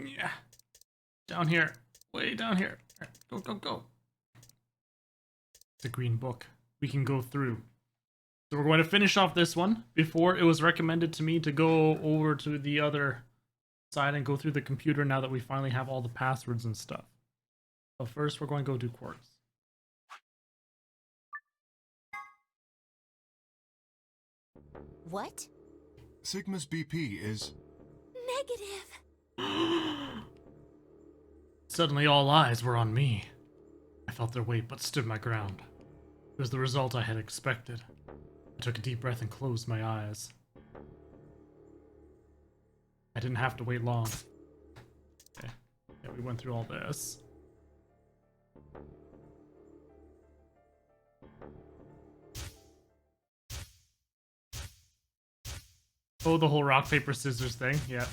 Yeah. Down here. Way down here. Right, go, go, go. It's a green book. We can go through. So we're going to finish off this one. Before, it was recommended to me to go over to the other side and go through the computer now that we finally have all the passwords and stuff. But first, we're going to go do quartz. What? Sigma's BP is... Negative. Suddenly all eyes were on me. I felt their weight but stood my ground. It was the result I had expected. I took a deep breath and closed my eyes. I didn't have to wait long. Okay. Yeah, we went through all this. Oh, the whole rock, paper, scissors thing, yeah.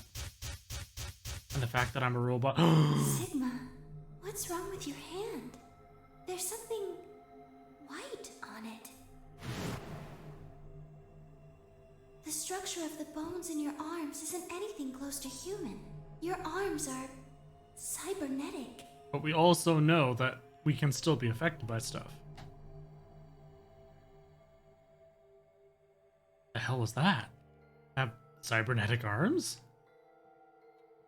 And the fact that I'm a robot. Sigma, what's wrong with your hand? There's something white on it. The structure of the bones in your arms isn't anything close to human. Your arms are cybernetic. But we also know that we can still be affected by stuff. The hell was that? Have cybernetic arms?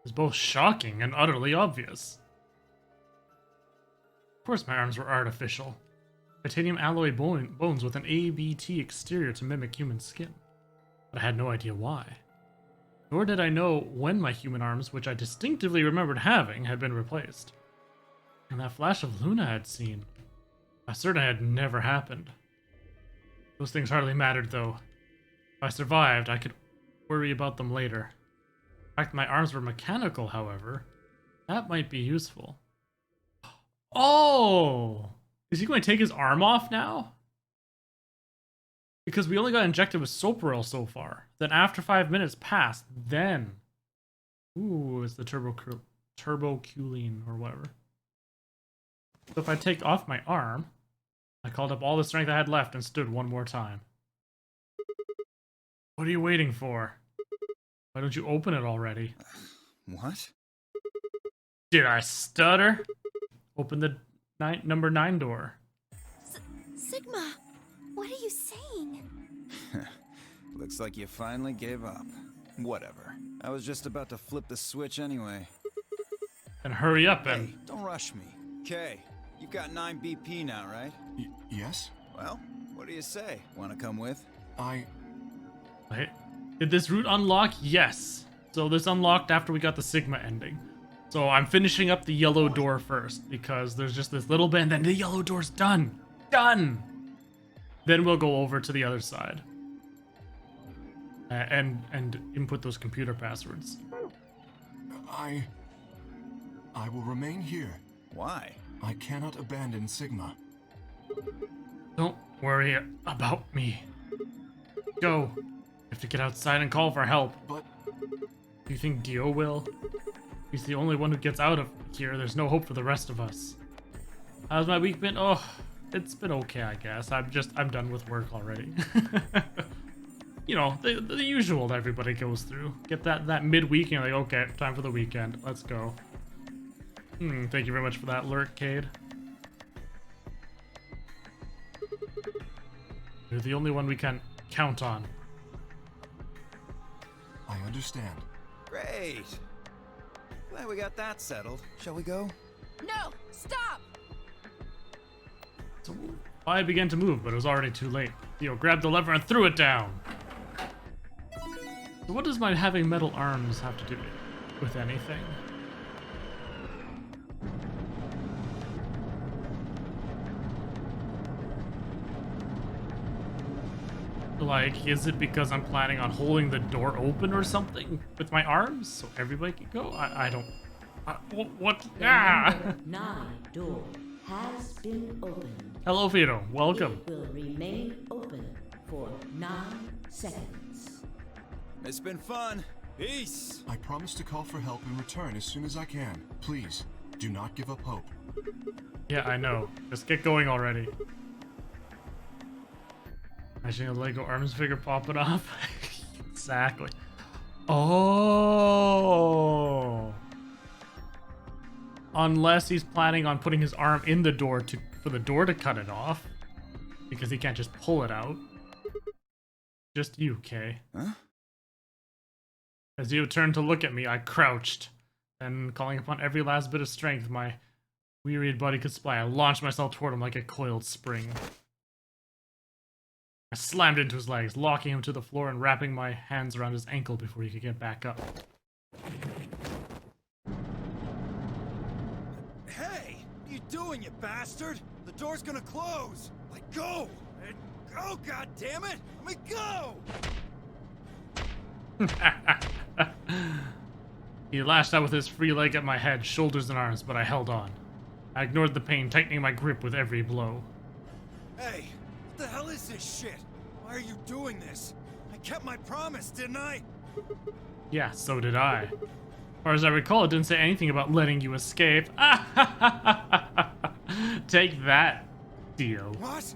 It's both shocking and utterly obvious. Of course my arms were artificial. Titanium alloy bones with an ABT exterior to mimic human skin. But I had no idea why. Nor did I know when my human arms, which I distinctively remembered having, had been replaced. And that flash of Luna I had seen, I was certain it had never happened. Those things hardly mattered though. If I survived, I could worry about them later. The fact that my arms were mechanical, however, that might be useful. Oh! Is he going to take his arm off now? Because we only got injected with Sopril so far. Then after 5 minutes passed, then... Ooh, it's the turboculine or whatever. So if I take off my arm, I called up all the strength I had left and stood one more time. What are you waiting for? Why don't you open it already? What? Did I stutter? Open the number 9 door. Sigma, what are you saying? Looks like you finally gave up. Whatever. I was just about to flip the switch anyway. And hurry up Hey, and... don't rush me. Kay, you've got 9 BP now, right? Yes? Well, what do you say? Want to come with? Wait, did this route unlock? Yes. So this unlocked after we got the Sigma ending. So I'm finishing up the yellow door first because there's just this little bit and then the yellow door's done. Done! Then we'll go over to the other side. And input those computer passwords. I will remain here. Why? I cannot abandon Sigma. Don't worry about me. Go. You have to get outside and call for help. But... Do you think Dio will? He's the only one who gets out of here. There's no hope for the rest of us. How's my week been? Oh, it's been okay, I guess. I'm done with work already. You know, the usual that everybody goes through. Get that midweek and you're like, okay, time for the weekend. Let's go. Thank you very much for that lurk, Cade. You're the only one we can count on. I understand. Great. Glad we got that settled. Shall we go? No, stop! So I began to move, but it was already too late. Theo grabbed the lever and threw it down. So what does my having metal arms have to do with anything? Like, is it because I'm planning on holding the door open or something with my arms so everybody can go? I don't... what? Ah! Number 9 door has been opened. Hello, Vito. Welcome. It will remain open for 9 seconds. It's been fun. Peace. I promise to call for help and return as soon as I can. Please, do not give up hope. Yeah, I know. Just get going already. Imagine a Lego arms figure popping off. Exactly. Oh. unless he's planning on putting his arm in the door for the door to cut it off, because he can't just pull it out. Just you, Kay. Huh? As you turned to look at me, I crouched, and calling upon every last bit of strength my wearied body could supply, I launched myself toward him like a coiled spring. I slammed into his legs, locking him to the floor and wrapping my hands around his ankle before he could get back up. Hey! What are you doing, you bastard? The door's gonna close! Like, go! Go, goddammit! Let me go! He lashed out with his free leg at my head, shoulders, and arms, but I held on. I ignored the pain, tightening my grip with every blow. Hey! What the hell is this shit? Why are you doing this? I kept my promise, didn't I? Yeah, so did I. As far as I recall, it didn't say anything about letting you escape. Take that, Dio. What?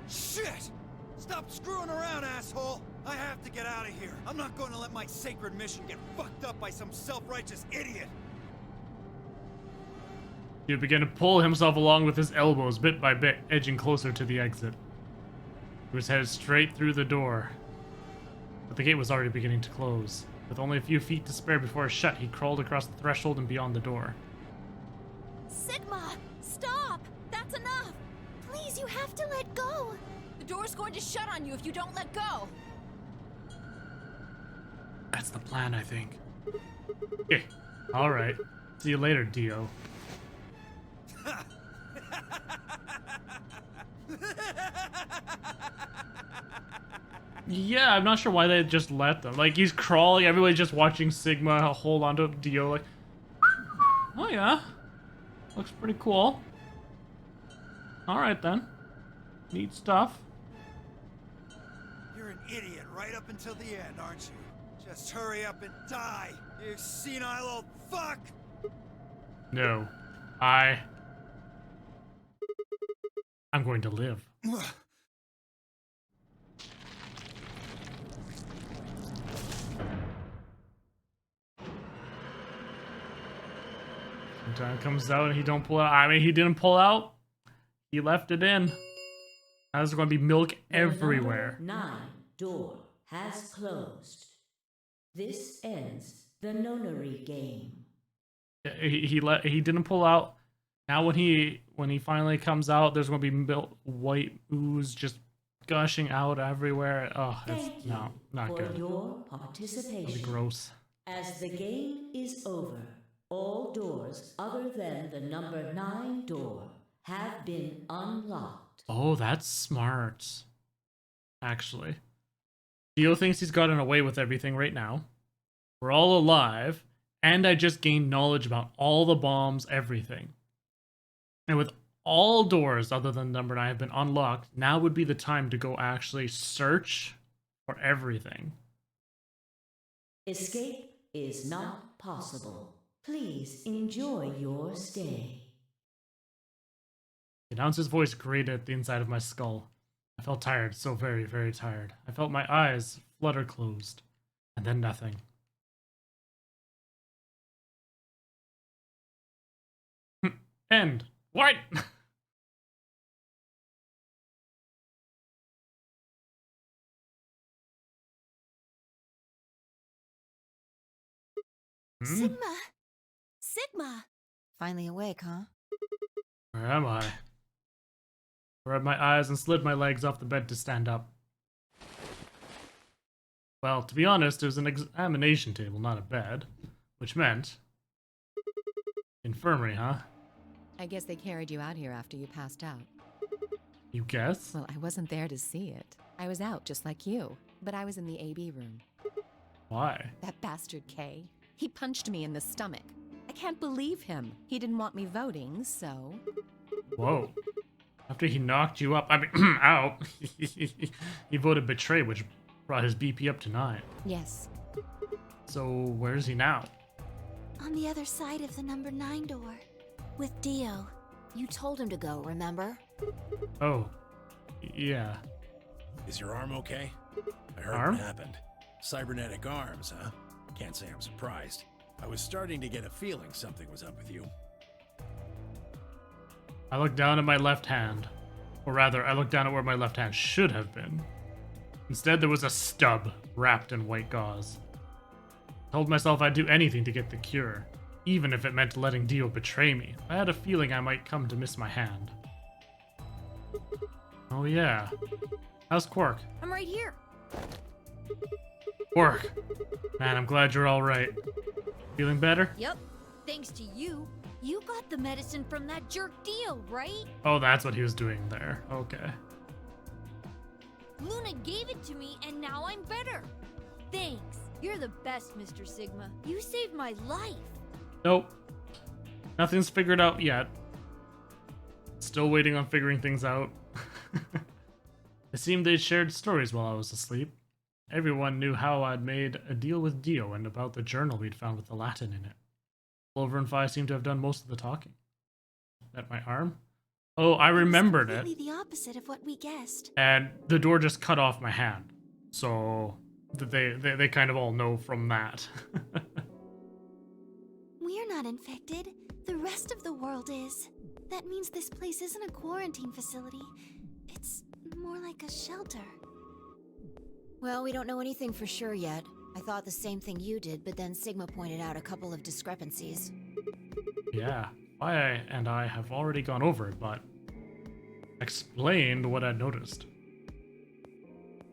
Shit! Stop screwing around, asshole! I have to get out of here. I'm not going to let my sacred mission get fucked up by some self-righteous idiot. He began to pull himself along with his elbows, bit by bit, edging closer to the exit. He was headed straight through the door, but the gate was already beginning to close. With only a few feet to spare before it shut, he crawled across the threshold and beyond the door. Sigma, stop! That's enough! Please, you have to let go! The door's going to shut on you if you don't let go. That's the plan, I think. Okay, alright. See you later, Dio. Yeah, I'm not sure why they just let them. Like, he's crawling, everybody's just watching Sigma hold onto Dio, like, oh yeah, looks pretty cool. Alright then. Neat stuff. You're an idiot right up until the end, aren't you? Just hurry up and die, you senile old fuck! No. I'm going to live. Sometimes comes out and he don't pull out. I mean, he didn't pull out. He left it in. Now there's going to be milk everywhere. The number 9 door has closed. This ends the nonary game. He didn't pull out. Now when he finally comes out, there's going to be milk, white ooze just gushing out everywhere. Oh, it's not for good. your It'll participation. be gross. As the game is over, all doors other than the number 9 door have been unlocked. Oh, that's smart. Actually, Dio thinks he's gotten away with everything right now. We're all alive, and I just gained knowledge about all the bombs, everything. And with all doors other than number 9 have been unlocked, now would be the time to go actually search for everything. Escape is not possible. Please enjoy your stay. The announcer's voice grated at the inside of my skull. I felt tired, so very, very tired. I felt my eyes flutter closed, and then nothing. End. What? Sigma! Sigma! Finally awake, huh? Where am I? I rubbed my eyes and slid my legs off the bed to stand up. Well, to be honest, it was an examination table, not a bed. Which meant... infirmary, huh? I guess they carried you out here after you passed out. You guess? Well, I wasn't there to see it. I was out just like you, but I was in the AB room. Why? That bastard Kay. He punched me in the stomach. I can't believe him. He didn't want me voting, so... Whoa. After he knocked you up, I mean, out, he voted betray, which brought his BP up to 9. Yes. So, where is he now? On the other side of the number 9 door. With Dio. You told him to go, remember? Oh. Yeah. Is your arm okay? I heard Arm? what happened. Cybernetic arms, huh? Can't say I'm surprised. I was starting to get a feeling something was up with you. I looked down at my left hand. Or rather, I looked down at where my left hand should have been. Instead, there was a stub wrapped in white gauze. I told myself I'd do anything to get the cure, even if it meant letting Dio betray me. I had a feeling I might come to miss my hand. Oh yeah. How's Quark? I'm right here. Quark! Man, I'm glad you're alright. Feeling better? Yep. Thanks to you. You got the medicine from that jerk Dio, right? Oh, that's what he was doing there. Okay. Luna gave it to me, and now I'm better. Thanks. You're the best, Mr. Sigma. You saved my life. Nope. Nothing's figured out yet. Still waiting on figuring things out. It seemed they shared stories while I was asleep. Everyone knew how I'd made a deal with Dio and about the journal we'd found with the Latin in it. Clover and Phi seemed to have done most of the talking. At my arm? Oh, I remembered it. Completely the opposite of what we guessed. And the door just cut off my hand. So they kind of all know from that. We're not infected. The rest of the world is. That means this place isn't a quarantine facility. It's more like a shelter. Well, we don't know anything for sure yet. I thought the same thing you did, but then Sigma pointed out a couple of discrepancies. Yeah, Phi and I have already gone over it, but explained what I'd noticed.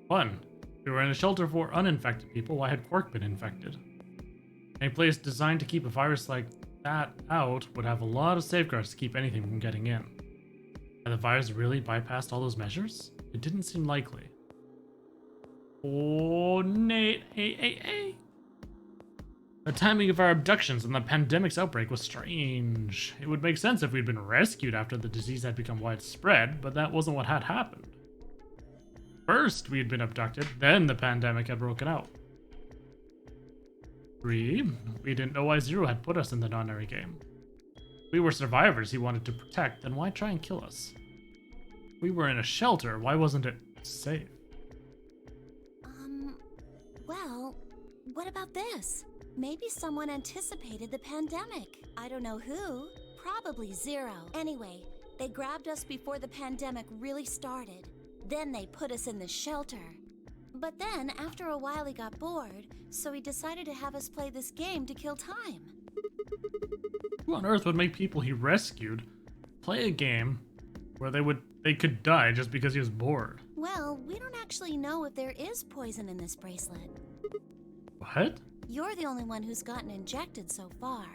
1. We were in a shelter for uninfected people. Why had Quark been infected? A place designed to keep a virus like that out would have a lot of safeguards to keep anything from getting in. Had the virus really bypassed all those measures? It didn't seem likely. Oh, Nate, hey. The timing of our abductions and the pandemic's outbreak was strange. It would make sense if we'd been rescued after the disease had become widespread, but that wasn't what had happened. First, we had been abducted, then the pandemic had broken out. 3. We didn't know why Zero had put us in the non-airy game. We were survivors he wanted to protect, then why try and kill us? We were in a shelter, why wasn't it safe? Well, what about this? Maybe someone anticipated the pandemic. I don't know who. Probably Zero. Anyway, they grabbed us before the pandemic really started. Then they put us in the shelter. But then, after a while, he got bored, so he decided to have us play this game to kill time. Who on earth would make people he rescued play a game where they could die just because he was bored? Well, we don't actually know if there is poison in this bracelet. What? You're the only one who's gotten injected so far.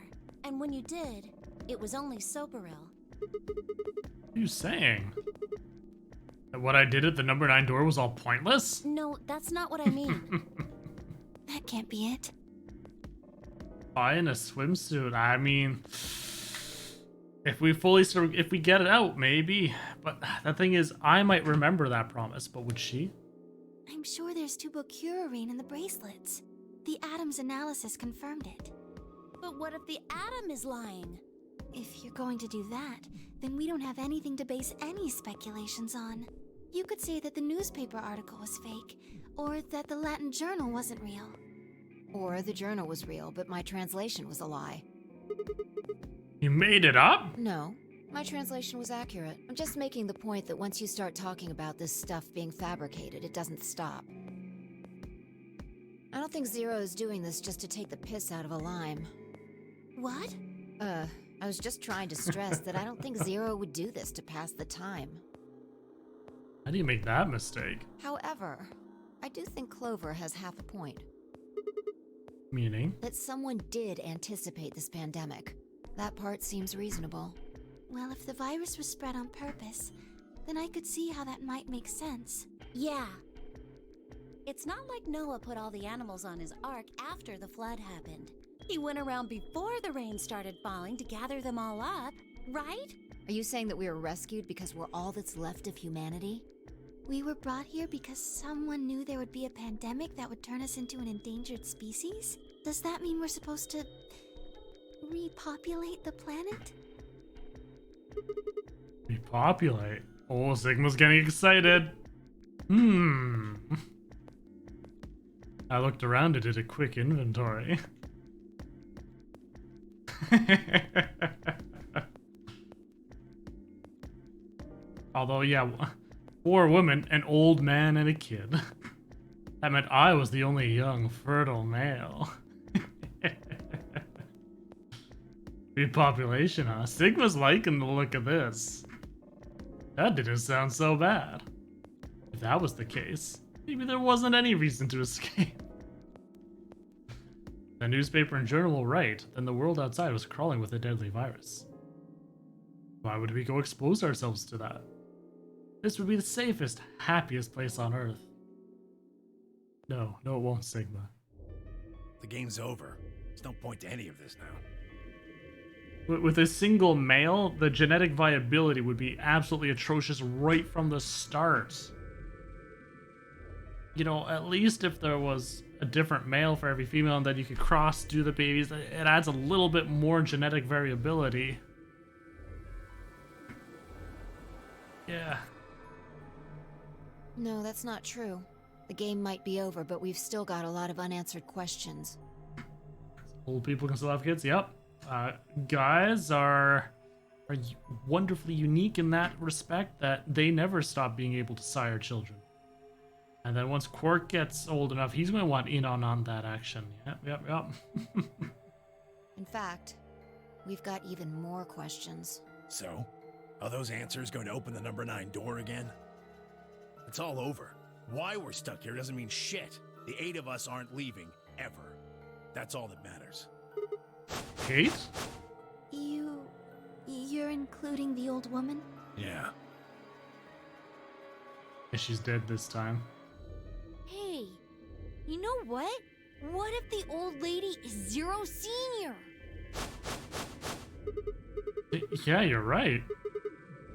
And when you did, it was only Soparil. What are you saying? That what I did at the number 9 door was all pointless? No, that's not what I mean. That can't be it. Phi in a swimsuit, I mean... If we get it out, maybe. But the thing is, I might remember that promise, but would she? I'm sure there's tubocurarine in the bracelets. The Adam's analysis confirmed it. But what if the Atom is lying? If you're going to do that, then we don't have anything to base any speculations on. You could say that the newspaper article was fake, or that the Latin journal wasn't real. Or the journal was real, but my translation was a lie. You made it up? No, my translation was accurate. I'm just making the point that once you start talking about this stuff being fabricated, it doesn't stop. I don't think Zero is doing this just to take the piss out of a lime. What? I was just trying to stress that I don't think Zero would do this to pass the time. How do you make that mistake? However, I do think Clover has half a point. Meaning? That someone did anticipate this pandemic. That part seems reasonable. Well, if the virus was spread on purpose, then I could see how that might make sense. Yeah. It's not like Noah put all the animals on his ark after the flood happened. He went around before the rain started falling to gather them all up, right? Are you saying that we were rescued because we're all that's left of humanity? We were brought here because someone knew there would be a pandemic that would turn us into an endangered species? Does that mean we're supposed to repopulate the planet? Repopulate? Oh, Sigma's getting excited. I looked around and did a quick inventory. Although, yeah, 4 women, an old man, and a kid. That meant I was the only young, fertile male. Repopulation, huh? Sigma's liking the look of this. That didn't sound so bad. If that was the case, maybe there wasn't any reason to escape. The newspaper and journal were right, then the world outside was crawling with a deadly virus. Why would we go expose ourselves to that? This would be the safest, happiest place on Earth. No, it won't, Sigma. The game's over. There's no point to any of this now. With a single male, the genetic viability would be absolutely atrocious right from the start. You know, at least if there was a different male for every female and then you could cross, do the babies, it adds a little bit more genetic variability. Yeah. No, that's not true. The game might be over, but we've still got a lot of unanswered questions. Old people can still have kids, yep. Guys are wonderfully unique in that respect that they never stop being able to sire children. And then once Quark gets old enough, he's going to want in on that action. Yep. In fact, we've got even more questions. So, are those answers going to open the number 9 door again? It's all over. Why we're stuck here doesn't mean shit. The 8 of us aren't leaving, ever. That's all that matters. Kate? You're including the old woman? Yeah. She's dead this time. Hey, you know what? What if the old lady is Zero Senior? Yeah, you're right.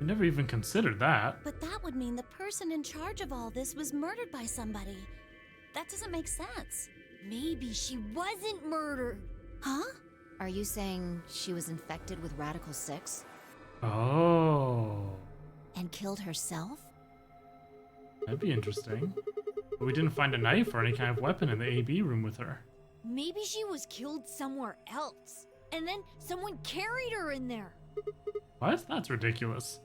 I never even considered that. But that would mean the person in charge of all this was murdered by somebody. That doesn't make sense. Maybe she wasn't murdered. Huh? Are you saying she was infected with Radical 6? Oh. And killed herself? That'd be interesting. But we didn't find a knife or any kind of weapon in the AB room with her. Maybe she was killed somewhere else. And then someone carried her in there. What? That's ridiculous.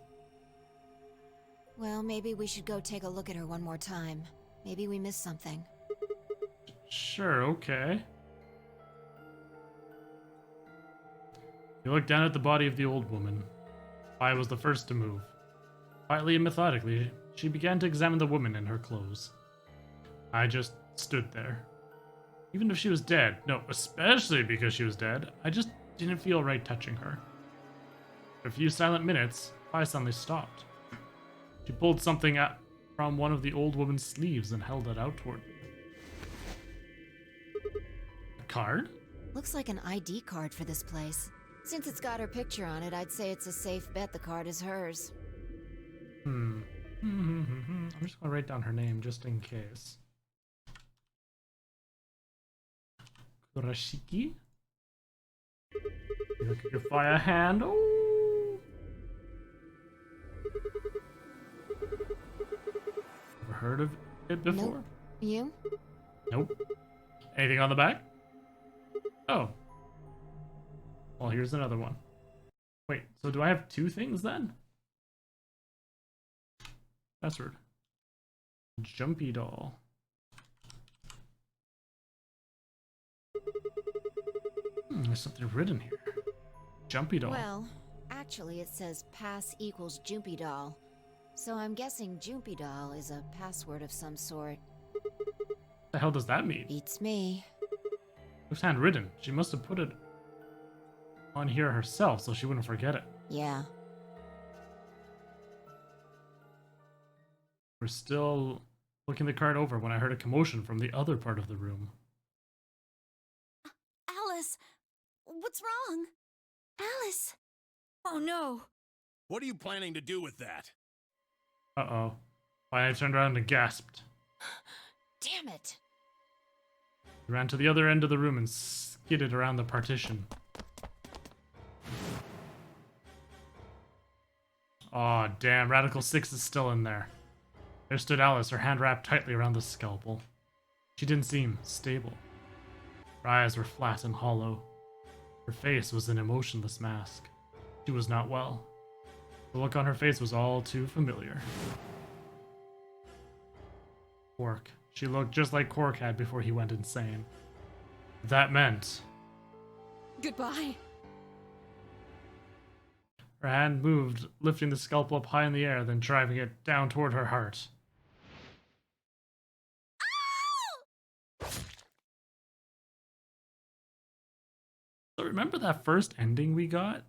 Well, maybe we should go take a look at her one more time. Maybe we missed something. Sure, okay. You look down at the body of the old woman. I was the first to move. Quietly and methodically, she began to examine the woman in her clothes. I just stood there. Even if she was dead, no, especially because she was dead, I just didn't feel right touching her. For a few silent minutes, I suddenly stopped. She pulled something out from one of the old woman's sleeves and held it out toward me. A card? Looks like an ID card for this place. Since it's got her picture on it, I'd say it's a safe bet the card is hers. I'm just gonna write down her name just in case. Kurashiki? Look at your fire hand. Oh! Ever heard of it before? Nope. You? Nope. Anything on the back? Oh. Well, here's another one. Wait, so do I have 2 things then? Password. Jumpy doll. There's something written here. Jumpy doll. Well, actually it says pass equals Jumpy doll. So I'm guessing Jumpy doll is a password of some sort. What the hell does that mean? Beats me. It was handwritten. She must have put it on here herself so she wouldn't forget it. Yeah. We're still looking the card over when I heard a commotion from the other part of the room. Alice, what's wrong? Alice! Oh no. What are you planning to do with that? Uh-oh. I turned around and gasped. Damn it! He ran to the other end of the room and skidded around the partition. Aw, damn, Radical 6 is still in there. There stood Alice, her hand wrapped tightly around the scalpel. She didn't seem stable. Her eyes were flat and hollow. Her face was an emotionless mask. She was not well. The look on her face was all too familiar. Quark. She looked just like Quark had before he went insane. That meant... Goodbye. Her hand moved, lifting the scalpel up high in the air, then driving it down toward her heart. So remember that first ending we got?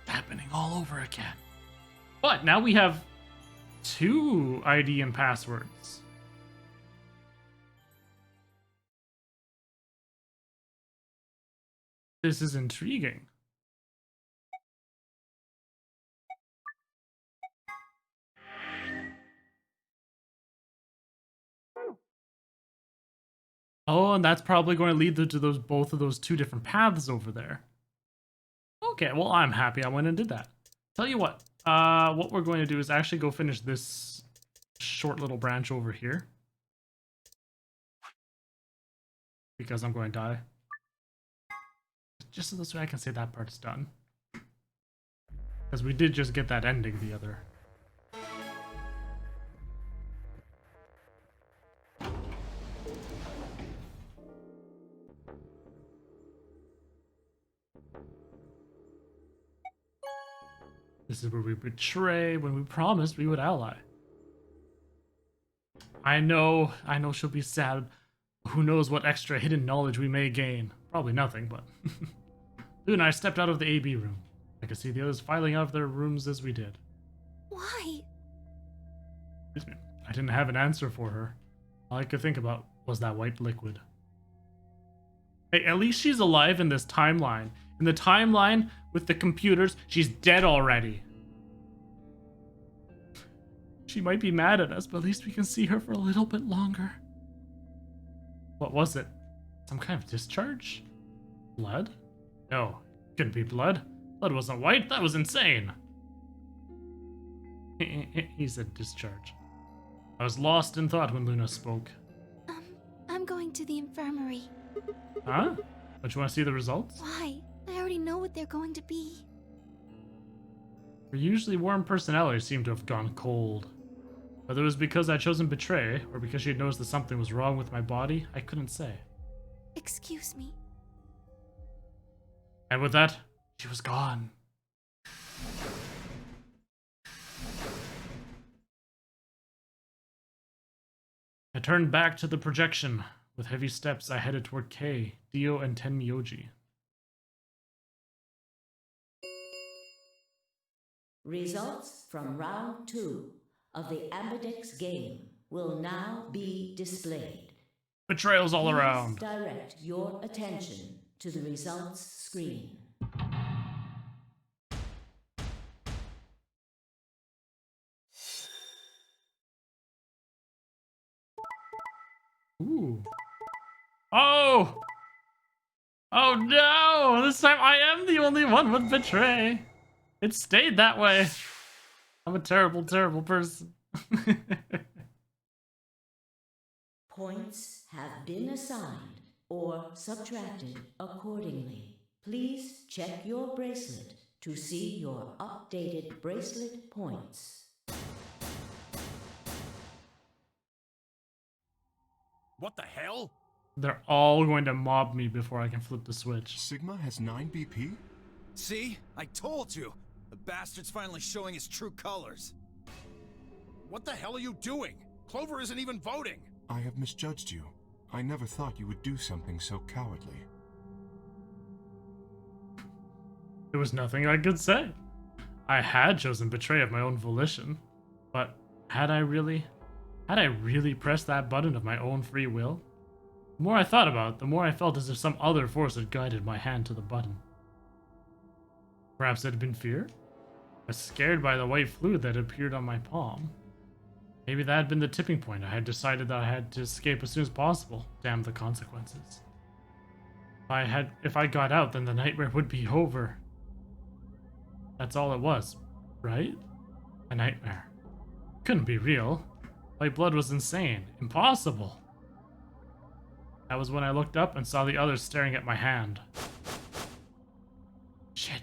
Happening all over again. But now we have 2 ID and passwords. This is intriguing. Oh, and that's probably going to lead to those both of those 2 different paths over there. Okay, well, I'm happy I went and did that. Tell you what we're going to do is actually go finish this short little branch over here. Because I'm going to die. Just so this way I can say that part's done. Because we did just get that ending the other. This is where we betray when we promised we would ally. I know she'll be sad. Who knows what extra hidden knowledge we may gain. Probably nothing, but... Lou and I stepped out of the AB room. I could see the others filing out of their rooms as we did. Why? Excuse me. I didn't have an answer for her. All I could think about was that white liquid. Hey, at least she's alive in this timeline. In the timeline with the computers, she's dead already. She might be mad at us, but at least we can see her for a little bit longer. What was it? Some kind of discharge? Blood? No, it couldn't be blood. Blood wasn't white, that was insane. He said discharge. I was lost in thought when Luna spoke. I'm going to the infirmary. Huh? Don't you want to see the results? Why? I already know what they're going to be. Her usually warm personality seemed to have gone cold. Whether it was because I'd chosen betray, or because she had noticed that something was wrong with my body, I couldn't say. Excuse me. And with that, she was gone. I turned back to the projection. With heavy steps, I headed toward Kei, Dio, and Tenmyoji. Results from round 2 of the Ambidex game will now be displayed. Betrayals all around. Please direct your attention to the results screen. Ooh. Oh! Oh no! This time I am the only one with betray. It stayed that way. I'm a terrible, terrible person. Points have been assigned or subtracted accordingly. Please check your bracelet to see your updated bracelet points. What the hell? They're all going to mob me before I can flip the switch. Sigma has 9 BP? See? I told you! The bastard's finally showing his true colors. What the hell are you doing? Clover isn't even voting! I have misjudged you. I never thought you would do something so cowardly. There was nothing I could say. I had chosen betray of my own volition, but had I really pressed that button of my own free will? The more I thought about it, the more I felt as if some other force had guided my hand to the button. Perhaps it had been fear? I was scared by the white fluid that appeared on my palm. Maybe that had been the tipping point. I had decided that I had to escape as soon as possible. Damn the consequences. If I got out, then the nightmare would be over. That's all it was, right? A nightmare. Couldn't be real. White blood was insane. Impossible. That was when I looked up and saw the others staring at my hand. Shit.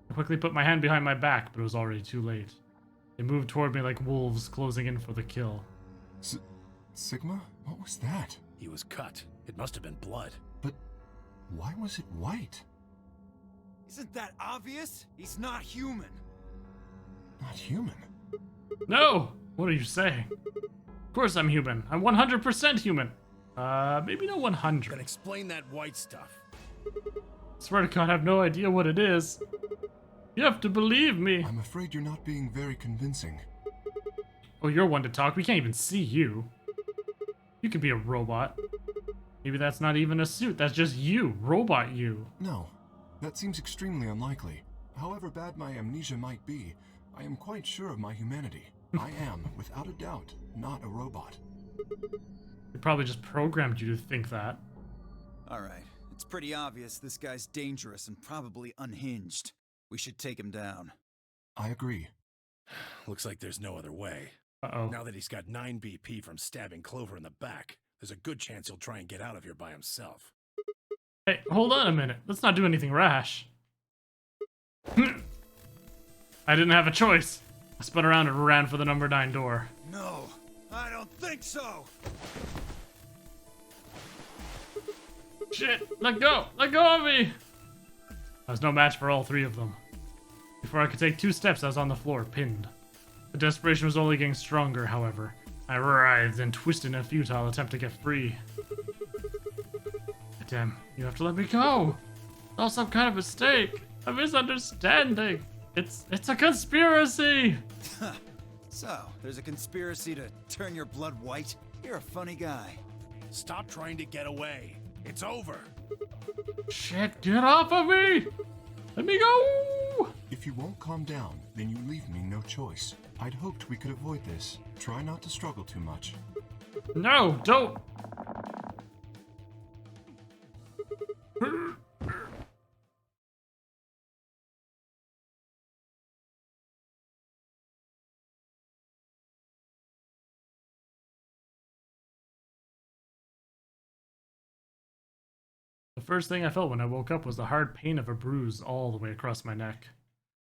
I quickly put my hand behind my back, but it was already too late. They moved toward me like wolves closing in for the kill. Sigma? What was that? He was cut. It must have been blood. But why was it white? Isn't that obvious? He's not human. Not human? No! What are you saying? Of course I'm human. I'm 100% human. Maybe not 100. Then explain that white stuff. Swear to God, I have no idea what it is. You have to believe me. I'm afraid you're not being very convincing. Oh, you're one to talk. We can't even see you. You could be a robot. Maybe that's not even a suit. That's just you. Robot you. No, that seems extremely unlikely. However bad my amnesia might be, I am quite sure of my humanity. I am, without a doubt, not a robot. They probably just programmed you to think that. Alright, it's pretty obvious this guy's dangerous and probably unhinged. We should take him down. I agree. Looks like there's no other way. Uh-oh. Now that he's got 9 BP from stabbing Clover in the back, there's a good chance he'll try and get out of here by himself. Hey, hold on a minute. Let's not do anything rash. I didn't have a choice. I spun around and ran for the number 9 door. No, I don't think so! Shit! Let go! Let go of me! I was no match for all 3 of them. Before I could take 2 steps, I was on the floor, pinned. The desperation was only getting stronger, however. I writhed and twisted in a futile attempt to get free. Damn, you have to let me go! It's all some kind of mistake! A misunderstanding! It's a conspiracy! So, there's a conspiracy to turn your blood white? You're a funny guy. Stop trying to get away. It's over. Shit, get off of me! Let me go! If you won't calm down, then you leave me no choice. I'd hoped we could avoid this. Try not to struggle too much. No, don't! The first thing I felt when I woke up was the hard pain of a bruise all the way across my neck.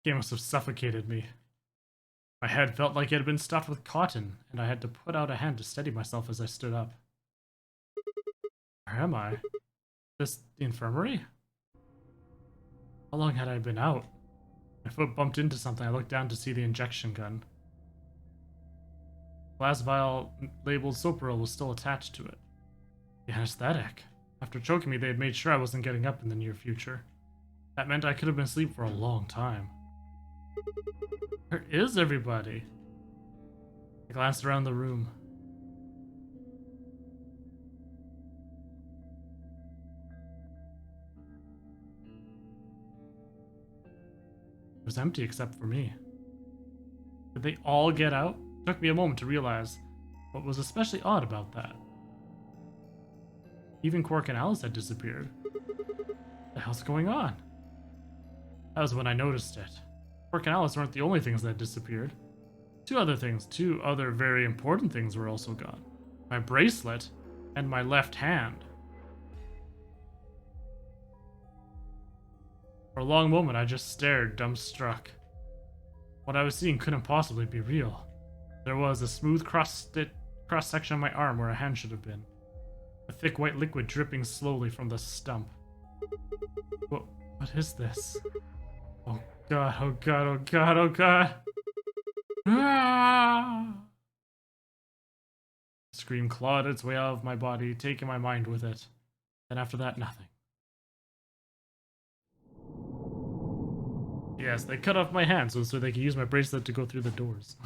It must have suffocated me. My head felt like it had been stuffed with cotton, and I had to put out a hand to steady myself as I stood up. Where am I? This the infirmary? How long had I been out? My foot bumped into something. I looked down to see the injection gun. The glass vial labeled Sopril was still attached to it. The anesthetic. After choking me, they had made sure I wasn't getting up in the near future. That meant I could have been asleep for a long time. Where is everybody? I glanced around the room. It was empty except for me. Did they all get out? It took me a moment to realize what was especially odd about that. Even Quark and Alice had disappeared. What the hell's going on? That was when I noticed it. Quark and Alice weren't the only things that had disappeared. 2 other very important things were also gone. My bracelet and my left hand. For a long moment, I just stared, dumbstruck. What I was seeing couldn't possibly be real. There was a smooth cross-section of my arm where a hand should have been. A thick white liquid dripping slowly from the stump. What is this? Oh god, oh god, oh god, oh god! Ah! The scream clawed its way out of my body, taking my mind with it. Then after that, nothing. Yes, they cut off my hand so they could use my bracelet to go through the doors.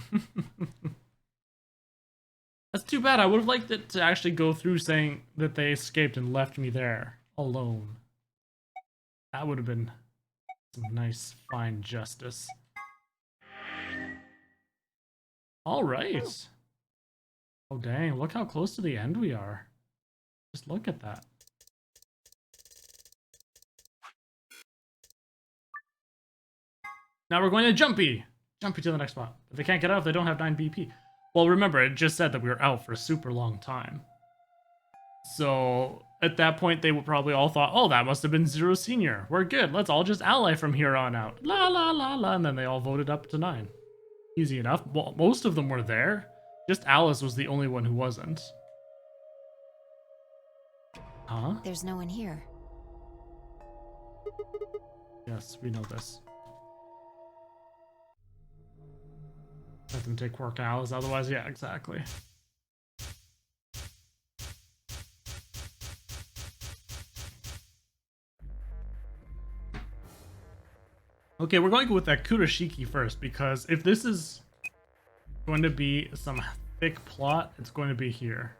That's too bad. I would have liked it to actually go through saying that they escaped and left me there alone. That would have been some nice, fine justice. All right. Oh, dang. Look how close to the end we are. Just look at that. Now we're going to Jumpy. Jumpy to the next spot. If they can't get out, if they don't have 9 BP. Well, remember, it just said that we were out for a super long time. So at that point, they would probably all thought, oh, that must have been Zero Senior. We're good. Let's all just ally from here on out. La la la la. And then they all voted up to 9. Easy enough. Well, most of them were there. Just Alice was the only one who wasn't. Huh? There's no one here. Yes, we know this. Let them take Quark and Alice, otherwise, yeah, exactly. Okay, we're going with that Kurashiki first, because if this is going to be some thick plot, it's going to be here.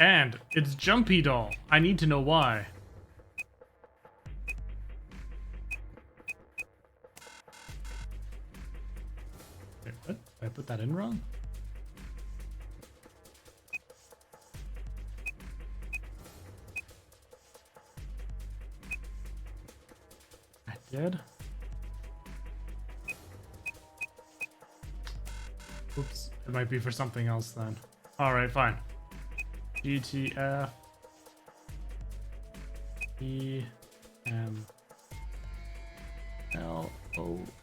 And it's Jumpy Doll. I need to know why. Wait, what? Did I put that in wrong? I did. Oops. It might be for something else then. Alright, fine. GTF EMLO.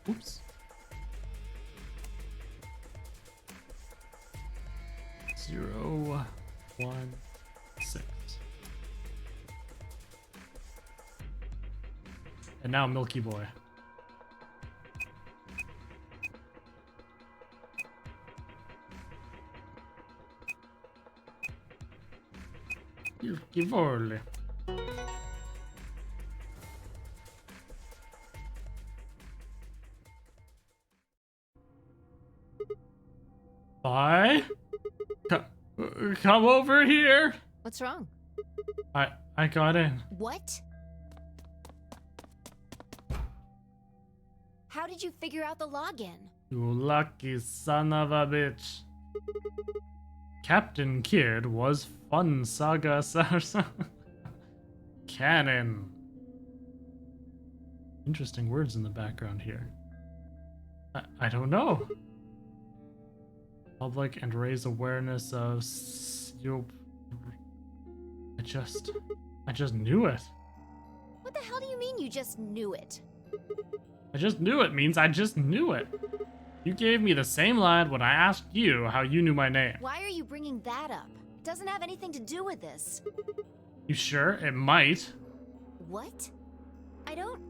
Oops. 0, 1, 6. And now Milky Boy. Milky Boy. Bye. Come over here. What's wrong? I got in. What? How did you figure out the login? You lucky son of a bitch. Captain Kidd was fun saga canon. Interesting words in the background here. I don't know. Public and raise awareness of I just knew it. What the hell do you mean you just knew it? I just knew it means I just knew it. You gave me the same line when I asked you how you knew my name. Why are you bringing that up? It doesn't have anything to do with this. You sure? It might. What? I don't...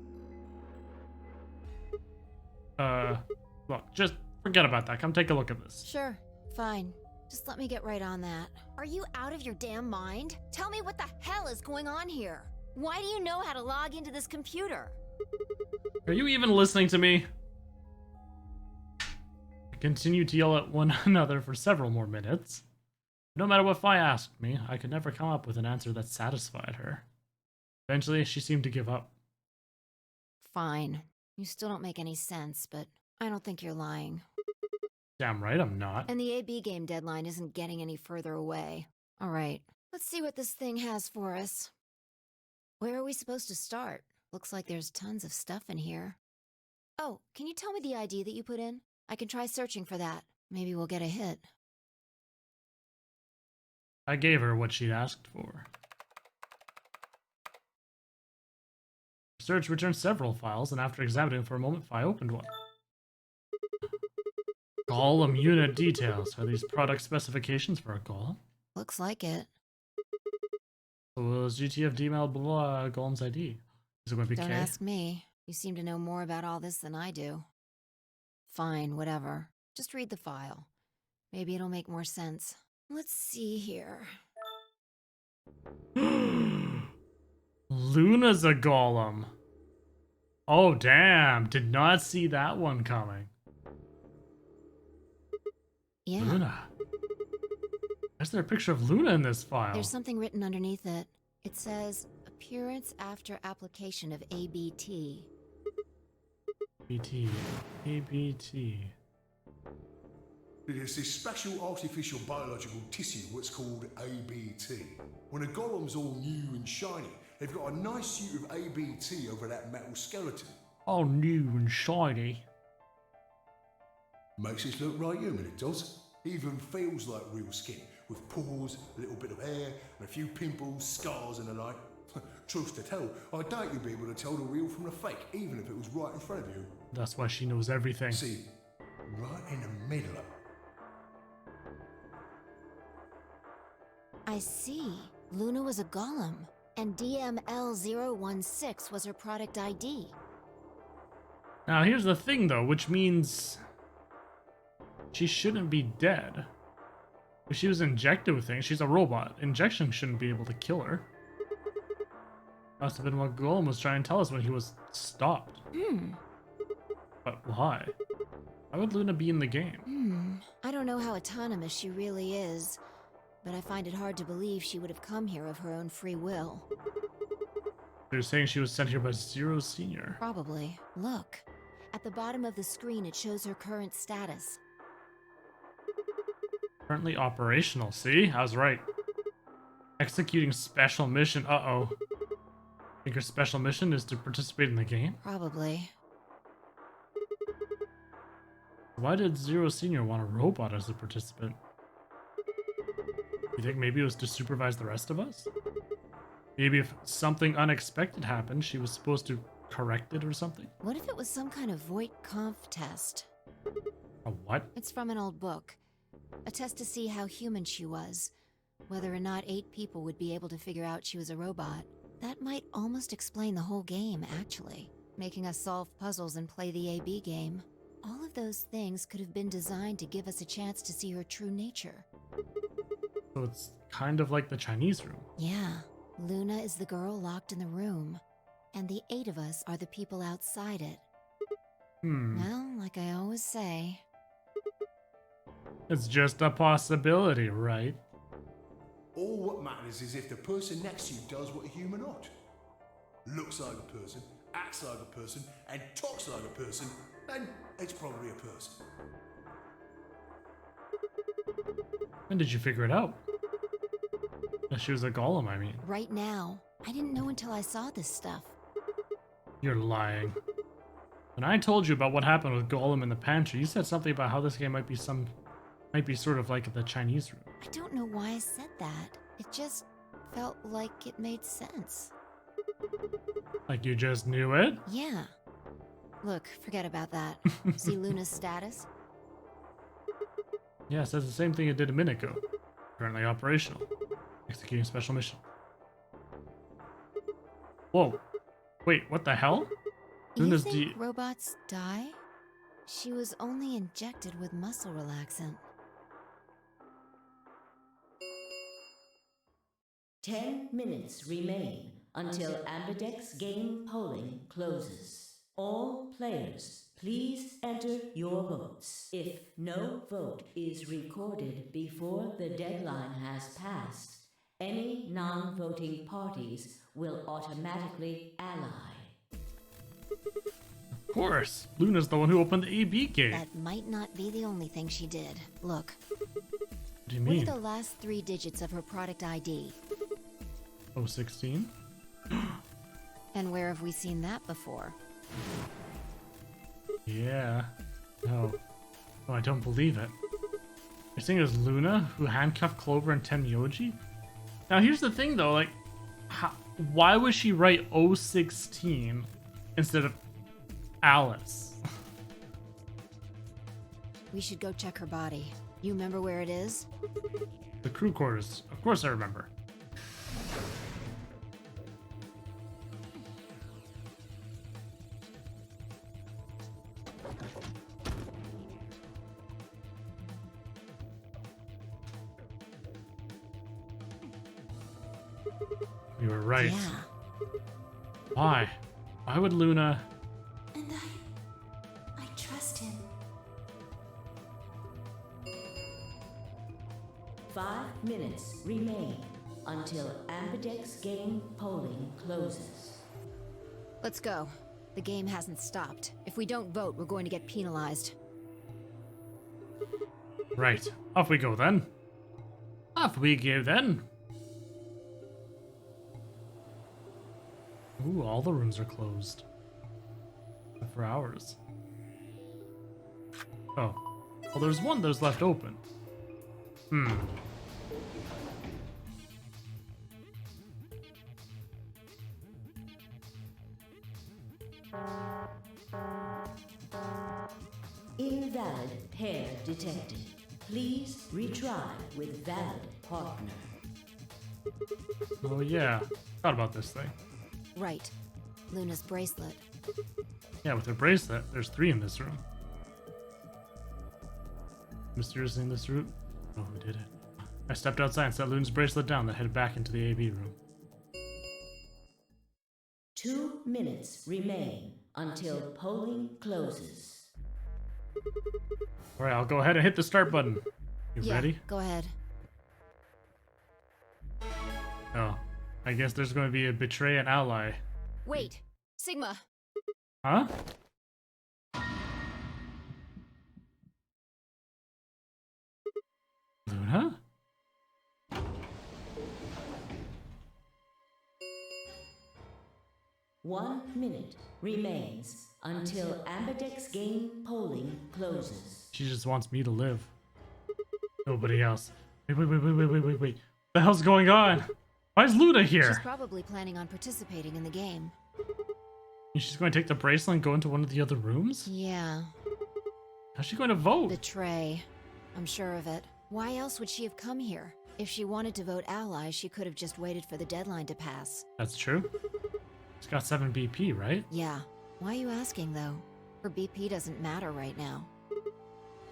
Look, just forget about that. Come take a look at this. Sure, fine. Just let me get right on that. Are you out of your damn mind? Tell me what the hell is going on here. Why do you know how to log into this computer? Are you even listening to me? I continued to yell at one another for several more minutes. No matter what Fi asked me, I could never come up with an answer that satisfied her. Eventually, she seemed to give up. Fine. You still don't make any sense, but I don't think you're lying. Damn right I'm not. And the AB game deadline isn't getting any further away. All right, let's see what this thing has for us. Where are we supposed to start? Looks like there's tons of stuff in here. Oh, can you tell me the ID that you put in? I can try searching for that. Maybe we'll get a hit. I gave her what she'd asked for. Search returned several files, and after examining for a moment, Fi opened one. Golem unit details. Are these product specifications for a golem? Looks like it. So was GTF DML blah golem's ID? Is it going to be Don't K? ask me. You seem to know more about all this than I do. Fine, whatever. Just read the file. Maybe it'll make more sense. Let's see here. Luna's a golem. Oh, damn. Did not see that one coming. Yeah. Luna. Why is there a picture of Luna in this file? There's something written underneath it. It says, appearance after application of ABT. ABT. ABT. It's this special artificial biological tissue, what's called ABT. When a golem's all new and shiny, they've got a nice suit of ABT over that metal skeleton. All new and shiny. Makes it look right human, it does. Even feels like real skin, with pores, a little bit of hair, and a few pimples, scars and the like. Truth to tell, I doubt you'd be able to tell the real from the fake, even if it was right in front of you. That's why she knows everything. See, right in the middle of I see. Luna was a golem, and DML016 was her product ID. Now here's the thing though, which means she shouldn't be dead. If she was injected with things, she's a robot. Injection shouldn't be able to kill her. Must have been what Golem was trying to tell us when he was stopped. But why? Why would Luna be in the game? I don't know how autonomous she really is, but I find it hard to believe she would have come here of her own free will. They're saying she was sent here by Zero Senior. Probably. Look. At the bottom of the screen, it shows her current status. Currently operational. See? I was right. Executing special mission. Uh-oh. Think her special mission is to participate in the game? Probably. Why did Zero Senior want a robot as a participant? You think maybe it was to supervise the rest of us? Maybe if something unexpected happened, she was supposed to correct it or something? What if it was some kind of Voight-Kampf test? A what? It's from an old book. A test to see how human she was. Whether or not 8 people would be able to figure out she was a robot. That might almost explain the whole game, actually. Making us solve puzzles and play the AB game. All of those things could have been designed to give us a chance to see her true nature. So it's kind of like the Chinese room. Yeah. Luna is the girl locked in the room. And the 8 of us are the people outside it. Well, like I always say... It's just a possibility, right? all what matters is if the person next to you does what a human ought. Looks like a person, acts like a person, and talks like a person, then it's probably a person. When did you figure it out? That she was a golem, I mean. Right now. I didn't know until I saw this stuff. You're lying. When I told you about what happened with Golem in the pantry, you said something about how this game might be sort of like the Chinese room. I don't know why I said that. It just felt like it made sense. Like you just knew it? Yeah. Look, forget about that. See Luna's status? Yeah, it says the same thing it did a minute ago. Currently operational. Executing special mission. Whoa. Wait, what the hell? You think robots die? She was only injected with muscle relaxant. 10 minutes remain until Ambidex game polling closes. All players, please enter your votes. If no vote is recorded before the deadline has passed, any non-voting parties will automatically ally. Of course. Luna's the one who opened the AB gate. That might not be the only thing she did. Look. What do you mean? What are the last 3 digits of her product ID? 016? And where have we seen that before? Yeah. No. Oh, I don't believe it. You're saying it was Luna who handcuffed Clover and Tenmyoji? Now here's the thing though, like, why would she write 016 instead of Alice? We should go check her body. You remember where it is? The crew quarters. Of course I remember. You were right. Yeah. Why? Why would Luna... And I trust him. 5 minutes remain until Ambidex game polling closes. Let's go. The game hasn't stopped. If we don't vote, we're going to get penalized. Right. Off we go then. Off we go then. Ooh, all the rooms are closed. for hours. Oh. Well, there's one that's left open. Hmm. Invalid pair detected. Please retry with valid partner. Oh yeah. Forgot about this thing. Right. Luna's bracelet. Yeah, with her bracelet, there's 3 in this room. Mysteriously in this room? Oh, who did it? I stepped outside and set Luna's bracelet down, then headed back into the AB room. 2 minutes remain until polling closes. Alright, I'll go ahead and hit the start button. You ready? Go ahead. Oh. I guess there's going to be a betray an ally. Wait, Sigma. Huh? Luna? One minute remains until Ambidex game polling closes. She just wants me to live. Nobody else. Wait. What the hell's going on? Why is Luna here? She's probably planning on participating in the game. She's going to take the bracelet and go into one of the other rooms? Yeah. How's she going to vote? Betray. I'm sure of it. Why else would she have come here? If she wanted to vote ally, she could have just waited for the deadline to pass. That's true. She's got 7 BP, right? Yeah. Why are you asking, though? Her BP doesn't matter right now.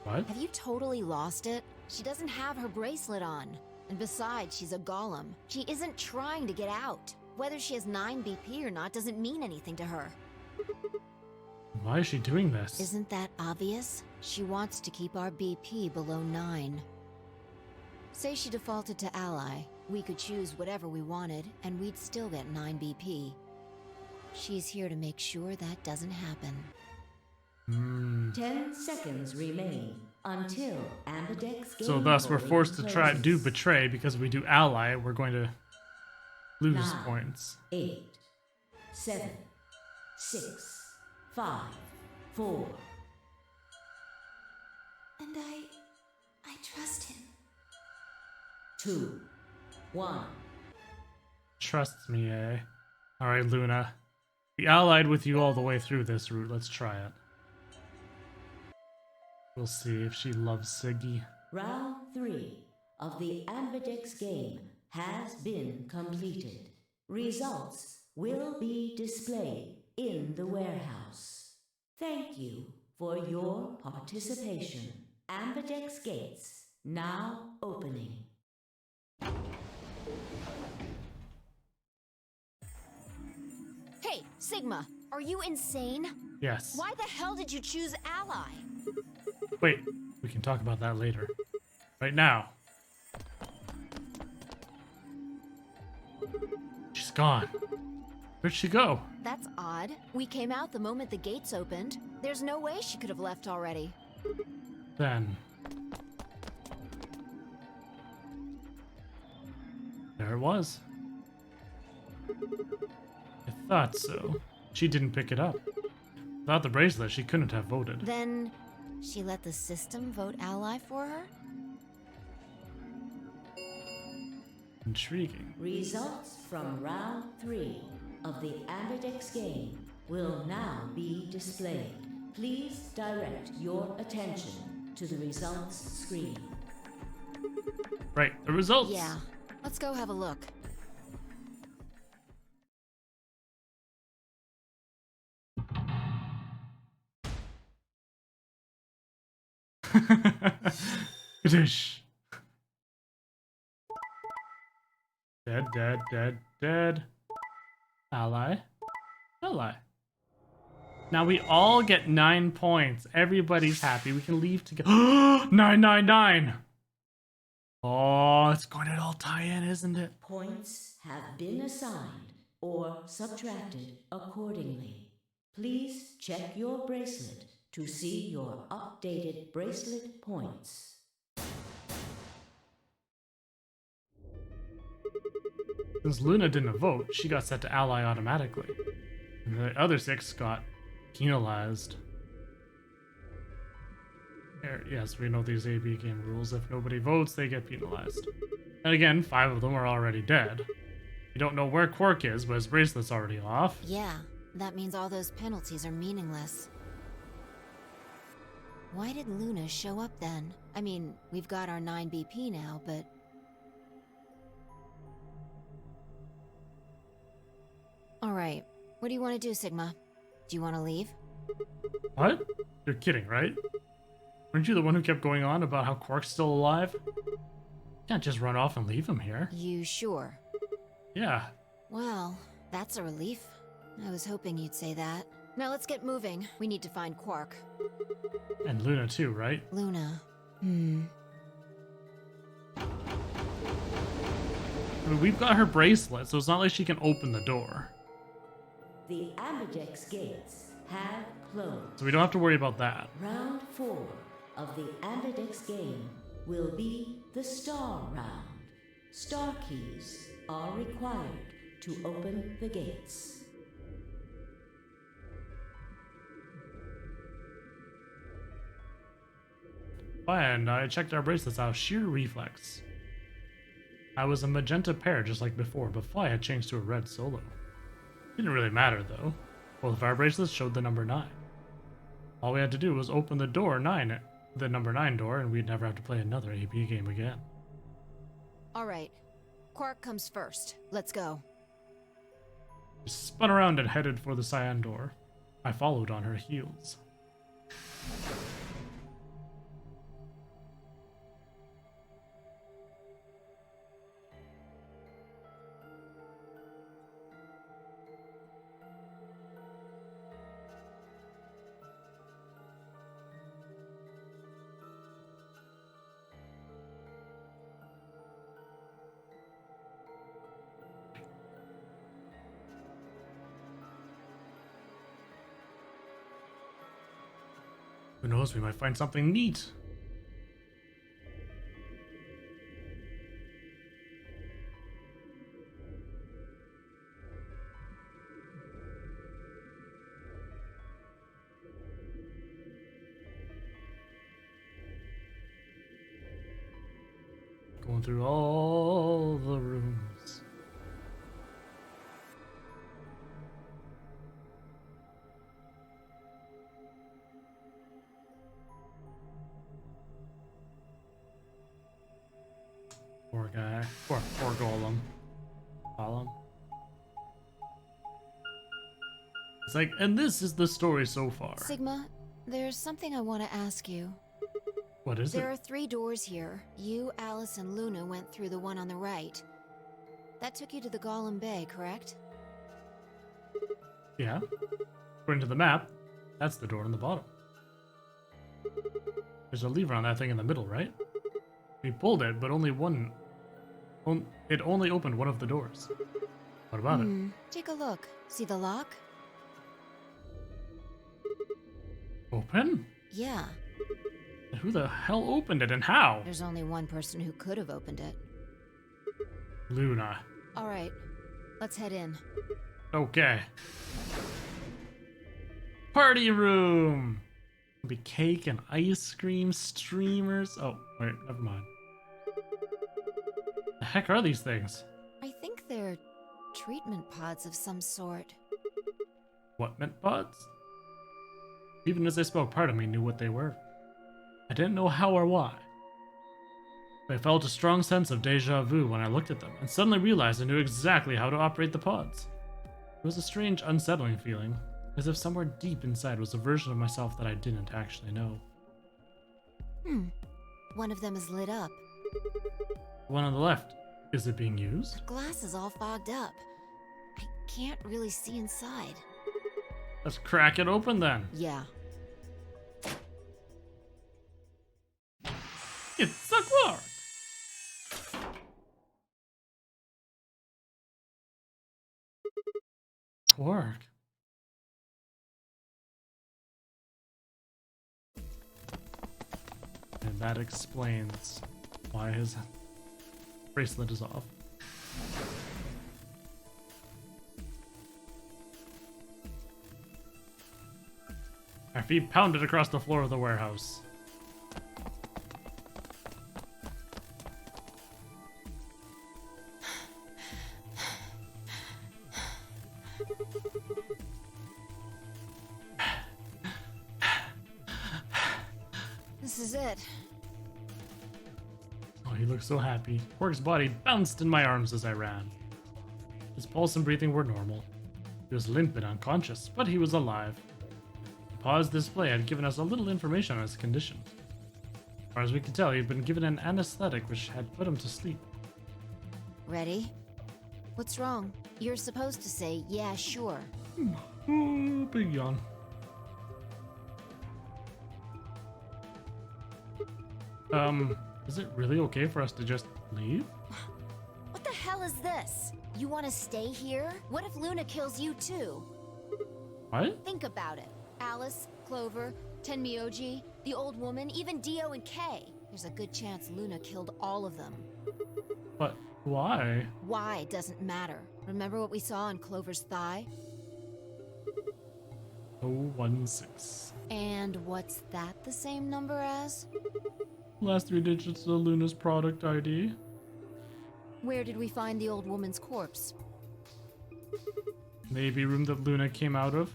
What? Have you totally lost it? She doesn't have her bracelet on. And besides, she's a golem. She isn't trying to get out. Whether she has 9 BP or not doesn't mean anything to her. Why is she doing this? Isn't that obvious? She wants to keep our BP below 9. Say she defaulted to ally. We could choose whatever we wanted, and we'd still get 9 BP. She's here to make sure that doesn't happen. 10 seconds remain until Ambidex game So thus we're forced to try closes. do betray because if we do ally, we're going to lose 9, points. 8, 7, 6, 5, 4. And I trust him. 2, 1. Trusts me, eh? Alright, Luna. We allied with you all the way through this route. Let's try it. We'll see if she loves Siggy. Round 3 of the Ambidex game has been completed. Results will be displayed in the warehouse. Thank you for your participation. Ambidex gates now opening. Hey, Sigma, are you insane? Yes. Why the hell did you choose ally? Wait, we can talk about that later. Right now. She's gone. Where'd she go? That's odd. We came out the moment the gates opened. There's no way she could have left already. Then. There it was. I thought so. She didn't pick it up. Without the bracelet, she couldn't have voted. Then she let the system vote ally for her? Intriguing. Results from round 3 of the Ambidex game will now be displayed. Please direct your attention to the results screen. Right, the results. Yeah. Let's go have a look. Dish. Dead. Ally. Now we all get 9 points. Everybody's happy. We can leave together. 999. Oh, it's going to all tie in, isn't it? Points have been assigned or subtracted accordingly. Please check your bracelet to see your updated bracelet points. Since Luna didn't vote, she got set to ally automatically. And the other 6 got Penalized. Yes, we know these AB game rules. If nobody votes, they get penalized. And again, 5 of them are already dead. You don't know where Quark is, but his bracelet's already off. Yeah, that means all those penalties are meaningless. Why did Luna show up then? I mean, we've got our 9 BP now, but... Alright, what do you want to do, Sigma? Do you want to leave? What? You're kidding, right? Weren't you the one who kept going on about how Quark's still alive? Can't just run off and leave him here. You sure? Yeah. Well, that's a relief. I was hoping you'd say that. Now let's get moving. We need to find Quark. And Luna too, right? Luna. I mean, we've got her bracelet, so it's not like she can open the door. The Ambidex gates have closed. So we don't have to worry about that. Round 4 of the Ambidex game will be the Star Round. Star keys are required to open the gates. And I checked our bracelets out. Sheer reflex. I was a magenta pair just like before, but Fly had changed to a red solo. Didn't really matter though. Both of our bracelets showed the number 9. All we had to do was open the number 9 door, and we'd never have to play another AB game again. Alright, Quark comes first. Let's go. She spun around and headed for the cyan door. I followed on her heels. Who knows, we might find something neat. Going through all the rooms. Poor guy. Poor golem. Column. It's like, and this is the story so far. Sigma, there's something I want to ask you. What is it? There are 3 doors here. You, Alice, and Luna went through the one on the right. That took you to the Golem Bay, correct? Yeah. According to the map, that's the door on the bottom. There's a lever on that thing in the middle, right? We pulled it, but only one. It only opened one of the doors. What about it? Take a look. See the lock? Open? Yeah. But who the hell opened it and how? There's only one person who could have opened it. Luna. Alright, let's head in. Okay. Party room! There'll be cake and ice cream, streamers. Oh, wait, never mind. The heck are these things? I think they're treatment pods of some sort. What meant pods? Even as they spoke, part of me knew what they were. I didn't know how or why. But I felt a strong sense of deja vu when I looked at them, and suddenly realized I knew exactly how to operate the pods. It was a strange, unsettling feeling, as if somewhere deep inside was a version of myself that I didn't actually know. One of them is lit up. The one on the left, is it being used? The glass is all fogged up. I can't really see inside. Let's crack it open then. Yeah. It's a Quark! Quark. And that explains why his bracelet is off. Our feet pounded across the floor of the warehouse. This is it. Oh, he looked so happy. Quark's body bounced in my arms as I ran. His pulse and breathing were normal. He was limp and unconscious, but he was alive. The pause display had given us a little information on his condition. As far as we could tell, he had been given an anesthetic which had put him to sleep. Ready? What's wrong? You're supposed to say, yeah, sure. Oh, big yawn. Is it really okay for us to just leave? What the hell is this? You want to stay here? What if Luna kills you too? What? Think about it. Alice, Clover, Tenmyoji, the old woman, even Dio and Kay. There's a good chance Luna killed all of them. But why? Why doesn't matter. Remember what we saw on Clover's thigh? 016. And what's that the same number as? Last 3 digits of Luna's product ID. Where did we find the old woman's corpse? Maybe room that Luna came out of.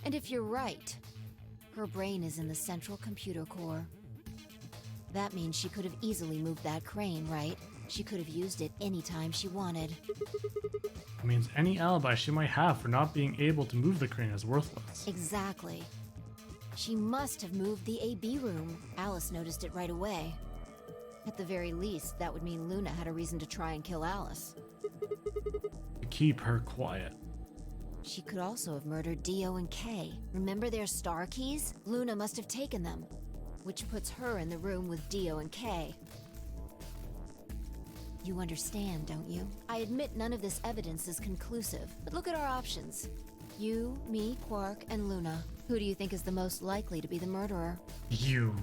And if you're right, her brain is in the central computer core. That means she could have easily moved that crane, right? She could have used it anytime she wanted. It means any alibi she might have for not being able to move the crane is worthless. Exactly. She must have moved the AB room. Alice noticed it right away. At the very least, that would mean Luna had a reason to try and kill Alice. To keep her quiet. She could also have murdered Dio and Kay. Remember their star keys? Luna must have taken them, which puts her in the room with Dio and Kay. You understand, don't you? I admit none of this evidence is conclusive, but look at our options. You, me, Quark, and Luna. Who do you think is the most likely to be the murderer? You.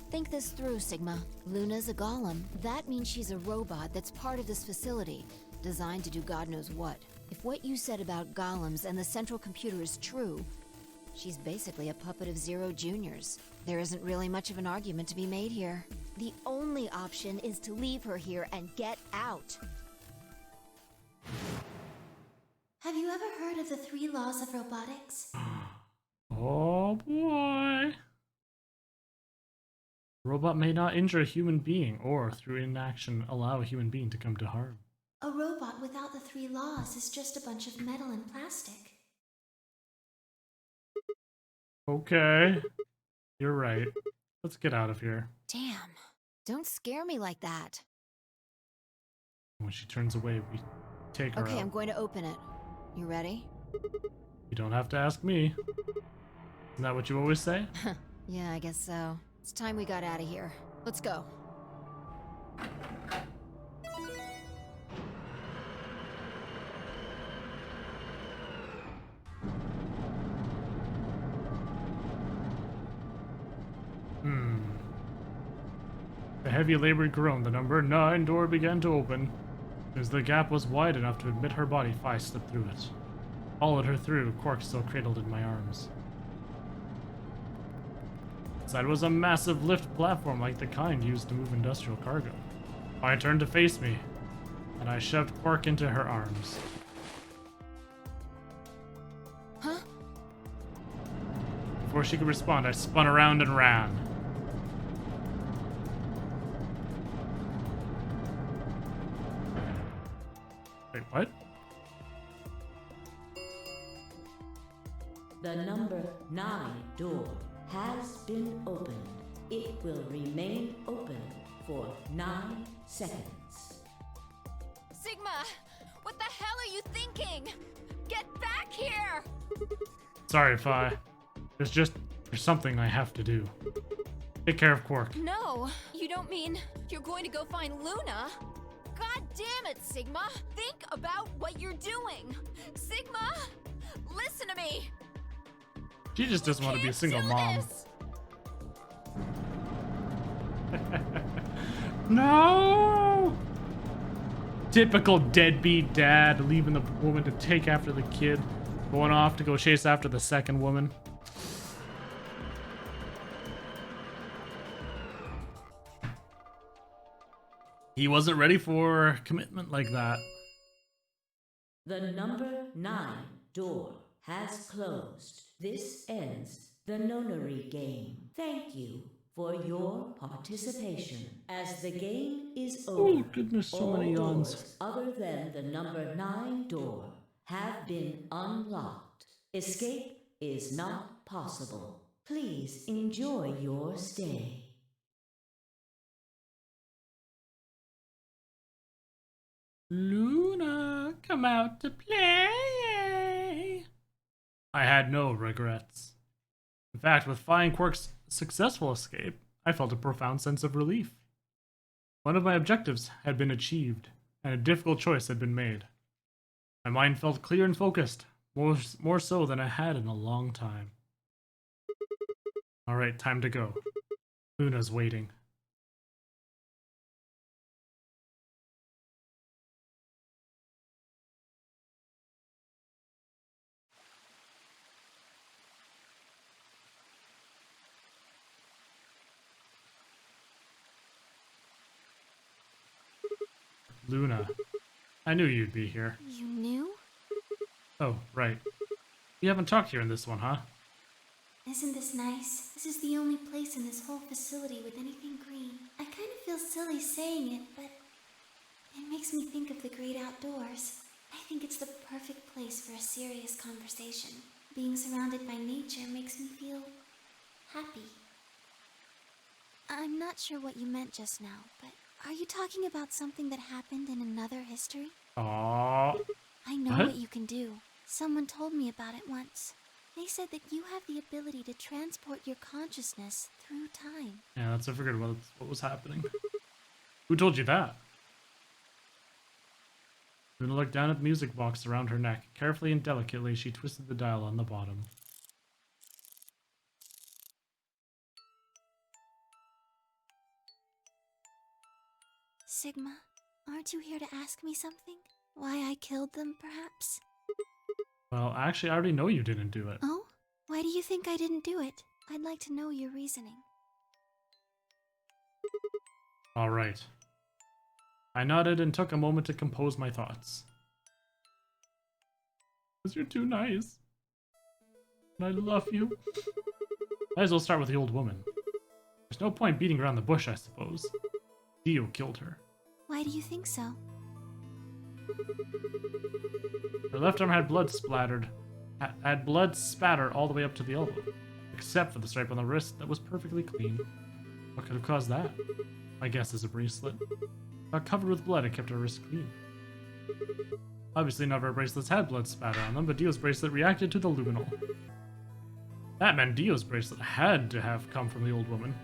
Think this through, Sigma. Luna's a golem. That means she's a robot that's part of this facility, designed to do God knows what. If what you said about golems and the central computer is true, she's basically a puppet of Zero Junior's. There isn't really much of an argument to be made here. The only option is to leave her here and get out. Have you ever heard of the 3 laws of robotics? Oh boy. A robot may not injure a human being or, through inaction, allow a human being to come to harm. A robot without the 3 laws is just a bunch of metal and plastic. Okay. You're right. Let's get out of here. Damn. Don't scare me like that. When she turns away, we take her Okay, out. I'm going to open it. You ready? You don't have to ask me. Isn't that what you always say? Yeah, I guess so. It's time we got out of here. Let's go. A heavy labored groan, the number 9 door began to open. As the gap was wide enough to admit her body, Phi slipped through it. Followed her through, Quark still cradled in my arms. Inside was a massive lift platform like the kind used to move industrial cargo. Phi turned to face me, and I shoved Quark into her arms. Huh? Before she could respond, I spun around and ran. Wait, what? The number 9 door has been opened. It will remain open for 9 seconds. Sigma, what the hell are you thinking? Get back here! Sorry, Phi. There's something I have to do. Take care of Quark. No, you don't mean you're going to go find Luna? God damn it, Sigma! Think about what you're doing! Sigma! Listen to me! She just doesn't want to be a single mom. No! Typical deadbeat dad, leaving the woman to take after the kid, going off to go chase after the second woman. He wasn't ready for commitment like that. The number 9 door has closed. This ends the nonary game. Thank you for your participation. As the game is over, Oh goodness, so all many yawns. doors other than the number 9 door have been unlocked. Escape is not possible. Please enjoy your stay. Luna, come out to play. I had no regrets. In fact, with Flying Quirk's successful escape, I felt a profound sense of relief. One of my objectives had been achieved, and a difficult choice had been made. My mind felt clear and focused, more so than I had in a long time. Alright, time to go. Luna's waiting. Luna, I knew you'd be here. You knew? Oh, right. You haven't talked here in this one, huh? Isn't this nice? This is the only place in this whole facility with anything green. I kind of feel silly saying it, but it makes me think of the great outdoors. I think it's the perfect place for a serious conversation. Being surrounded by nature makes me feel happy. I'm not sure what you meant just now, but are you talking about something that happened in another history? Aww. I know what you can do. Someone told me about it once. They said that you have the ability to transport your consciousness through time. Yeah, that's I figured what was happening. Who told you that? Luna looked down at the music box around her neck. Carefully and delicately, she twisted the dial on the bottom. Sigma, aren't you here to ask me something? Why I killed them, perhaps? Well, actually, I already know you didn't do it. Oh? Why do you think I didn't do it? I'd like to know your reasoning. All right. I nodded and took a moment to compose my thoughts. Because you're too nice. And I love you. Might as well start with the old woman. There's no point beating around the bush, I suppose. Dio killed her. Why do you think so? Her left arm had blood splattered. Had blood spattered all the way up to the elbow. Except for the stripe on the wrist that was perfectly clean. What could have caused that? My guess is a bracelet. Got covered with blood and kept her wrist clean. Obviously none of her bracelets had blood spatter on them, but Dio's bracelet reacted to the luminol. That meant Dio's bracelet had to have come from the old woman.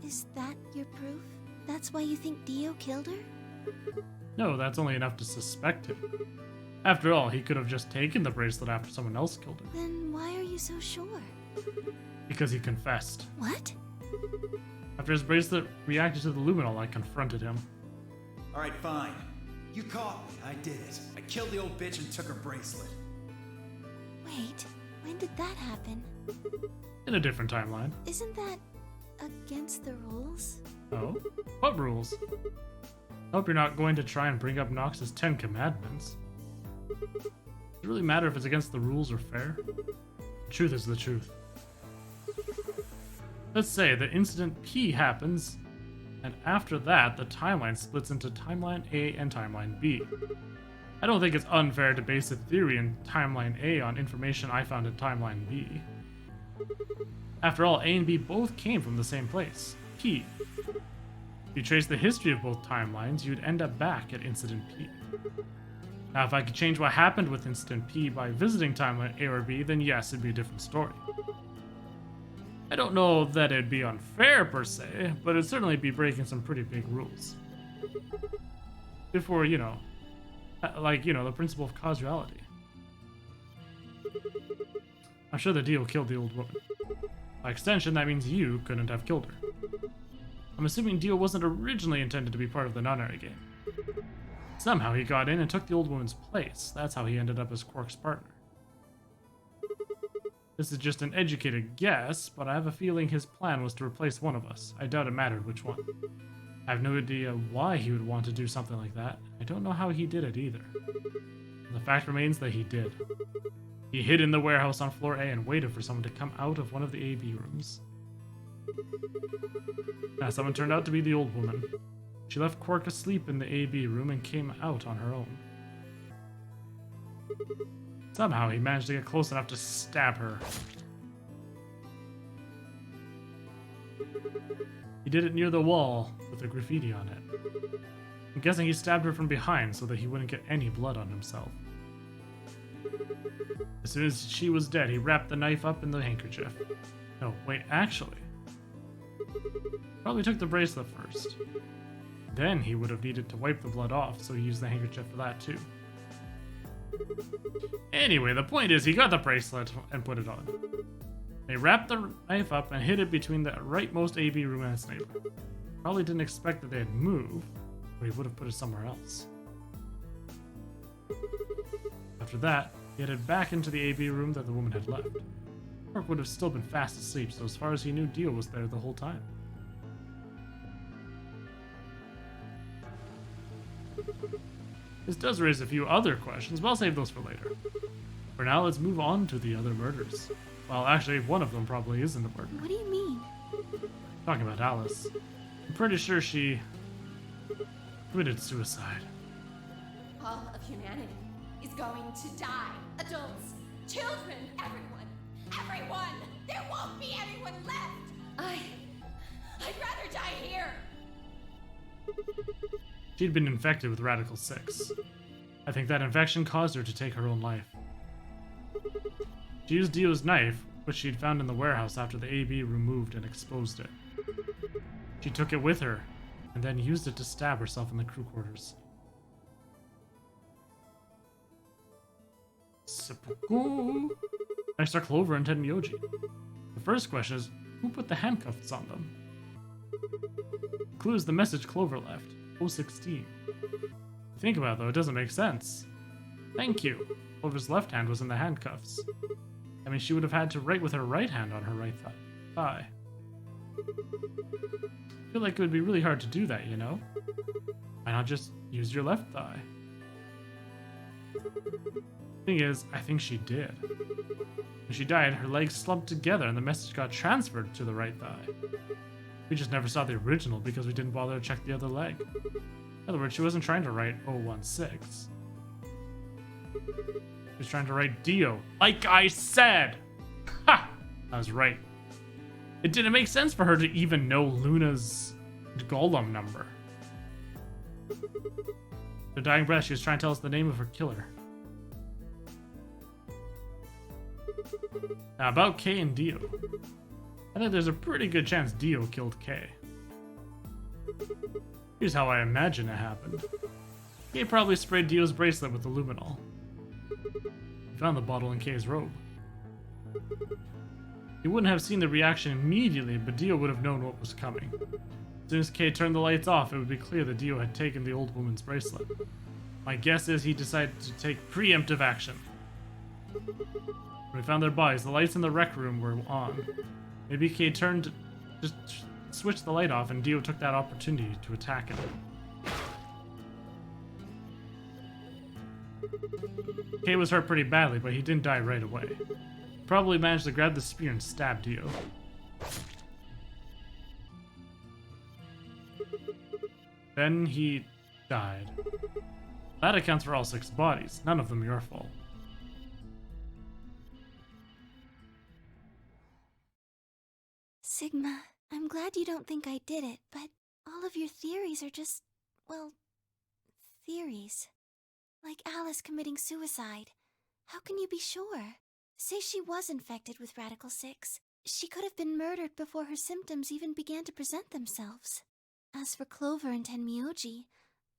Is that your proof? That's why you think Dio killed her? No, that's only enough to suspect him. After all, he could have just taken the bracelet after someone else killed her. Then why are you so sure? Because he confessed. What? After his bracelet reacted to the luminol, I confronted him. Alright, fine. You caught me. I did it. I killed the old bitch and took her bracelet. Wait, when did that happen? In a different timeline. Isn't that against the rules? Oh? What rules? Hope you're not going to try and bring up Nox's 10 Commandments. Does it really matter if it's against the rules or fair? The truth is the truth. Let's say the incident P happens, and after that, the timeline splits into Timeline A and Timeline B. I don't think it's unfair to base a theory in Timeline A on information I found in Timeline B. After all, A and B both came from the same place, P. If you trace the history of both timelines, you'd end up back at Incident P. Now, if I could change what happened with Incident P by visiting Timeline A or B, then yes, it'd be a different story. I don't know that it'd be unfair per se, but it'd certainly be breaking some pretty big rules. Before, the principle of causality. I'm sure that Dio killed the old woman. By extension, that means you couldn't have killed her. I'm assuming Dio wasn't originally intended to be part of the nonary game. Somehow he got in and took the old woman's place. That's how he ended up as Quark's partner. This is just an educated guess, but I have a feeling his plan was to replace one of us. I doubt it mattered which one. I have no idea why he would want to do something like that. I don't know how he did it either. The fact remains that he did. He hid in the warehouse on floor A and waited for someone to come out of one of the AB rooms. Someone turned out to be the old woman. She left Quark asleep in the AB room and came out on her own. Somehow he managed to get close enough to stab her. He did it near the wall with a graffiti on it. I'm guessing he stabbed her from behind so that he wouldn't get any blood on himself. As soon as she was dead, he wrapped the knife up in the handkerchief. No, wait, actually. Probably took the bracelet first. Then he would have needed to wipe the blood off, so he used the handkerchief for that too. Anyway, the point is he got the bracelet and put it on. They wrapped the knife up and hid it between the rightmost AB room and its neighbor. Probably didn't expect that they'd move, or he would have put it somewhere else. After that, he headed back into the AB room that the woman had left. Quark would have still been fast asleep, so as far as he knew, Dio was there the whole time. This does raise a few other questions, but I'll save those for later. For now, let's move on to the other murders. Well, actually, one of them probably isn't a murder. What do you mean? Talking about Alice. I'm pretty sure she committed suicide. All of humanity is going to die. Adults, children, everyone. Everyone! There won't be anyone left! I'd rather die here! She'd been infected with Radical 6. I think that infection caused her to take her own life. She used Dio's knife, which she'd found in the warehouse after the AB removed and exposed it. She took it with her, and then used it to stab herself in the crew quarters. Seppuku. Next are Clover and Tenmyoji. The first question is, who put the handcuffs on them? Clue is the message Clover left. 016. Think about it though, it doesn't make sense. Thank you. Clover's left hand was in the handcuffs. I mean, she would have had to write with her right hand on her right thigh. I feel like it would be really hard to do that, you know? Why not just use your left thigh? Thing is, I think she did. When she died, her legs slumped together and the message got transferred to the right thigh. We just never saw the original because we didn't bother to check the other leg. In other words, she wasn't trying to write 016. She was trying to write Dio. Like I said! Ha! I was right. It didn't make sense for her to even know Luna's golem number. Her dying breath, she was trying to tell us the name of her killer. Now about Kay and Dio. I think there's a pretty good chance Dio killed Kay. Here's how I imagine it happened. Kay probably sprayed Dio's bracelet with the luminol. He found the bottle in Kay's robe. He wouldn't have seen the reaction immediately, but Dio would have known what was coming. As soon as Kay turned the lights off, it would be clear that Dio had taken the old woman's bracelet. My guess is he decided to take preemptive action. When we found their bodies, the lights in the rec room were on. Maybe Kay just switched the light off and Dio took that opportunity to attack him. Kay was hurt pretty badly, but he didn't die right away. He probably managed to grab the spear and stab Dio. Then he died. That accounts for all 6 bodies, none of them your fault. Sigma, I'm glad you don't think I did it, but all of your theories are just, well, theories. Like Alice committing suicide. How can you be sure? Say she was infected with Radical 6. She could have been murdered before her symptoms even began to present themselves. As for Clover and Tenmyoji,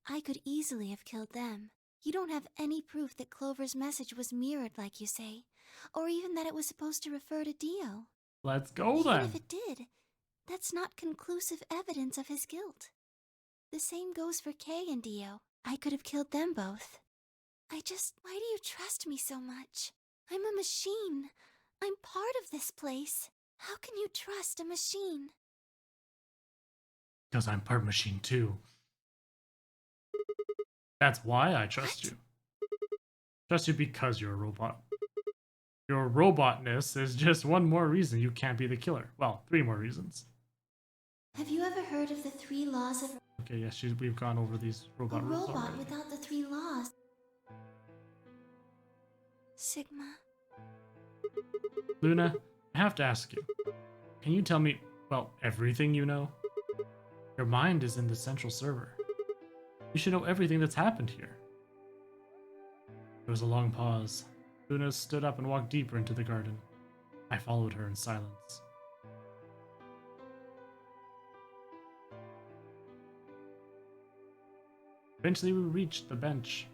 I could easily have killed them. You don't have any proof that Clover's message was mirrored like you say, or even that it was supposed to refer to Dio. Let's go Even then. if it did, that's not conclusive evidence of his guilt. The same goes for Kay and Dio. I could have killed them both. Why do you trust me so much? I'm a machine. I'm part of this place. How can you trust a machine? Because I'm part machine too. That's why I trust you. Trust you because you're a robot. Your robotness is just one more reason you can't be the killer. Well, 3 more reasons. Have you ever heard of the 3 laws of Okay, yes, we've gone over these a robot rules robot already. without the 3 laws? Sigma. Luna, I have to ask you. Can you tell me, well, everything you know? Your mind is in the central server. You should know everything that's happened here. There was a long pause. Luna stood up and walked deeper into the garden. I followed her in silence. Eventually we reached the bench.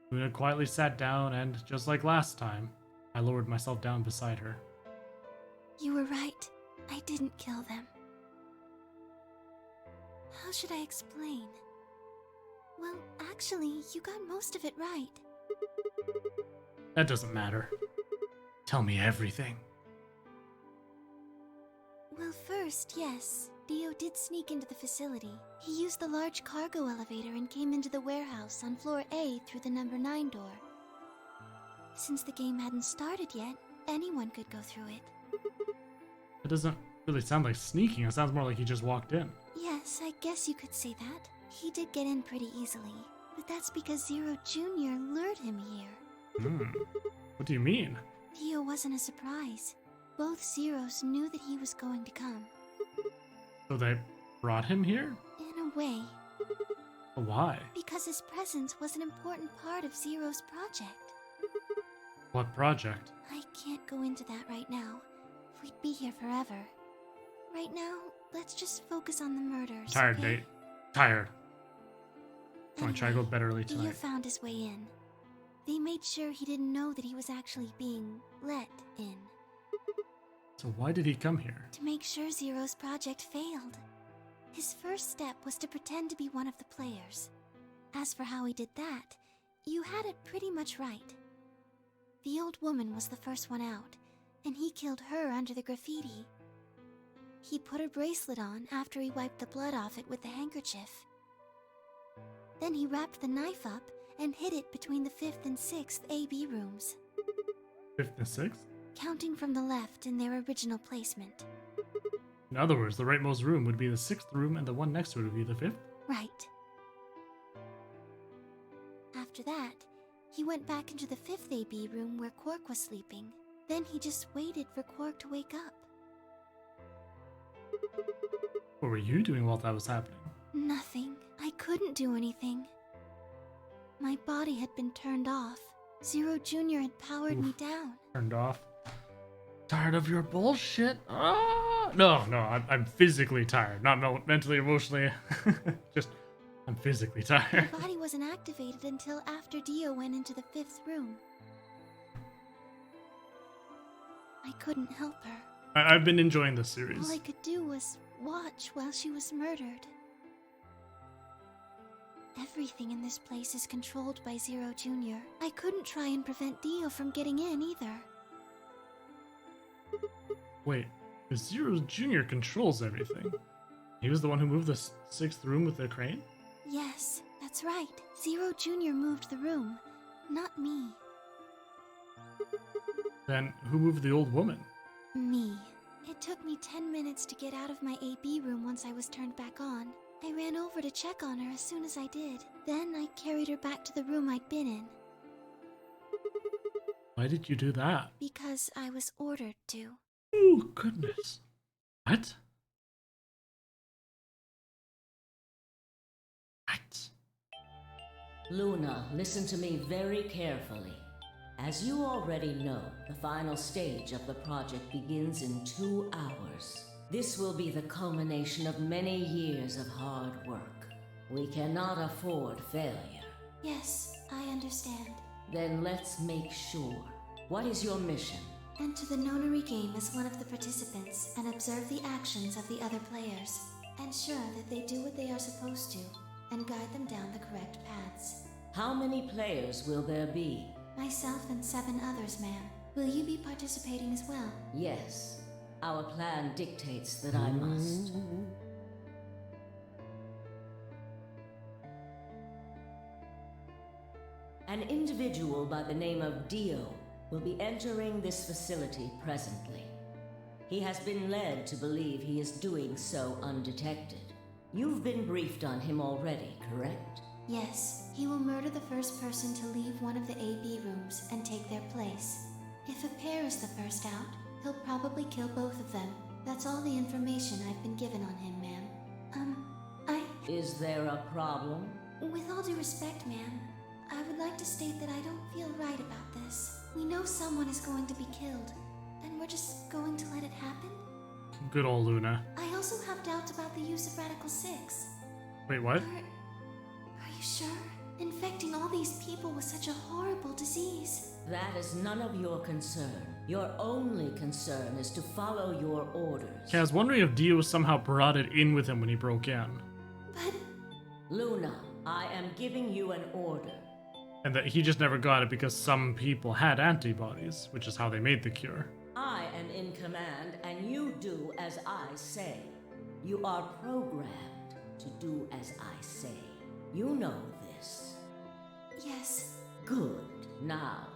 Luna quietly sat down and, just like last time, I lowered myself down beside her. You were right. I didn't kill them. How should I explain? Well, actually, you got most of it right. That doesn't matter. Tell me everything. Well, first, yes, Dio did sneak into the facility. He used the large cargo elevator and came into the warehouse on floor A through the number 9 door. Since the game hadn't started yet, anyone could go through it. It doesn't really sound like sneaking. It sounds more like he just walked in. Yes, I guess you could say that. He did get in pretty easily, but that's because Zero Jr. lured him here. What do you mean? Dio wasn't a surprise. Both Zeros knew that he was going to come. So they brought him here? In a way, Why? because his presence was an important part of Zero's project. What project? I can't go into that right now. We'd be here forever. Right now, let's just focus on the murders. Tired, okay? Nate. Tired. I'm gonna try to go to bed early Dio tonight. found his way in. They made sure he didn't know that he was actually being let in. So why did he come here? To make sure Zero's project failed. His first step was to pretend to be one of the players. As for how he did that, you had it pretty much right. The old woman was the first one out, and he killed her under the graffiti. He put her bracelet on after he wiped the blood off it with the handkerchief. Then he wrapped the knife up and hid it between the 5th and 6th AB rooms, 5th and 6th? counting from the left in their original placement. In other words, the rightmost room would be the 6th room and the one next to it would be the 5th? Right. After that, he went back into the 5th AB room where Quark was sleeping. Then he just waited for Quark to wake up. What were you doing while that was happening? Nothing. I couldn't do anything. My body had been turned off. Zero Jr. had powered me down. Turned off. Tired of your bullshit? Ah! No, I'm physically tired. Not mentally, emotionally. Just, I'm physically tired. My body wasn't activated until after Dio went into the 5th room. I couldn't help her. I've been enjoying this series. All I could do was watch while she was murdered. Everything in this place is controlled by Zero Jr. I couldn't try and prevent Dio from getting in either. Wait, the Zero Jr. controls everything. He was the one who moved the 6th room with the crane? Yes, that's right. Zero Jr. moved the room, not me. Then who moved the old woman? Me. It took me 10 minutes to get out of my AB room once I was turned back on. I ran over to check on her as soon as I did. Then I carried her back to the room I'd been in. Why did you do that? Because I was ordered to. Oh, goodness. What? What? Luna, listen to me very carefully. As you already know, the final stage of the project begins in 2 hours. This will be the culmination of many years of hard work. We cannot afford failure. Yes, I understand. Then let's make sure. What is your mission? Enter the nonary game as one of the participants and observe the actions of the other players. Ensure that they do what they are supposed to and guide them down the correct paths. How many players will there be? Myself and 7 others, ma'am. Will you be participating as well? Yes. Our plan dictates that I must. An individual by the name of Dio will be entering this facility presently. He has been led to believe he is doing so undetected. You've been briefed on him already, correct? Yes, he will murder the first person to leave one of the AB rooms and take their place. If a pair is the first out, he'll probably kill both of them. That's all the information I've been given on him, ma'am. Is there a problem? With all due respect, ma'am, I would like to state that I don't feel right about this. We know someone is going to be killed, and we're just going to let it happen? Good old Luna. I also have doubts about the use of Radical 6. Wait, what? Are you sure? Infecting all these people with such a horrible disease. That is none of your concern. Your only concern is to follow your orders. Okay, I was wondering if Dio somehow brought it in with him when he broke in. But... Luna, I am giving you an order. And that he just never got it because some people had antibodies, which is how they made the cure. I am in command, and you do as I say. You are programmed to do as I say. You know this. Yes. Good. Now,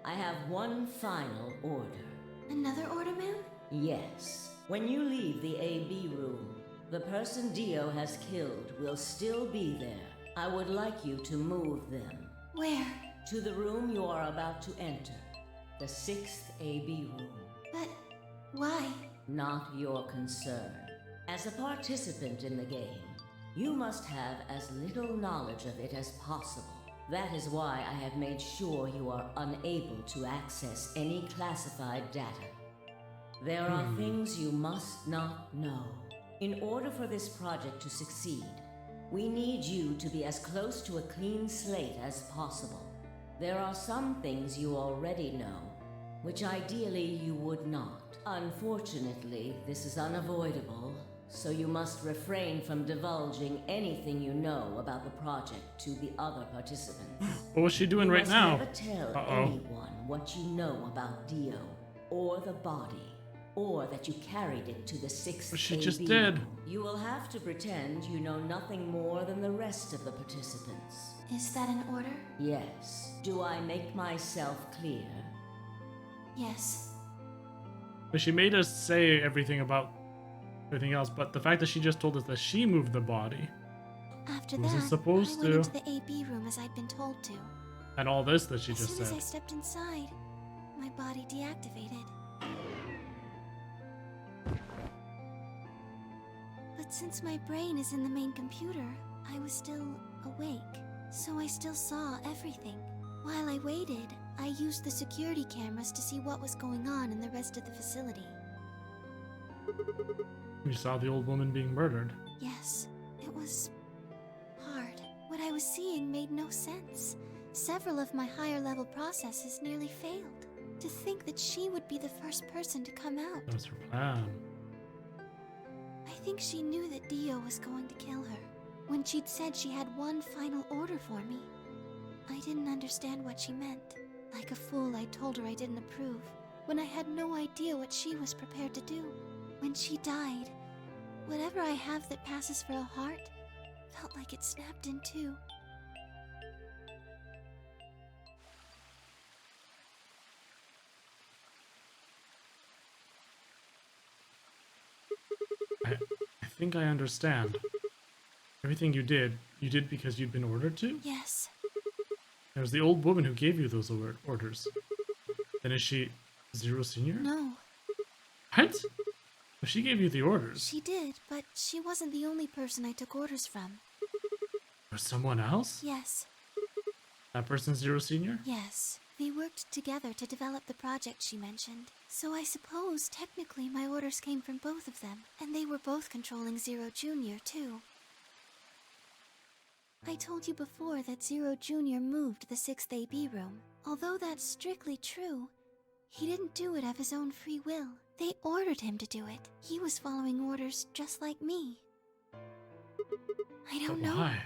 I have one final order. Another order, ma'am? Yes. When you leave the AB room, the person Dio has killed will still be there. I would like you to move them. Where? To the room you are about to enter. The 6th AB room. But why? Not your concern. As a participant in the game, you must have as little knowledge of it as possible. That is why I have made sure you are unable to access any classified data. There are things you must not know. In order for this project to succeed, we need you to be as close to a clean slate as possible. There are some things you already know, which ideally you would not. Unfortunately, this is unavoidable, so you must refrain from divulging anything you know about the project to the other participants. What was she doing right now? You must never tell anyone what you know about Dio, or the body, or that you carried it to the 6th She AB just did. room. You will have to pretend you know nothing more than the rest of the participants. Is that an order? Yes. Do I make myself clear? Yes. But she made us say everything about everything else, but the fact that she just told us that she moved the body. After Wasn't that, supposed I went to. into the AB room as I'd been told to. And all this that she As just soon as I said. stepped inside, my body deactivated. But since my brain is in the main computer, I was still awake, so I still saw everything. While I waited, I used the security cameras to see what was going on in the rest of the facility. You saw the old woman being murdered. Yes, it was hard. What I was seeing made no sense. Several of my higher level processes nearly failed. To think that she would be the first person to come out. That was her plan. I think she knew that Dio was going to kill her. When she'd said she had one final order for me, I didn't understand what she meant. Like a fool, I told her I didn't approve, when I had no idea what she was prepared to do. When she died, whatever I have that passes for a heart felt like it snapped in two. I think I understand. Everything you did because you'd been ordered to? Yes. It was the old woman who gave you those orders. Then is she Zero Senior? No. What? Well, she gave you the orders. She did, but she wasn't the only person I took orders from. Or someone else? Yes. That person's Zero Senior? Yes. We worked together to develop the project she mentioned. So I suppose technically my orders came from both of them, and they were both controlling Zero Jr. too. I told you before that Zero Jr. moved the 6th AB room. Although that's strictly true, he didn't do it of his own free will. They ordered him to do it. He was following orders just like me. I don't know. Why?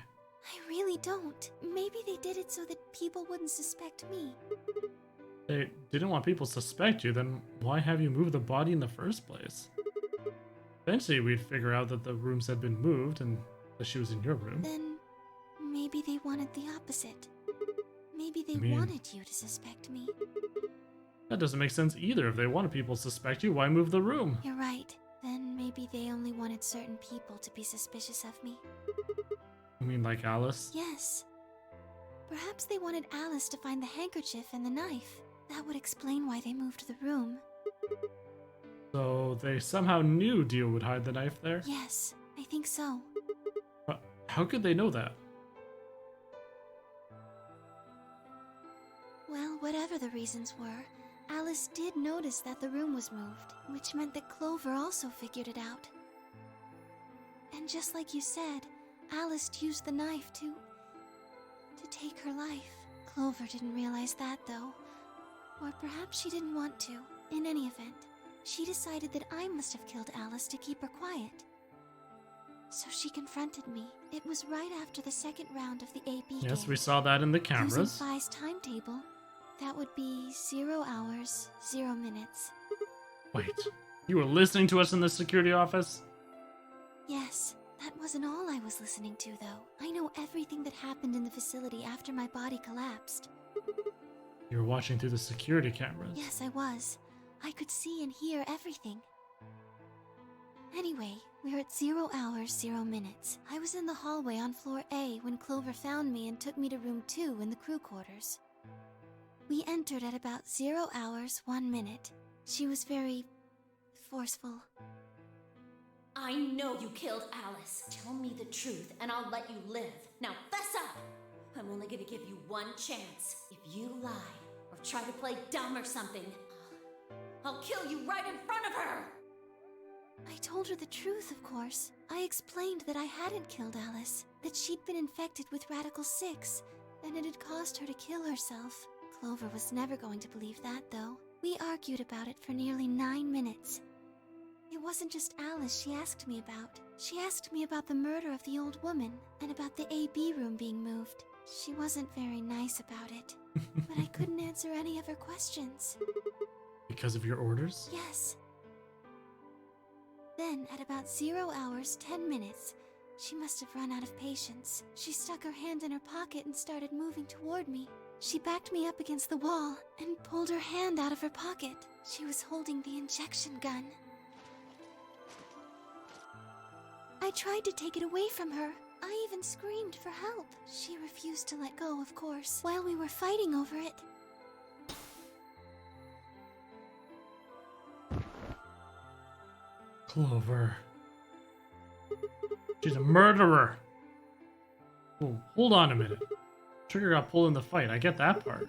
I really don't. Maybe they did it so that people wouldn't suspect me. They didn't want people to suspect you, then why have you moved the body in the first place? Eventually, we'd figure out that the rooms had been moved and that she was in your room. Then maybe they wanted the opposite. Maybe they wanted you to suspect me. That doesn't make sense either. If they wanted people to suspect you, why move the room? You're right. Then maybe they only wanted certain people to be suspicious of me. You mean like Alice? Yes. Perhaps they wanted Alice to find the handkerchief and the knife. That would explain why they moved the room. So they somehow knew Dio would hide the knife there? Yes, I think so. But how could they know that? Well, whatever the reasons were, Alice did notice that the room was moved, which meant that Clover also figured it out. And just like you said, Alice used the knife to take her life. Clover didn't realize that, though. Or perhaps she didn't want to. In any event, she decided that I must have killed Alice to keep her quiet. So she confronted me. It was right after the second round of the AB game. Yes, we saw that in the cameras. Using Phi's timetable, that would be 0 hours, 0 minutes. Wait, you were listening to us in the security office? Yes, that wasn't all I was listening to, though. I know everything that happened in the facility after my body collapsed. You were watching through the security cameras. Yes, I was. I could see and hear everything. Anyway, we're at 0 hours, 0 minutes. I was in the hallway on floor A when Clover found me and took me to room 2 in the crew quarters. We entered at about 0 hours, 1 minute. She was very forceful. I know you killed Alice. Tell me the truth and I'll let you live. Now fess up! I'm only gonna give you one chance. If you lie or try to play dumb or something, I'll kill you right in front of her! I told her the truth, of course. I explained that I hadn't killed Alice, that she'd been infected with Radical 6, and it had caused her to kill herself. Clover was never going to believe that, though. We argued about it for nearly 9 minutes. It wasn't just Alice she asked me about. She asked me about the murder of the old woman, and about the AB room being moved. She wasn't very nice about it, but I couldn't answer any of her questions. Because of your orders? Yes. Then, at about 0 hours, 10 minutes, she must have run out of patience. She stuck her hand in her pocket and started moving toward me. She backed me up against the wall and pulled her hand out of her pocket. She was holding the injection gun. I tried to take it away from her. I even screamed for help. She refused to let go, of course, while we were fighting over it. Clover. She's a murderer. Oh, hold on a minute. Trigger got pulled in the fight. I get that part.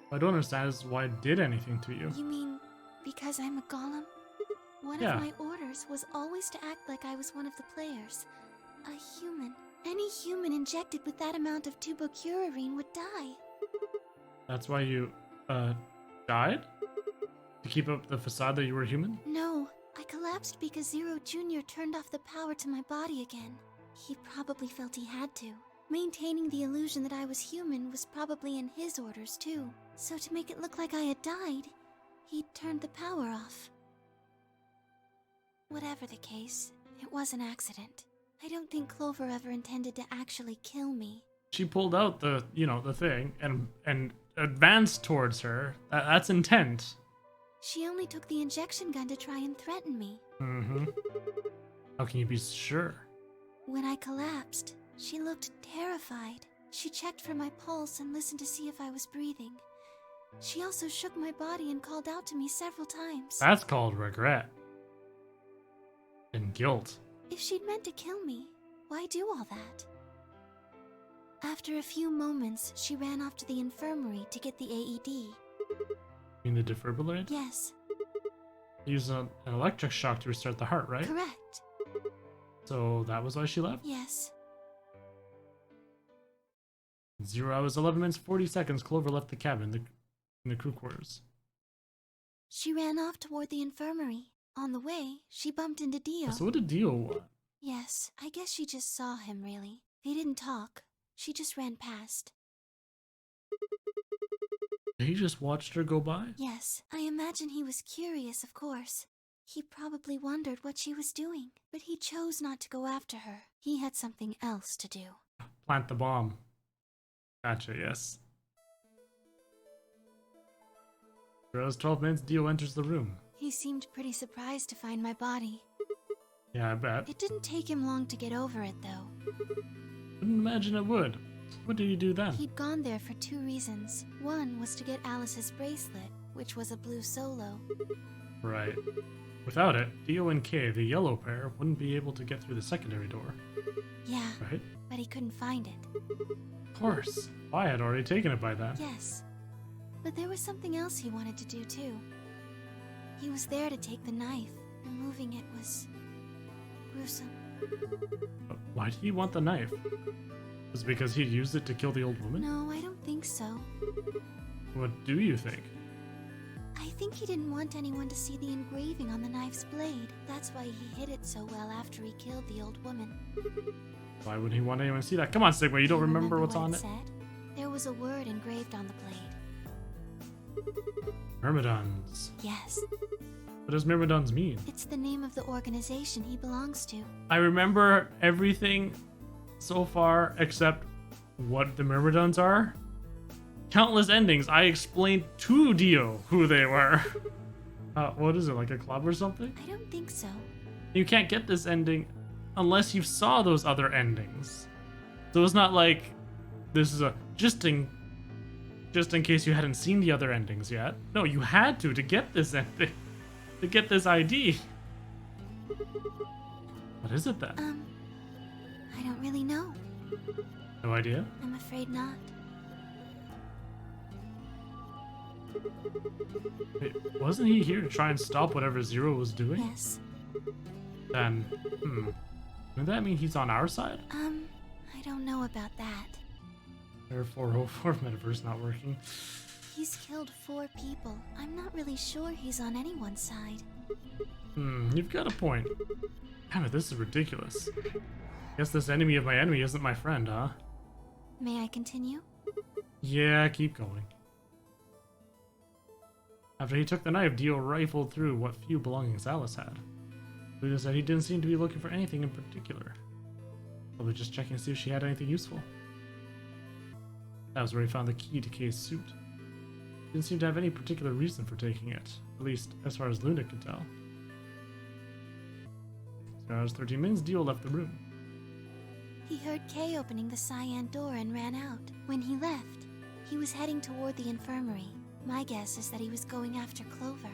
What I don't understand is why it did anything to you. You mean because I'm a golem? One of my orders was always to act like I was one of the players. A human. Any human injected with that amount of tubocurarine would die. That's why you, died? To keep up the facade that you were human? No, I collapsed because Zero Jr. turned off the power to my body again. He probably felt he had to. Maintaining the illusion that I was human was probably in his orders too. So to make it look like I had died, he turned the power off. Whatever the case, it was an accident. I don't think Clover ever intended to actually kill me. She pulled out the, the thing and advanced towards her. That's intent. She only took the injection gun to try and threaten me. Mm-hmm. How can you be sure? When I collapsed, she looked terrified. She checked for my pulse and listened to see if I was breathing. She also shook my body and called out to me several times. That's called regret. And guilt. If she'd meant to kill me, why do all that? After a few moments, she ran off to the infirmary to get the AED. You mean the defibrillator? Yes. Use an electric shock to restart the heart, right? Correct. So that was why she left? Yes. 0 hours, 11 minutes, 40 seconds, Clover left the cabin in the crew quarters. She ran off toward the infirmary. On the way, she bumped into Dio. So what did Dio want? Yes, I guess she just saw him, really. They didn't talk. She just ran past. He just watched her go by? Yes, I imagine he was curious, of course. He probably wondered what she was doing, but he chose not to go after her. He had something else to do. Plant the bomb. Gotcha, yes. 12 minutes, Dio enters the room. He seemed pretty surprised to find my body. Yeah, I bet. It didn't take him long to get over it, though. Wouldn't imagine it would. What did you do then? He'd gone there for 2 reasons. One was to get Alice's bracelet, which was a blue solo. Right. Without it, Dio and Kay, the yellow pair, wouldn't be able to get through the secondary door. Yeah, right? But he couldn't find it. Of course. I had already taken it by then. Yes. But there was something else he wanted to do, too. He was there to take the knife. Removing it was gruesome. But why did he want the knife? Was it because he'd used it to kill the old woman? No, I don't think so. What do you think? I think he didn't want anyone to see the engraving on the knife's blade. That's why he hid it so well after he killed the old woman. Why would he want anyone to see that? Come on, Sigma, you don't remember what's what on it it? said? There was a word engraved on the blade. Myrmidons. Yes. What does Myrmidons mean? It's the name of the organization he belongs to. I remember everything so far except what the Myrmidons are. Countless endings. I explained to Dio who they were. What is it, like a club or something? I don't think so. You can't get this ending unless you saw those other endings. So it's not like this is a just in case you hadn't seen the other endings yet. No, you had to get this ending, to get this ID. What is it then? I don't really know. No idea? I'm afraid not. Wait, wasn't he here to try and stop whatever Zero was doing? Yes. Then, would that mean he's on our side? I don't know about that. Therefore, 404 metaverse not working. He's killed 4 people. I'm not really sure he's on anyone's side. You've got a point. Damn it, this is ridiculous. Guess this enemy of my enemy isn't my friend, huh? May I continue? Yeah, keep going. After he took the knife, Dio rifled through what few belongings Alice had. Luna said he didn't seem to be looking for anything in particular. Probably just checking to see if she had anything useful. That was where he found the key to Kay's suit. Didn't seem to have any particular reason for taking it, at least as far as Luna could tell. 2 hours 13 minutes, Dio left the room. He heard Kay opening the cyan door and ran out. When he left, he was heading toward the infirmary. My guess is that he was going after Clover.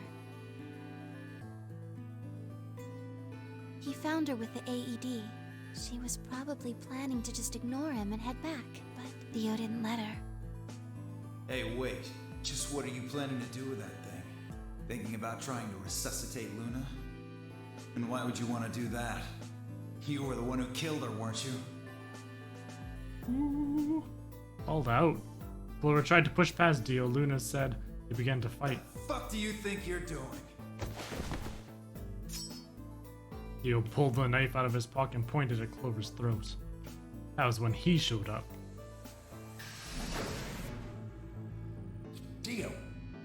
He found her with the AED. She was probably planning to just ignore him and head back, but Dio didn't let her. Hey, wait. Just what are you planning to do with that thing? Thinking about trying to resuscitate Luna? And why would you want to do that? You were the one who killed her, weren't you? Ooh. Called out. Clover tried to push past Dio. Luna said they began to fight. What the fuck do you think you're doing? Dio pulled the knife out of his pocket and pointed at Clover's throat. That was when he showed up. Dio,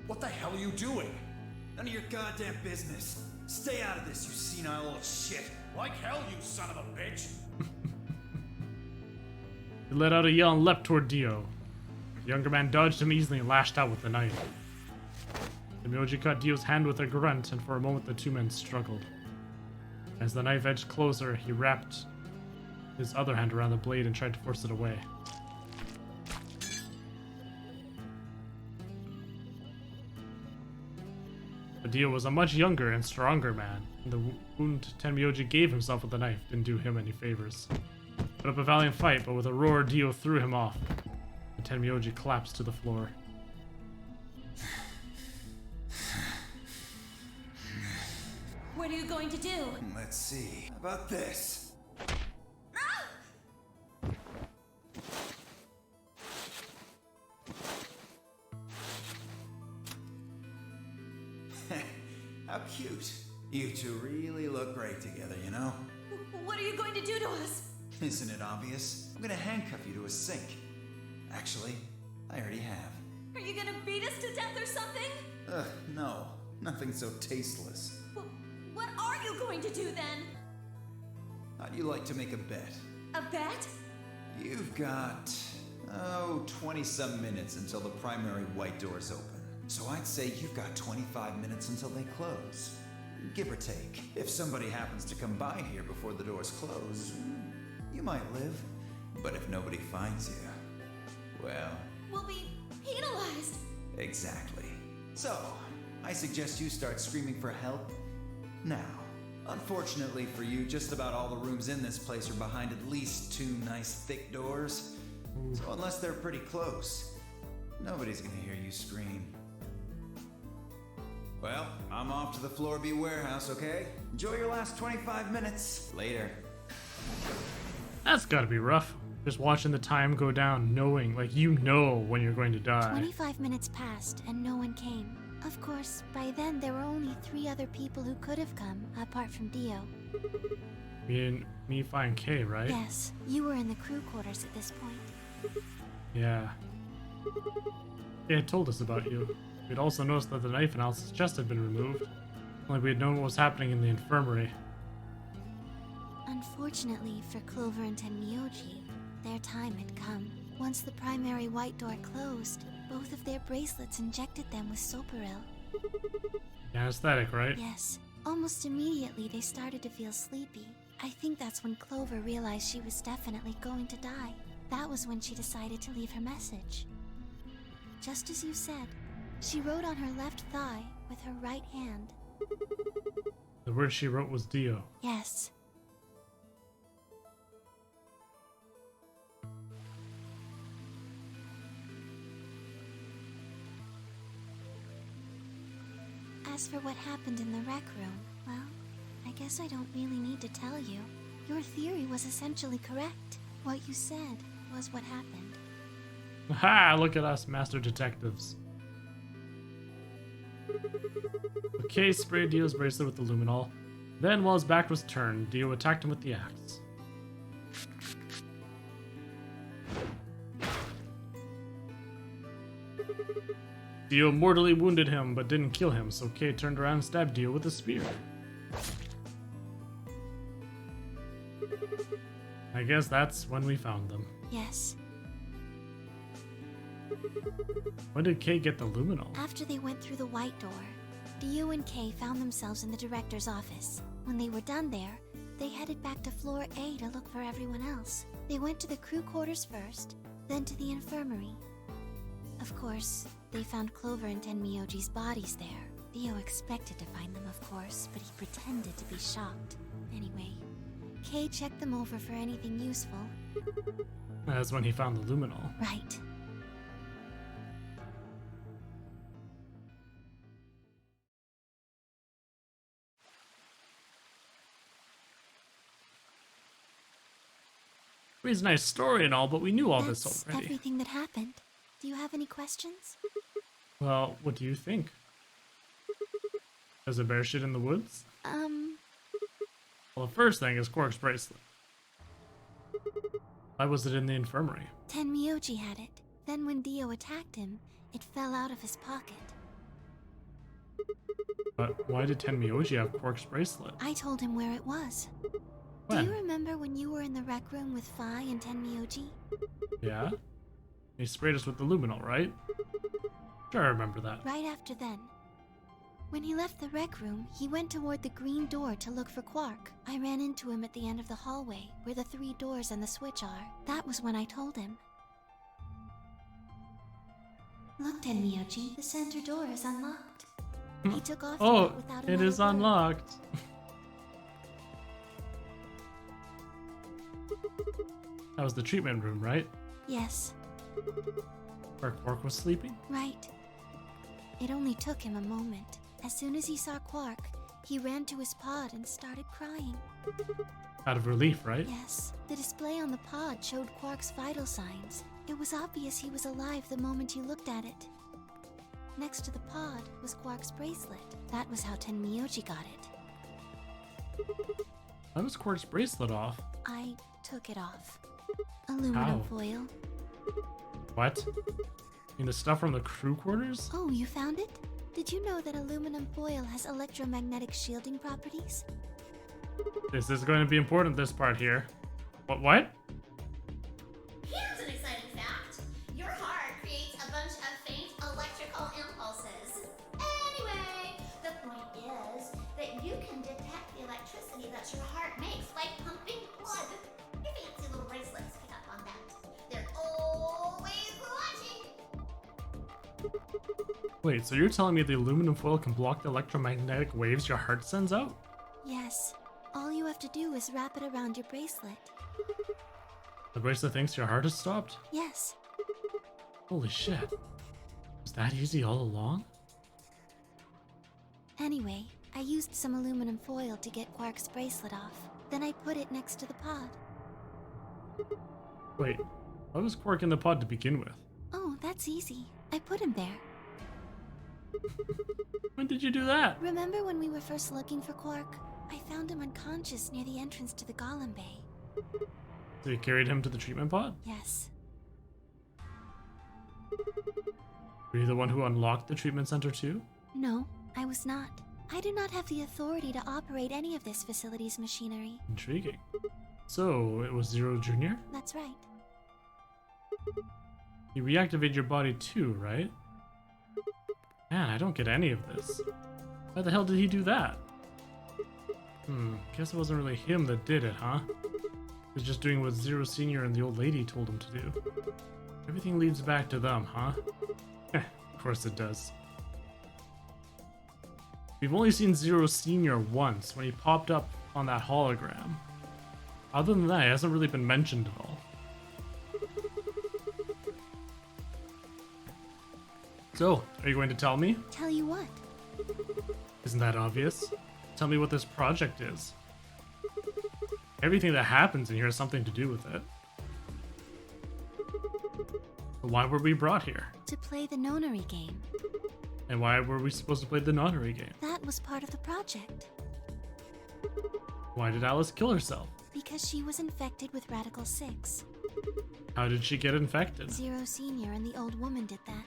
what the hell are you doing? None of your goddamn business. Stay out of this, you senile old shit. Like hell, you son of a bitch! He let out a yell and leapt toward Dio. The younger man dodged him easily and lashed out with the knife. The Myoji cut Dio's hand with a grunt, and for a moment the 2 men struggled. As the knife edged closer, he wrapped his other hand around the blade and tried to force it away. But Dio was a much younger and stronger man, and the wound Tenmyoji gave himself with the knife didn't do him any favors. Put up a valiant fight, but with a roar, Dio threw him off, and Tenmyoji collapsed to the floor. What are you going to do? Let's see. How about this? How cute. You two really look great together, you know? What are you going to do to us? Isn't it obvious? I'm gonna handcuff you to a sink. Actually, I already have. Are you gonna beat us to death or something? Ugh, no. Nothing so tasteless. Well, what are you going to do then? How'd you like to make a bet? A bet? You've got, 20-some minutes until the primary white doors open. So I'd say you've got 25 minutes until they close. Give or take. If somebody happens to come by here before the doors close, you might live. But if nobody finds you, well... We'll be penalized. Exactly. So, I suggest you start screaming for help now. Unfortunately for you, just about all the rooms in this place are behind at least 2 nice thick doors. So unless they're pretty close, nobody's gonna hear you scream. Well, I'm off to the Floor B warehouse, okay? Enjoy your last 25 minutes. Later. That's gotta be rough. Just watching the time go down, knowing, like, you know when you're going to die. 25 minutes passed and no one came. Of course, by then there were only 3 other people who could have come, apart from Dio. Me, Fi, and Kay, right? Yes, you were in the crew quarters at this point. Yeah. They had told us about you. We'd also noticed that the knife in Alice's chest had been removed. Like we had known what was happening in the infirmary. Unfortunately for Clover and Tenmyoji, their time had come. Once the primary white door closed, both of their bracelets injected them with Soparil. Anesthetic, right? Yes. Almost immediately they started to feel sleepy. I think that's when Clover realized she was definitely going to die. That was when she decided to leave her message. Just as you said, she wrote on her left thigh with her right hand. The word she wrote was Dio. Yes. As for what happened in the rec room, well, I guess I don't really need to tell you. Your theory was essentially correct. What you said was what happened. Ha! Look at us, master detectives. Kay sprayed Dio's bracelet with the luminol. Then, while his back was turned, Dio attacked him with the axe. Dio mortally wounded him, but didn't kill him, so Kay turned around and stabbed Dio with a spear. I guess that's when we found them. Yes. When did Kay get the luminol? After they went through the white door, Dio and Kay found themselves in the director's office. When they were done there, they headed back to floor A to look for everyone else. They went to the crew quarters first, then to the infirmary. Of course, they found Clover and Tenmyoji's bodies there. Dio expected to find them, of course, but he pretended to be shocked. Anyway, Kay checked them over for anything useful. That's when he found the luminol. Right. It was a nice story and all, but we knew all That's this already. everything that happened. Do you have any questions? Well, what do you think? There's a bear shit in the woods? Well, the first thing is Quark's bracelet. Why was it in the infirmary? Tenmyoji had it. Then when Dio attacked him, it fell out of his pocket. But why did Tenmyoji have Quark's bracelet? I told him where it was. When? Do you remember when you were in the rec room with Fi and Tenmyoji? Yeah? He sprayed us with the luminol, right? Sure, I remember that. Right after then. When he left the rec room, he went toward the green door to look for Quark. I ran into him at the end of the hallway, where the 3 doors and the switch are. That was when I told him. Look, Tenmyoji, the center door is unlocked. He took off without it is another word. unlocked. That was the treatment room, right? Yes, Where Quark was sleeping? right. It only took him a moment. As soon as he saw Quark, he ran to his pod and started crying. Out of relief, right? Yes, the display on the pod showed Quark's vital signs. It was obvious he was alive the moment you looked at it. Next to the pod was Quark's bracelet. That was how Tenmyoji got it. Why was Quark's bracelet off? I took it off. Aluminum How? foil. What? In the stuff from the crew quarters? Oh, you found it? Did you know that aluminum foil has electromagnetic shielding properties? This is going to be important, this part here. What? Here's an exciting fact. Your heart creates a bunch of faint electrical impulses. Anyway, the point is that you can detect the electricity that your heart makes by pumping blood. Your fancy little bracelets pick up on that. They're always watching. Wait, so you're telling me the aluminum foil can block the electromagnetic waves your heart sends out? Yes. All you have to do is wrap it around your bracelet. The bracelet thinks your heart has stopped? Yes. Holy shit. Was that easy all along? Anyway, I used some aluminum foil to get Quark's bracelet off. Then I put it next to the pod. Wait, why was Quark in the pod to begin with? Oh, that's easy. I put him there. When did you do that? Remember when we were first looking for Quark? I found him unconscious near the entrance to the Golem Bay. So you carried him to the treatment pod? Yes. Were you the one who unlocked the treatment center too? No, I was not. I do not have the authority to operate any of this facility's machinery. Intriguing. So, it was Zero Jr.? That's right. He reactivated your body too, right? Man, I don't get any of this. Why the hell did he do that? Guess it wasn't really him that did it, huh? He was just doing what Zero Senior and the old lady told him to do. Everything leads back to them, huh? Of course it does. We've only seen Zero Senior once, when he popped up on that hologram. Other than that, he hasn't really been mentioned at all. So, are you going to tell me? Tell you what? Isn't that obvious? Tell me what this project is. Everything that happens in here has something to do with it. But why were we brought here? To play the nonary game. And why were we supposed to play the nonary game? That was part of the project. Why did Alice kill herself? Because she was infected with Radical 6. How did she get infected? Zero Senior and the old woman did that.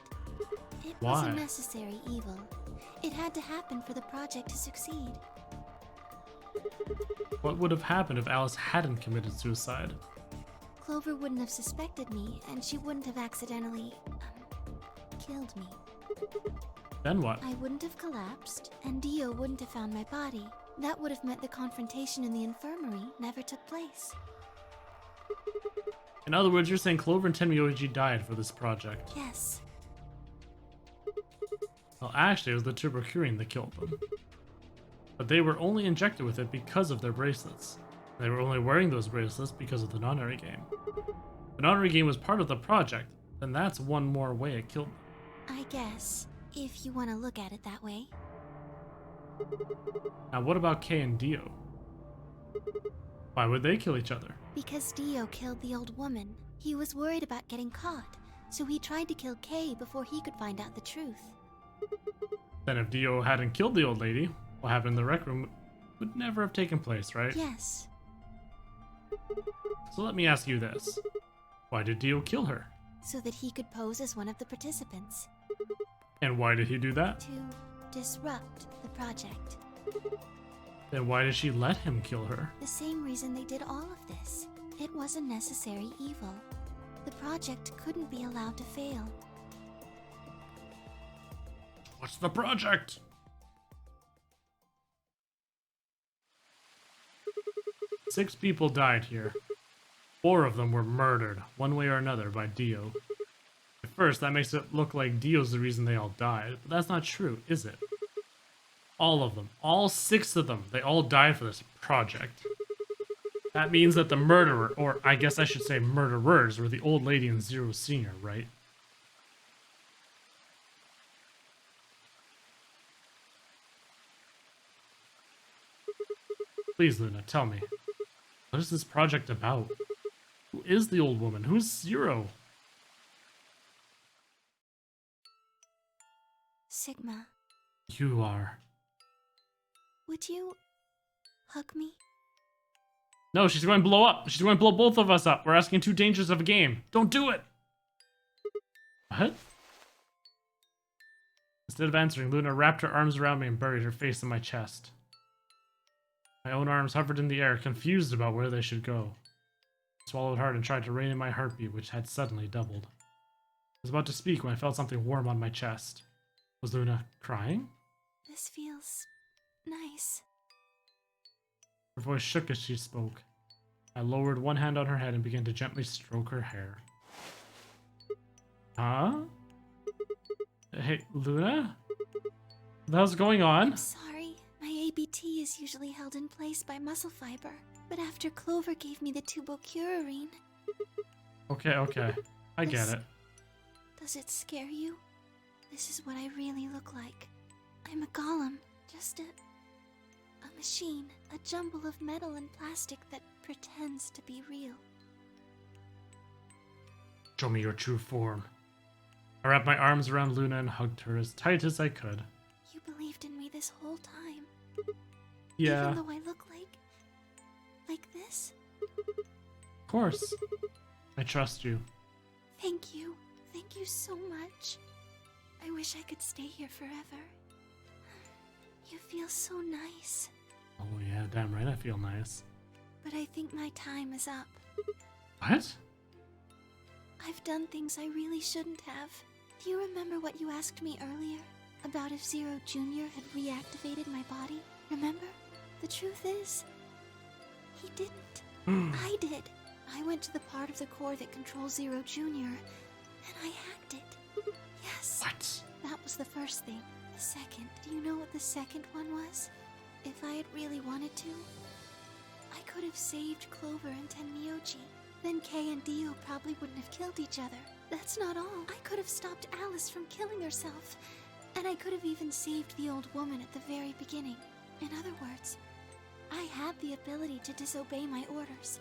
It Why? was a necessary evil. It had to happen for the project to succeed. What would have happened if Alice hadn't committed suicide? Clover wouldn't have suspected me, and she wouldn't have accidentally, killed me. Then what? I wouldn't have collapsed, and Dio wouldn't have found my body. That would have meant the confrontation in the infirmary never took place. In other words, you're saying Clover and Tenmyoji died for this project. Yes. Well, actually, it was the tuberculine that killed them. But they were only injected with it because of their bracelets. They were only wearing those bracelets because of the nonary game. The nonary game was part of the project, then that's one more way it killed them. I guess, if you want to look at it that way. Now what about Kay and Dio? Why would they kill each other? Because Dio killed the old woman. He was worried about getting caught, so he tried to kill Kay before he could find out the truth. Then if Dio hadn't killed the old lady, what happened in the rec room would never have taken place, right? Yes. So let me ask you this. Why did Dio kill her? So that he could pose as one of the participants. And why did he do that? To disrupt the project. Then why did she let him kill her? The same reason they did all of this. It was a necessary evil. The project couldn't be allowed to fail. What's the project? Six people died here. 4 of them were murdered, one way or another, by Dio. At first, that makes it look like Dio's the reason they all died, but that's not true, is it? All of them, all 6 of them, they all died for this project. That means that the murderer, or I guess I should say murderers, were the old lady and Zero Senior, right? Please, Luna, tell me. What is this project about? Who is the old woman? Who's Zero? Sigma, You are. would you hug me? No, she's going to blow up. She's going to blow both of us up. We're asking too dangerous of a game. Don't do it. What? Instead of answering, Luna wrapped her arms around me and buried her face in my chest. My own arms hovered in the air, confused about where they should go. I swallowed hard and tried to rein in my heartbeat, which had suddenly doubled. I was about to speak when I felt something warm on my chest. Was Luna crying? This feels nice. Her voice shook as she spoke. I lowered one hand on her head and began to gently stroke her hair. Huh? Hey, Luna? What the hell's going on? I'm sorry. My ABT is usually held in place by muscle fiber, but after Clover gave me the tubocurarine... Okay. I get it. Does it scare you? This is what I really look like. I'm a golem, just a machine, a jumble of metal and plastic that pretends to be real. Show me your true form. I wrapped my arms around Luna and hugged her as tight as I could. You believed in me this whole time. Yeah. Even though I look like this? Of course. I trust you. Thank you. Thank you so much. I wish I could stay here forever. You feel so nice. Oh yeah, damn right I feel nice. But I think my time is up. What? I've done things I really shouldn't have. Do you remember what you asked me earlier? About if Zero Jr. had reactivated my body? Remember? The truth is, he didn't. I did. I went to the part of the core that controls Zero Jr. and I hacked it. Yes. What? That was the first thing. The second. Do you know what the second one was? If I had really wanted to, I could have saved Clover and Tenmyoji. Then Kei and Dio probably wouldn't have killed each other. That's not all. I could have stopped Alice from killing herself. And I could have even saved the old woman at the very beginning. In other words, I had the ability to disobey my orders.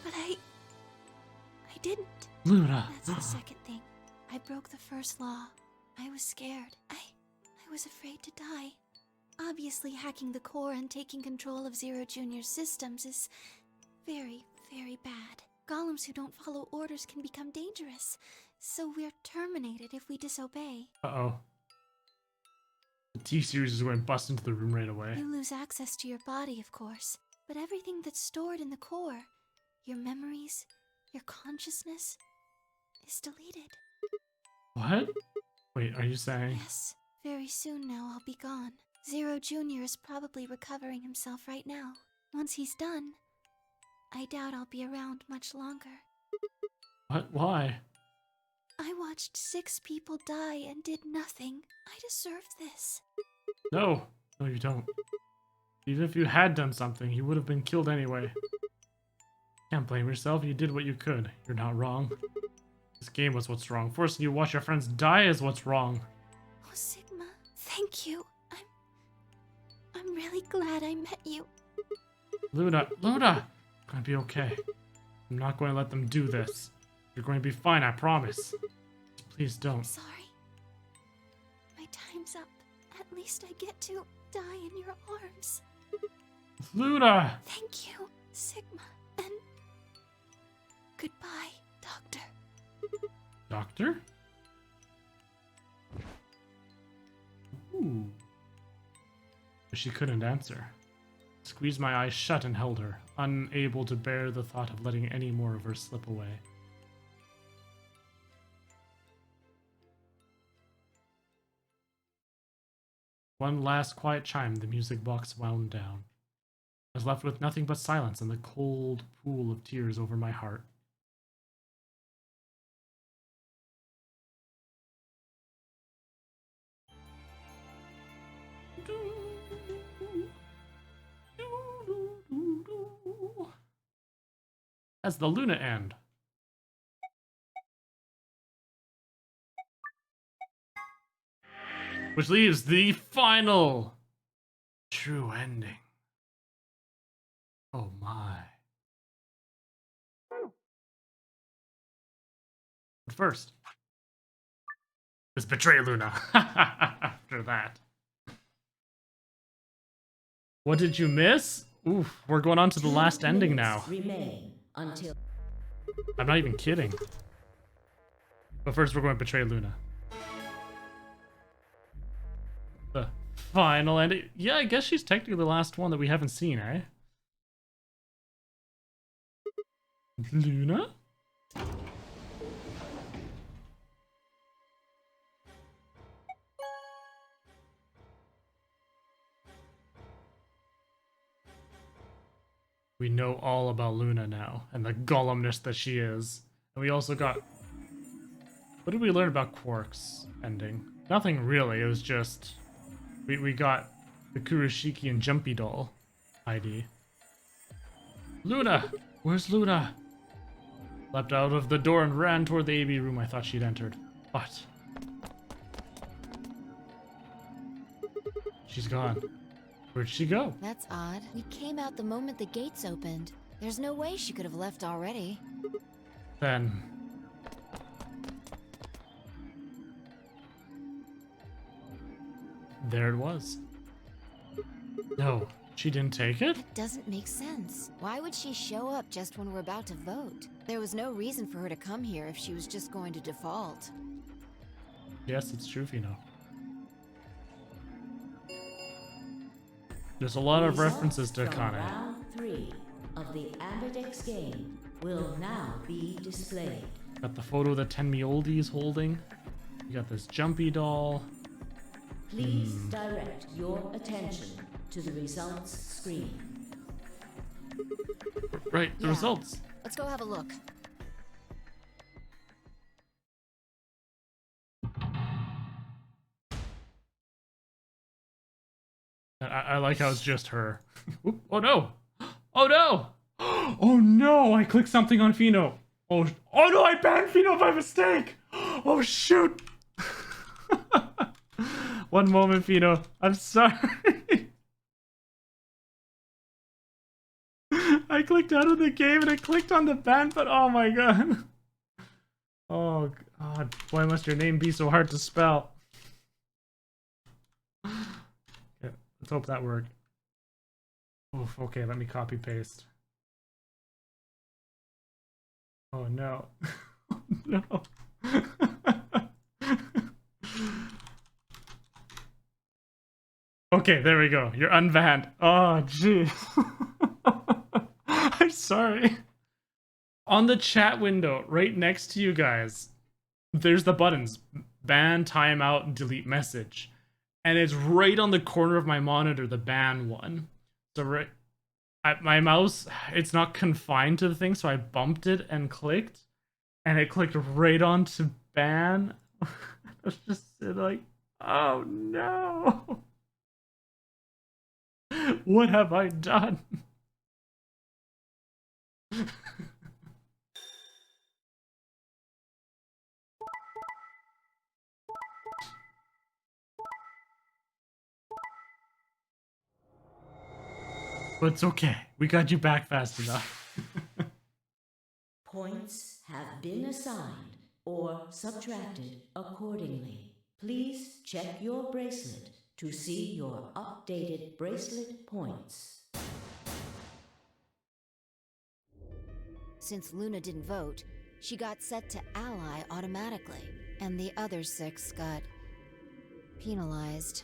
But I didn't. Luna. That's the second thing. I broke the first law. I was scared. I was afraid to die. Obviously, hacking the core and taking control of Zero Jr.'s systems is very, very bad. Golems who don't follow orders can become dangerous, so we're terminated if we disobey. Uh-oh. The T-Series is going to bust into the room right away. You lose access to your body, of course, but everything that's stored in the core, your memories, your consciousness, is deleted. What? Wait, are you saying? Yes, very soon now I'll be gone. Zero Jr. is probably recovering himself right now. Once he's done, I doubt I'll be around much longer. What? Why? I watched 6 people die and did nothing. I deserve this. No. No, you don't. Even if you had done something, you would have been killed anyway. Can't blame yourself. You did what you could. You're not wrong. This game was what's wrong. Forcing you to watch your friends die is what's wrong. Oh, Sigma, thank you. I'm really glad I met you. Luna! Luna! I'm gonna be okay. I'm not going to let them do this. You're going to be fine, I promise. Please don't. I'm sorry. My time's up. At least I get to die in your arms. Luna! Thank you, Sigma. And goodbye, Doctor. Doctor? Ooh. But she couldn't answer. I squeezed my eyes shut and held her, unable to bear the thought of letting any more of her slip away. One last quiet chime, the music box wound down. I was left with nothing but silence and the cold pool of tears over my heart. That's the Luna end. Which leaves the final true ending. Oh my. But first, let's betray Luna. After that. What did you miss? Oof, we're going on to the last ending now. Remain until I'm not even kidding. But first we're going to betray Luna. final ending. Yeah, I guess she's technically the last one that we haven't seen, eh? Luna? We know all about Luna now, and the golemness that she is. And we also got... What did we learn about Quark's ending? Nothing really, it was just... We got the Kurashiki and Jumpy doll ID. Luna! Where's Luna? Leapt out of the door and ran toward the AB room I thought she'd entered. But... she's gone. Where'd she go? That's odd. We came out the moment the gates opened. There's no way she could have left already. Then... there it was. No, she didn't take it? It doesn't make sense. Why would she show up just when we're about to vote? There was no reason for her to come here if she was just going to default. Yes, it's true, Fino. There's a lot of references to Kane. Round 3 of the Amberdex game will now be displayed. Got the photo that Tenmi Oldie is holding. You got this Jumpy doll. Please direct your attention to the results screen. Right, the results. Let's go have a look. I like how it's just her. Oop, oh no! Oh no! Oh no! I clicked something on Fino. Oh no! I banned Fino by mistake. Oh shoot! One moment, Fino. I'm sorry. I clicked out of the game and I clicked on the ban, but oh my god. Oh god. Why must your name be so hard to spell? Okay, let's hope that worked. Oof, okay, let me copy paste. Oh no. Oh no. Okay, there we go. You're unbanned. Oh, jeez. I'm sorry. On the chat window, right next to you guys, there's the buttons. Ban, timeout, delete message. And it's right on the corner of my monitor, the ban one. So right... my mouse, it's not confined to the thing, so I bumped it and clicked. And it clicked right onto ban. I was just like, oh no. What have I done? But it's okay. We got you back fast enough. Points have been assigned or subtracted accordingly. Please check your bracelet to see your updated bracelet points. Since Luna didn't vote, she got set to ally automatically, and the other 6 got penalized.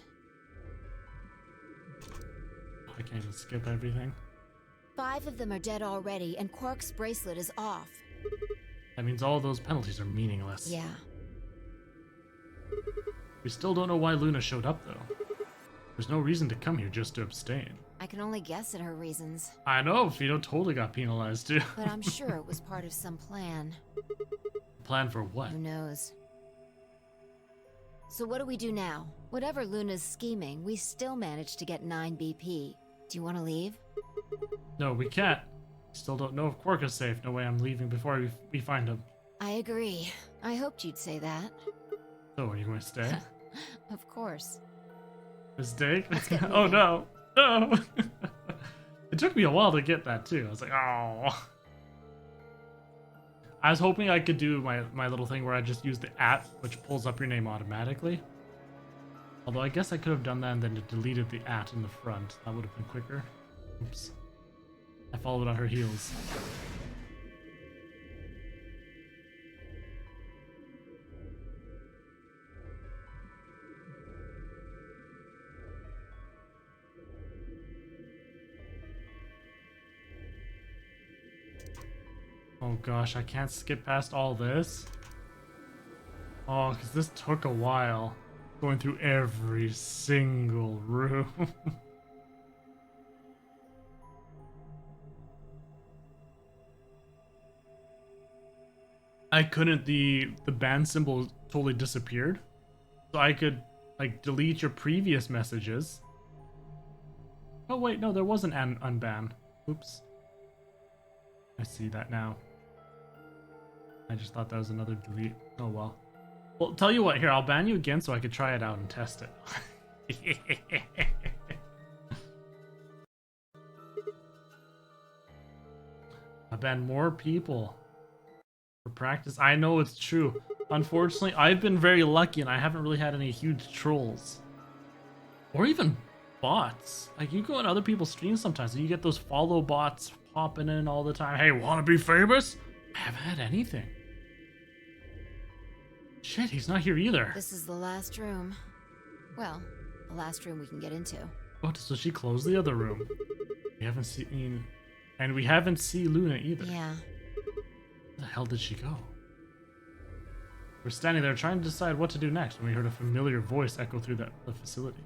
I can't just skip everything. 5 of them are dead already, and Quark's bracelet is off. That means all those penalties are meaningless. Yeah. We still don't know why Luna showed up, though. There's no reason to come here just to abstain. I can only guess at her reasons. I know, Fido totally got penalized, too. But I'm sure it was part of some plan. Plan for what? Who knows? So what do we do now? Whatever Luna's scheming, we still managed to get 9 BP. Do you want to leave? No, we can't. Still don't know if Quark is safe. No way I'm leaving before we find him. I agree. I hoped you'd say that. So, are you going to stay? Of course. Mistake? Oh no! No! It took me a while to get that too. I was like, oh. I was hoping I could do my little thing where I just use the @ which pulls up your name automatically. Although I guess I could have done that and then it deleted the @ in the front. That would have been quicker. Oops. I followed on her heels. Oh gosh, I can't skip past all this. Oh, because this took a while. Going through every single room. I couldn't, the band symbol totally disappeared. So I could, like, delete your previous messages. Oh wait, no, there was an unban. Oops. I see that now. I just thought that was another delete. Oh well. Well, tell you what, here, I'll ban you again so I could try it out and test it. I ban more people for practice. I know it's true. Unfortunately, I've been very lucky and I haven't really had any huge trolls. Or even bots. Like, you go on other people's streams sometimes and you get those follow bots popping in all the time. Hey, wanna be famous? I haven't had anything. Shit, he's not here either. This is the last room. Well, the last room we can get into. Oh, so she closed the other room. We haven't seen... And we haven't seen Luna either. Yeah. Where the hell did she go? We're standing there trying to decide what to do next when we heard a familiar voice echo through the facility.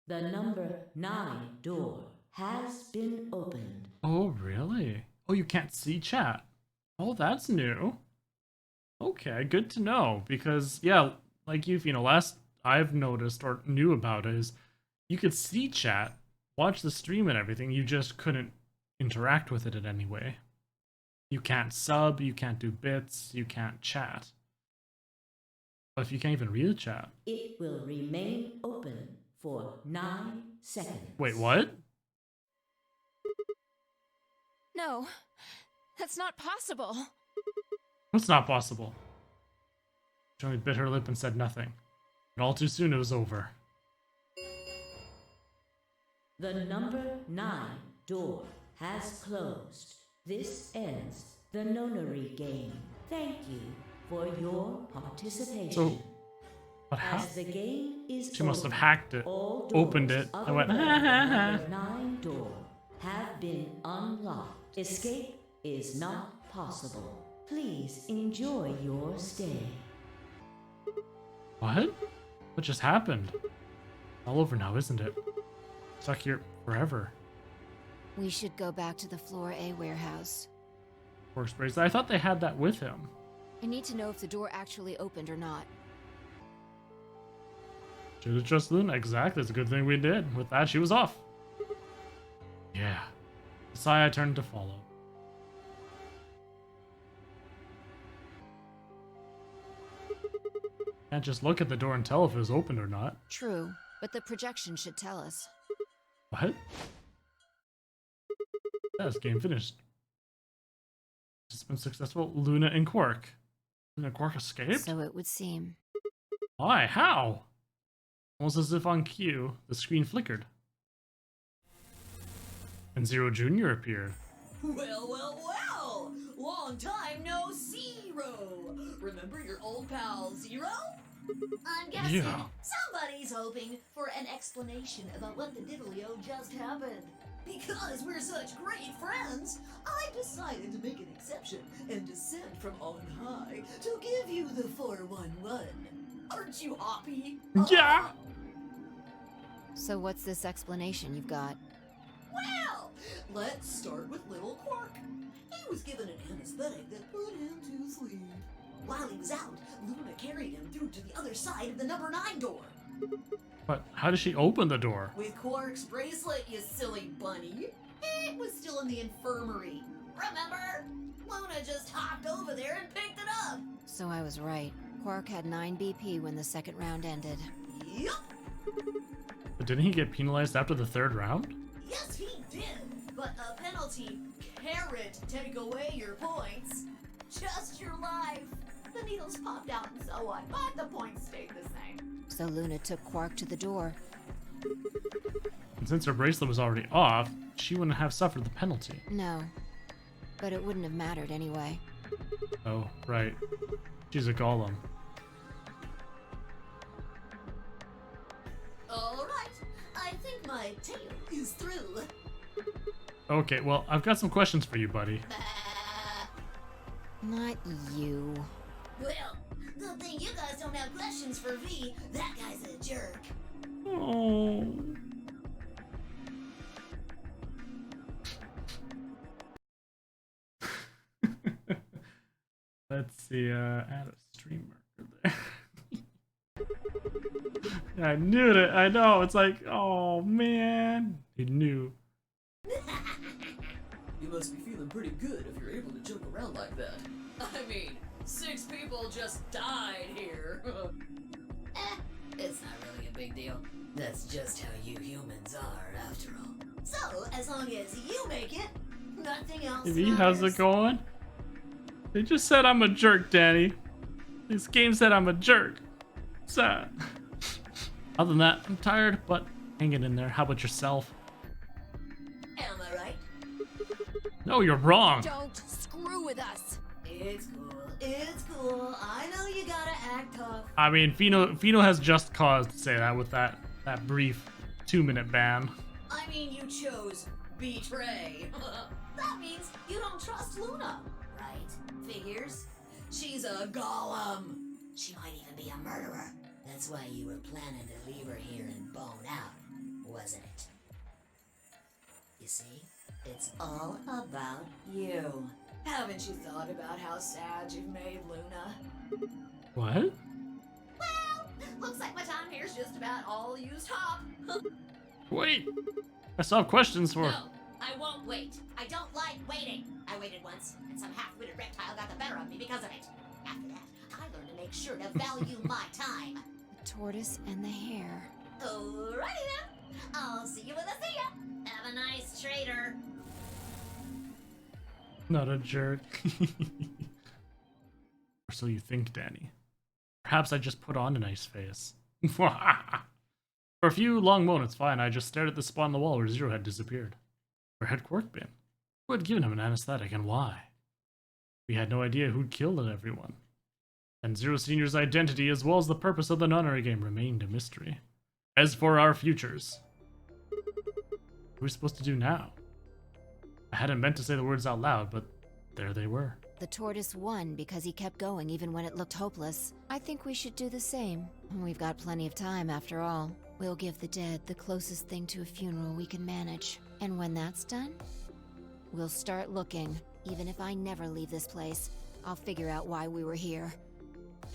The number 9 door has been opened. Oh, really? Oh, you can't see chat. Oh, that's new. Okay, good to know. Because, yeah, like you know, last I've noticed or knew about is you could see chat, watch the stream and everything, you just couldn't interact with it in any way. You can't sub, you can't do bits, you can't chat. But if you can't even read the chat... It will remain open for 9 seconds. Wait, what? No, that's not possible. What's not possible? She only bit her lip and said nothing. But all too soon it was over. The number 9 door has closed. This ends the nonary game. Thank you for your participation. So, what As happened? the game is She must have over, hacked it, all opened doors it, other and went, than ha ha ha. the number 9 door have been unlocked. Escape is not possible. Please enjoy your stay. What? What just happened? All over now, isn't it? Stuck here forever. We should go back to the Floor A warehouse. Works bracelet. I thought they had that with him. I need to know if the door actually opened or not. Should have trusted Luna. Exactly. It's a good thing we did. With that, she was off. Yeah. The sigh I turned to follow. Can't just look at the door and tell if it was opened or not. True, but the projection should tell us. What? Yes, game finished. It's been successful. Luna and Quark. Luna and Quark escaped? So it would seem. Why? How? Almost as if on cue, the screen flickered. And Zero Jr. appeared. Well, well, well! Long time no Zero! Remember your old pal Zero? I'm guessing somebody's hoping for an explanation about what the diddlio just happened. Because we're such great friends, I decided to make an exception and descend from on high to give you the 411. Aren't you happy? Yeah! So what's this explanation you've got? Well, let's start with little Quark. He was given an anesthetic that put him to sleep. While he was out, Luna carried him through to the other side of the number 9 door. But how did she open the door? With Quark's bracelet, you silly bunny. It was still in the infirmary. Remember? Luna just hopped over there and picked it up. So I was right. Quark had 9 BP when the second round ended. Yup. But didn't he get penalized after the 3rd round? Yes, he did. But a penalty carrot take away your points. Just your life. The needles popped out and so on, but the points stayed the same. So Luna took Quark to the door. And since her bracelet was already off, she wouldn't have suffered the penalty. No. But it wouldn't have mattered anyway. Oh, right. She's a golem. All right. I think my tale is through. Okay, well, I've got some questions for you, buddy. Not you. Well, good thing you guys don't have questions for V. That guy's a jerk. Oh. Let's see, add a stream marker there. I knew it. I know. It's like, oh man. He knew. You must be feeling pretty good if you're able to joke around like that. I mean, 6 people just died here. It's not really a big deal. That's just how you humans are, after all. So, as long as you make it, nothing else V, matters. how's it going? They just said I'm a jerk, Danny. This game said I'm a jerk. Sad. Other than that, I'm tired, but hanging in there. How about yourself? Am I right? No, you're wrong. Don't screw with us. It's cool. It's cool. I know you gotta act tough. I mean, Fino has just cause to say that with that brief 2-minute ban. I mean, you chose betray. That means you don't trust Luna, right? Figures? She's a golem. She might even be a murderer. That's why you were planning to leave her here and bone out, wasn't it? You see, it's all about you. Haven't you thought about how sad you've made Luna? What? Well, looks like my time here's just about all used up. Wait. I still have questions for. No, I won't wait. I don't like waiting. I waited once, and some half-witted reptile got the better of me because of it. After that, I learned to make sure to value my time. The tortoise and the hare. Alrighty then. I'll see you when I see ya. Have a nice trader. Not a jerk. Or so you think, Danny. Perhaps I just put on a nice face. For a few long moments, fine, I just stared at the spot on the wall where Zero had disappeared. Where had Quark been? Who had given him an anesthetic and why? We had no idea who'd killed everyone. And Zero Senior's identity, as well as the purpose of the nunnery game, remained a mystery. As for our futures, what are we supposed to do now? I hadn't meant to say the words out loud, but there they were. The tortoise won because he kept going even when it looked hopeless. I think we should do the same. We've got plenty of time after all. We'll give the dead the closest thing to a funeral we can manage. And when that's done, we'll start looking. Even if I never leave this place, I'll figure out why we were here.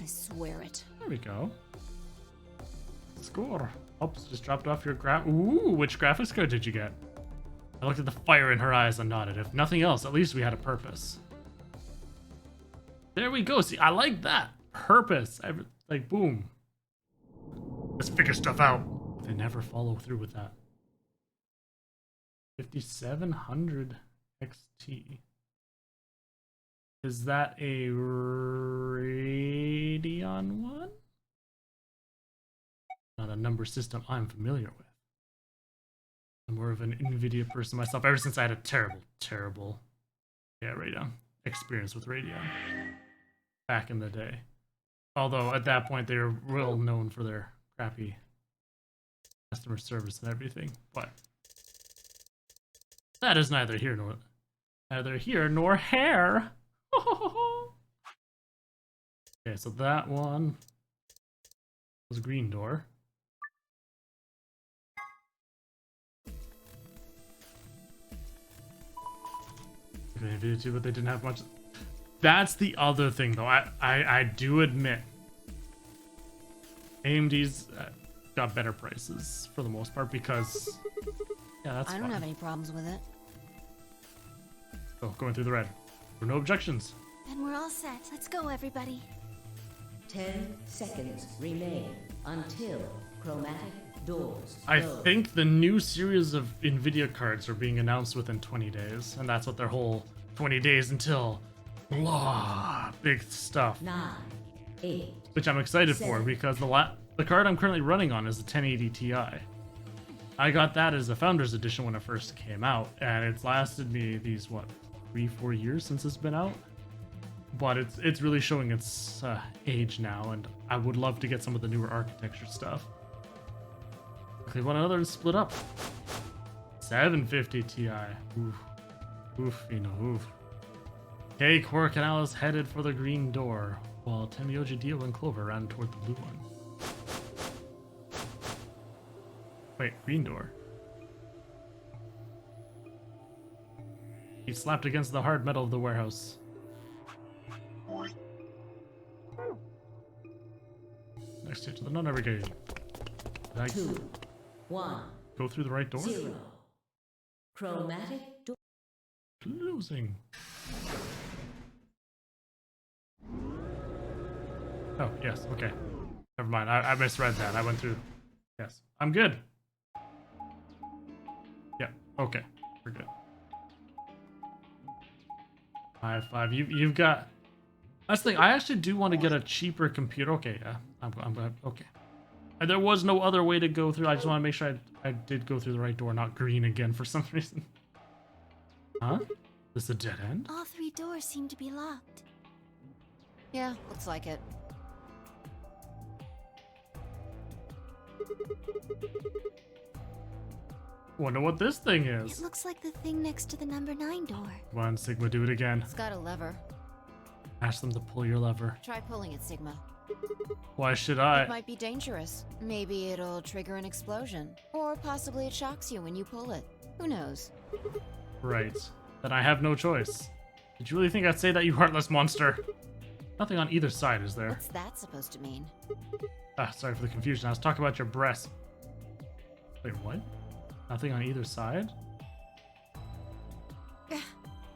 I swear it. There we go. Score. Oops, just dropped off your Ooh, which graphics card did you get? I looked at the fire in her eyes and nodded. If nothing else, at least we had a purpose. There we go. See, I like that. Purpose. Like, boom. Let's figure stuff out. They never follow through with that. 5700 XT. Is that a Radeon one? Not a number system I'm familiar with. I'm more of an NVIDIA person myself ever since I had a terrible Radeon experience with Radeon back in the day. Although at that point they were well known for their crappy customer service and everything, but that is neither here nor here. Okay, so that one was green door. Nvidia too, but they didn't have much. That's the other thing, though. I do admit, AMD's got better prices for the most part because, yeah, that's. I don't have any problems with it. Oh, going through the red. There are no objections. Then we're all set. Let's go, everybody. 10 seconds remain until chromatic doors I close. think the new series of Nvidia cards are being announced within 20 days, and that's what their whole 20 days until blah, big stuff. 9, 8. Which I'm excited for because the card I'm currently running on is the 1080 Ti. I got that as a Founders Edition when it first came out, and it's lasted me these 3-4 years since it's been out. But it's really showing its age now, and I would love to get some of the newer architecture stuff. They want another split up. 750 Ti. Oof. Oof, you know, oof. Okay, Corcanal is headed for the green door, while Temioji, Dio, and Clover ran toward the blue one. Wait, green door. He slapped against the hard metal of the warehouse. Next to the non-navigation. Did I 2, 1, go through the right door? 0. Chromatic door. Closing. Oh, yes, okay. Never mind, I misread that. I went through. Yes, I'm good. Yeah, okay, we're good. High five. You've got. That's the thing. I actually do want to get a cheaper computer. Okay, yeah, I'm okay. And there was no other way to go through. I just want to make sure I did go through the right door, not green again for some reason. Huh? Is this a dead end? All 3 doors seem to be locked. Yeah, looks like it. Wonder what this thing It is. looks like the thing next to the number 9 door. Come on, Sigma, do it again. It's got a lever. Ask them to pull your lever. Try pulling it, Sigma. Why should It I? might be dangerous. Maybe it'll trigger an explosion. Or possibly it shocks you when you pull it. Who knows? Right. Then I have no choice. Did you really think I'd say that, you heartless monster? Nothing on either side, is there? What's that supposed to mean? Ah, sorry for the confusion. I was talking about your breasts. Wait, what? Nothing on either side?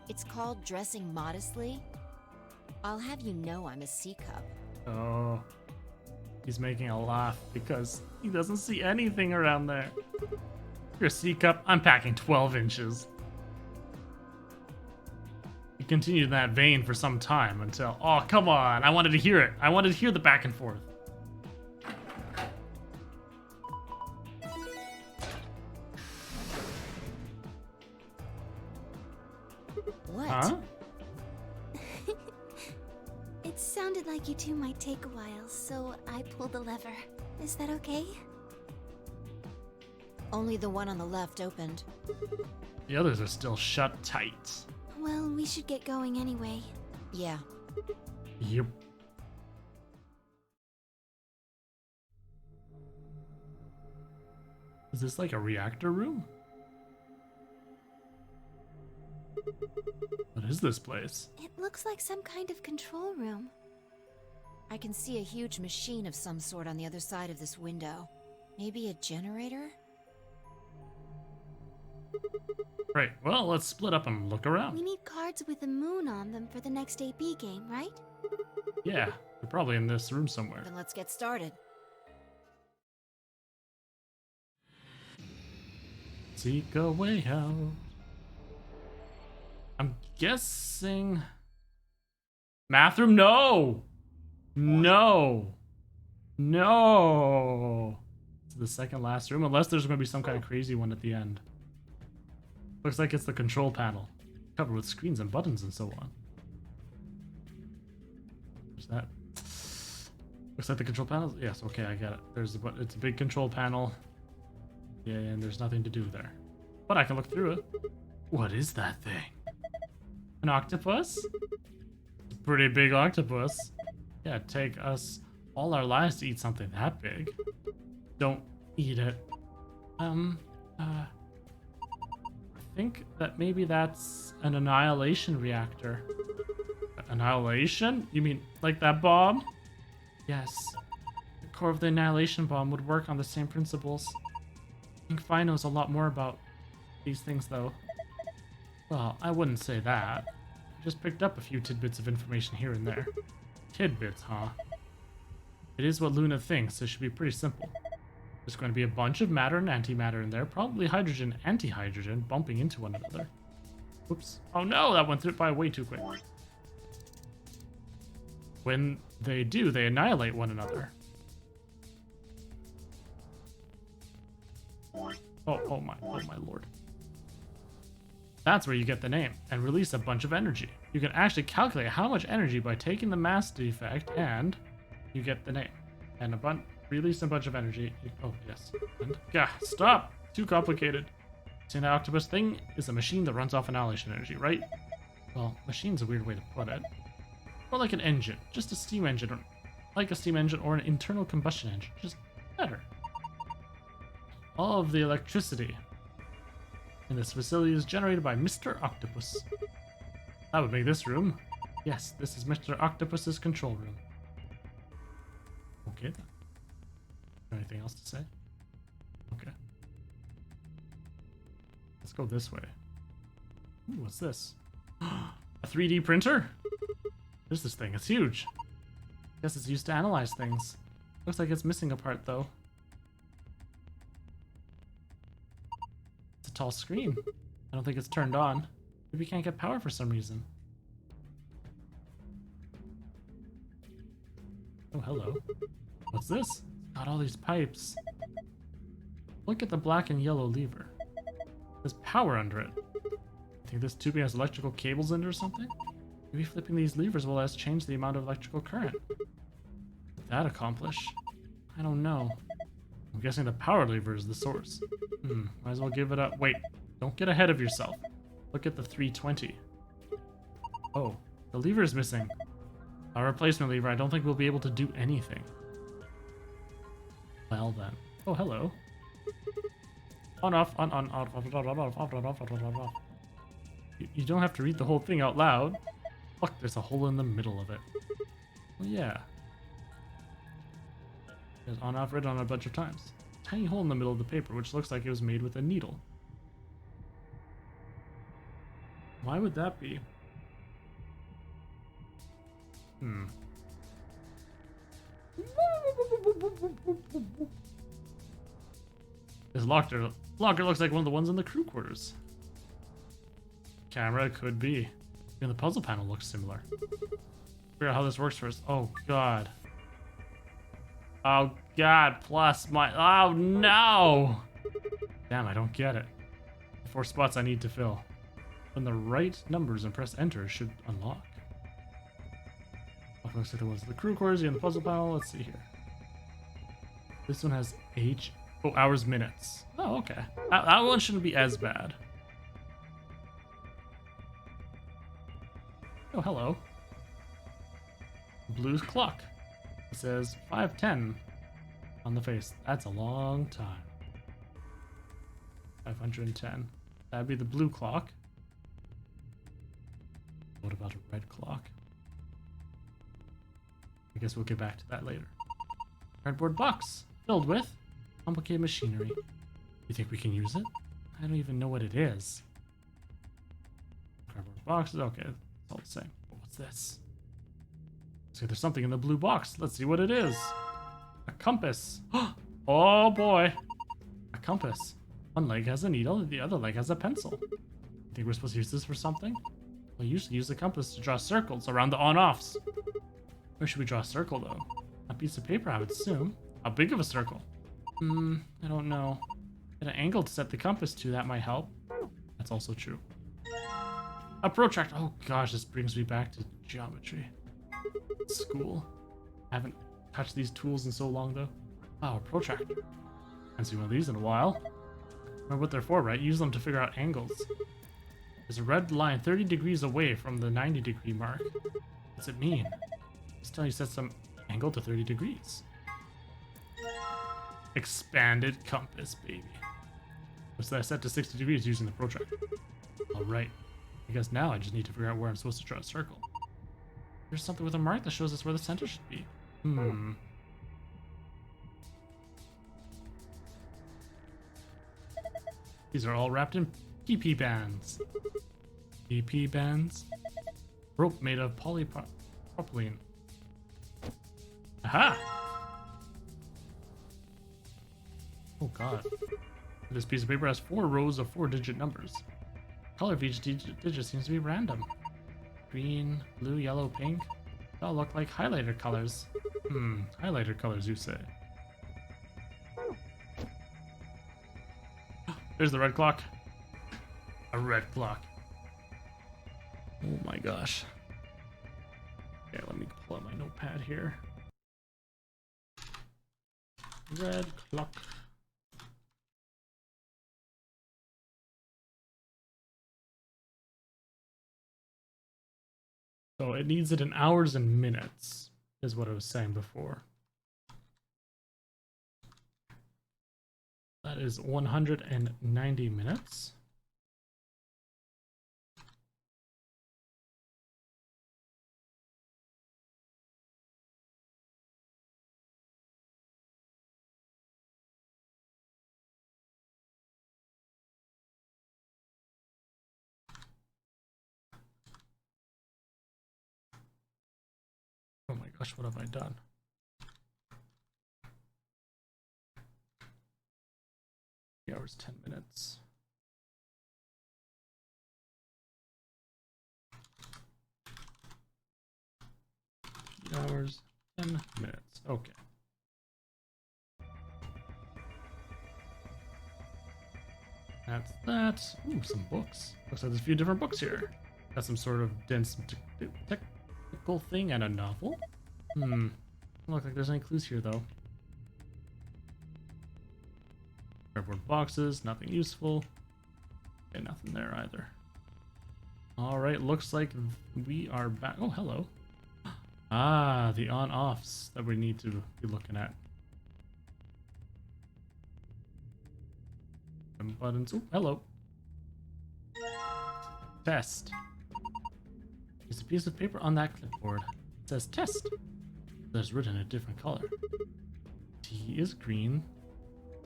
It's called dressing modestly. I'll have you know I'm a C-cup. Oh. He's making a laugh because he doesn't see anything around there. You're a C-cup. I'm packing 12 inches. He continued in that vein for some time until... Oh, come on. I wanted to hear it. I wanted to hear the back and forth. What? Huh? It sounded like you two might take a while, so I pulled the lever. Is that okay? Only the one on the left opened. The others are still shut tight. Well, we should get going anyway. Yeah. Yep. Is this like a reactor room? What is this place? It looks like some kind of control room. I can see a huge machine of some sort on the other side of this window. Maybe a generator? Right, well, let's split up and look around. We need cards with a moon on them for the next AB game, right? Yeah, they're probably in this room somewhere. Then let's get started. Seek a way out. I'm guessing... Math room? No! No! No! It's the second last room, unless there's going to be some kind of crazy one at the end. Looks like it's the control panel, covered with screens and buttons and so on. There's that. Looks like the control panel. Yes, okay, I got it. It's a big control panel. Yeah, and there's nothing to do there. But I can look through it. What is that thing? An octopus? It's a pretty big octopus. Yeah, it'd take us all our lives to eat something that big. Don't eat it. I think that maybe that's an annihilation reactor. Annihilation? You mean like that bomb? Yes. The core of the annihilation bomb would work on the same principles. I think Fi knows a lot more about these things, though. Well, I wouldn't say that. I just picked up a few tidbits of information here and there. Tidbits, huh? It is what Luna thinks. It should be pretty simple. There's going to be a bunch of matter and antimatter in there, probably hydrogen and antihydrogen bumping into one another. Oops. Oh no, that went through by way too quick. When they do, they annihilate one another. Oh my lord. That's where you get the name, and release a bunch of energy. You can actually calculate how much energy by taking the mass defect, and you get the name. And release a bunch of energy. Oh, yes. And, yeah, stop! Too complicated. See, that octopus thing is a machine that runs off annihilation energy, right? Well, machine's a weird way to put it. Or like an engine, just a steam engine, or like a steam engine or an internal combustion engine, just better. All of the electricity in this facility is generated by Mr. Octopus. That would make this room. Yes, this is Mr. Octopus's control room. Okay then. Anything else to say? Okay. Let's go this way. Ooh, what's this? A 3D printer? There's this thing. It's huge. Guess it's used to analyze things. Looks like it's missing a part though. It's a tall screen. I don't think it's turned on. Maybe we can't get power for some reason. Oh, hello. What's this? Got all these pipes. Look at the black and yellow lever. There's power under it. I think this tubing has electrical cables in it or something? Maybe flipping these levers will let us change the amount of electrical current. What would that accomplish? I don't know. I'm guessing the power lever is the source. Might as well give it up. Wait, don't get ahead of yourself. Look at the 320. Oh, the lever is missing. Our replacement lever, I don't think we'll be able to do anything. Well then. Oh, hello. On, off, on, off, off. You don't have to read the whole thing out loud. Look, there's a hole in the middle of it. Well, yeah. There's on, off, written on a bunch of times. Tiny hole in the middle of the paper, which looks like it was made with a needle. Why would that be? This locker looks like one of the ones in the crew quarters. Camera could be. Even the puzzle panel looks similar. Figure out how this works first. Oh god. Oh god, plus my. Oh no! Damn, I don't get it. The 4 spots I need to fill. When the right numbers and press enter should unlock. Looks like the ones in the crew quarters and the puzzle panel. Let's see here. This one has hours, minutes. Oh, okay. That one shouldn't be as bad. Oh, hello. Blue's clock. It says 5:10 on the face. That's a long time. 510. That'd be the blue clock. What about a red clock? I guess we'll get back to that later. Cardboard box filled with complicated machinery. You think we can use it? I don't even know what it is. Cardboard boxes, okay, it's all the same. But what's this? See, there's something in the blue box. Let's see what it is. A compass. Oh boy. A compass. One leg has a needle, the other leg has a pencil. Think we're supposed to use this for something? We'll usually use the compass to draw circles around the on-offs. Where should we draw a circle, though? A piece of paper, I would assume. How big of a circle? I don't know. Get an angle to set the compass to, that might help. That's also true. A protractor. Oh gosh, this brings me back to geometry. School. I haven't touched these tools in so long, though. Wow, a protractor. Haven't seen one of these in a while. Remember what they're for, right? Use them to figure out angles. There's a red line 30 degrees away from the 90-degree mark. What's it mean? It's telling you set some angle to 30 degrees. Expanded compass, baby. What's that set to 60 degrees using the protractor? Alright. I guess now I just need to figure out where I'm supposed to draw a circle. There's something with a mark that shows us where the center should be. These are all wrapped in PP bands. PP bands? Rope made of polypropylene. Aha! Oh god. This piece of paper has 4 rows of 4-digit numbers. Color of each digit seems to be random. Green, blue, yellow, pink. They all look like highlighter colors. Highlighter colors, you say. There's the red clock. A red clock. Oh my gosh. Okay, let me pull out my notepad here. Red clock. So it needs it in hours and minutes, is what I was saying before. That is 190 minutes. Oh my gosh, what have I done? Hours, 10 minutes. Hours, 10 minutes. Okay. That's that. Ooh, some books. Looks like there's a few different books here. Got some sort of dense technical thing and a novel. Doesn't look like there's any clues here though. Cardboard boxes, nothing useful. Okay, nothing there either. Alright, looks like we are back. Oh, hello. Ah, the on-offs that we need to be looking at. Some buttons. Oh, hello. Test. There's a piece of paper on that clipboard. It says test. There's written a different color. T is green.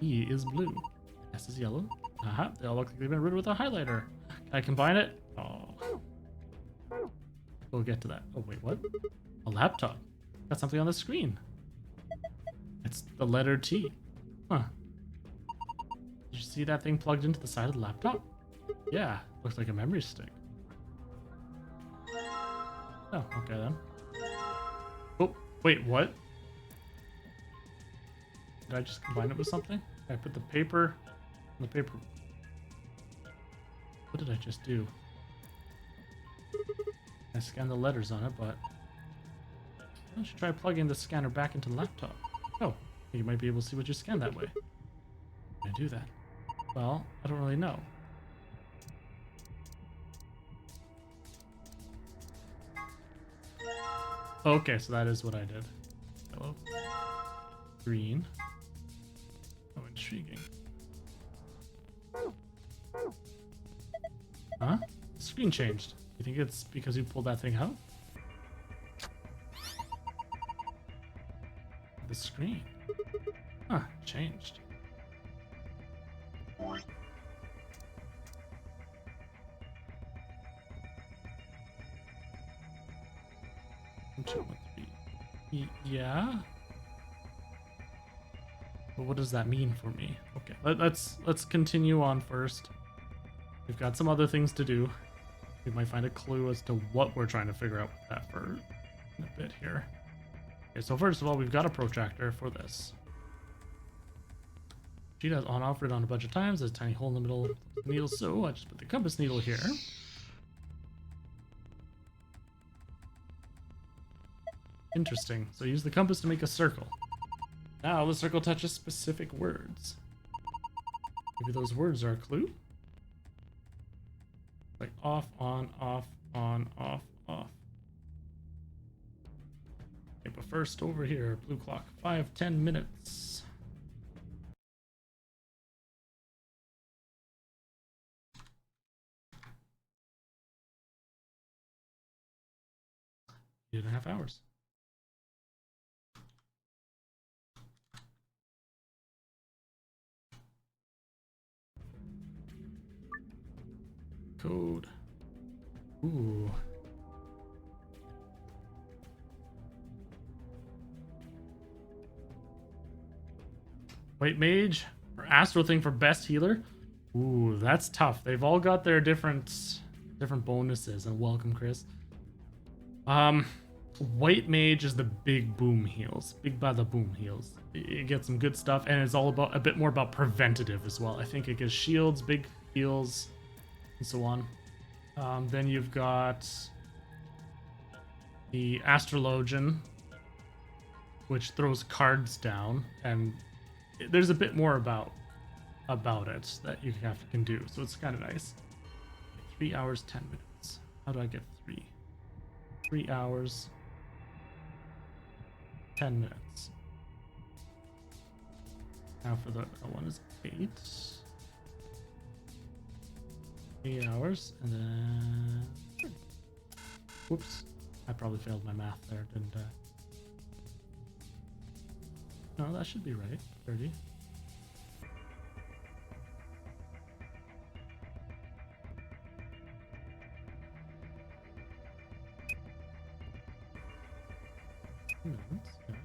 E is blue. S is yellow. Aha, they all look like they've been written with a highlighter. Can I combine it? Oh. We'll get to that. Oh, wait, what? A laptop. Got something on the screen. It's the letter T. Huh. Did you see that thing plugged into the side of the laptop? Yeah, looks like a memory stick. Oh, okay then. Oh, wait, what? Did I just combine it with something? I put the paper on the paper. What did I just do? I scanned the letters on it, but I should try plugging the scanner back into the laptop. Oh, you might be able to see what you scanned that way. Can I do that? Well, I don't really know. Okay, so that is what I did. Yellow. Green. Oh, intriguing. Huh? The screen changed. You think it's because you pulled that thing out? The screen. Huh, changed. Yeah. But what does that mean for me? Okay, let's continue on first. We've got some other things to do. We might find a clue as to what we're trying to figure out with that for a bit here. Okay, so first of all, we've got a protractor for this. Sheet has on off it on a bunch of times. There's a tiny hole in the middle of the needle, so I just put the compass needle here. Interesting. So use the compass to make a circle. Now the circle touches specific words. Maybe those words are a clue? Like off, on, off, off. Okay, but first over here, blue clock, 5-10 minutes. 8.5 hours. Code. Ooh. White mage or astro thing for best healer. Ooh, that's tough. They've all got their different bonuses. And welcome, Chris. White mage is the big boom heals. Big by the boom heals. It gets some good stuff, and it's all about a bit more about preventative as well. I think it gives shields, big heals, and so on. Then you've got the Astrologian, which throws cards down, and there's a bit more about it that you can do, so it's kind of nice. 3 hours, 10 minutes. How do I get 3? 3 hours, 10 minutes. Now for the other one is 8. 8 hours, and then... Whoops. I probably failed my math there, didn't I? No, that should be right. 30. Minutes, yeah.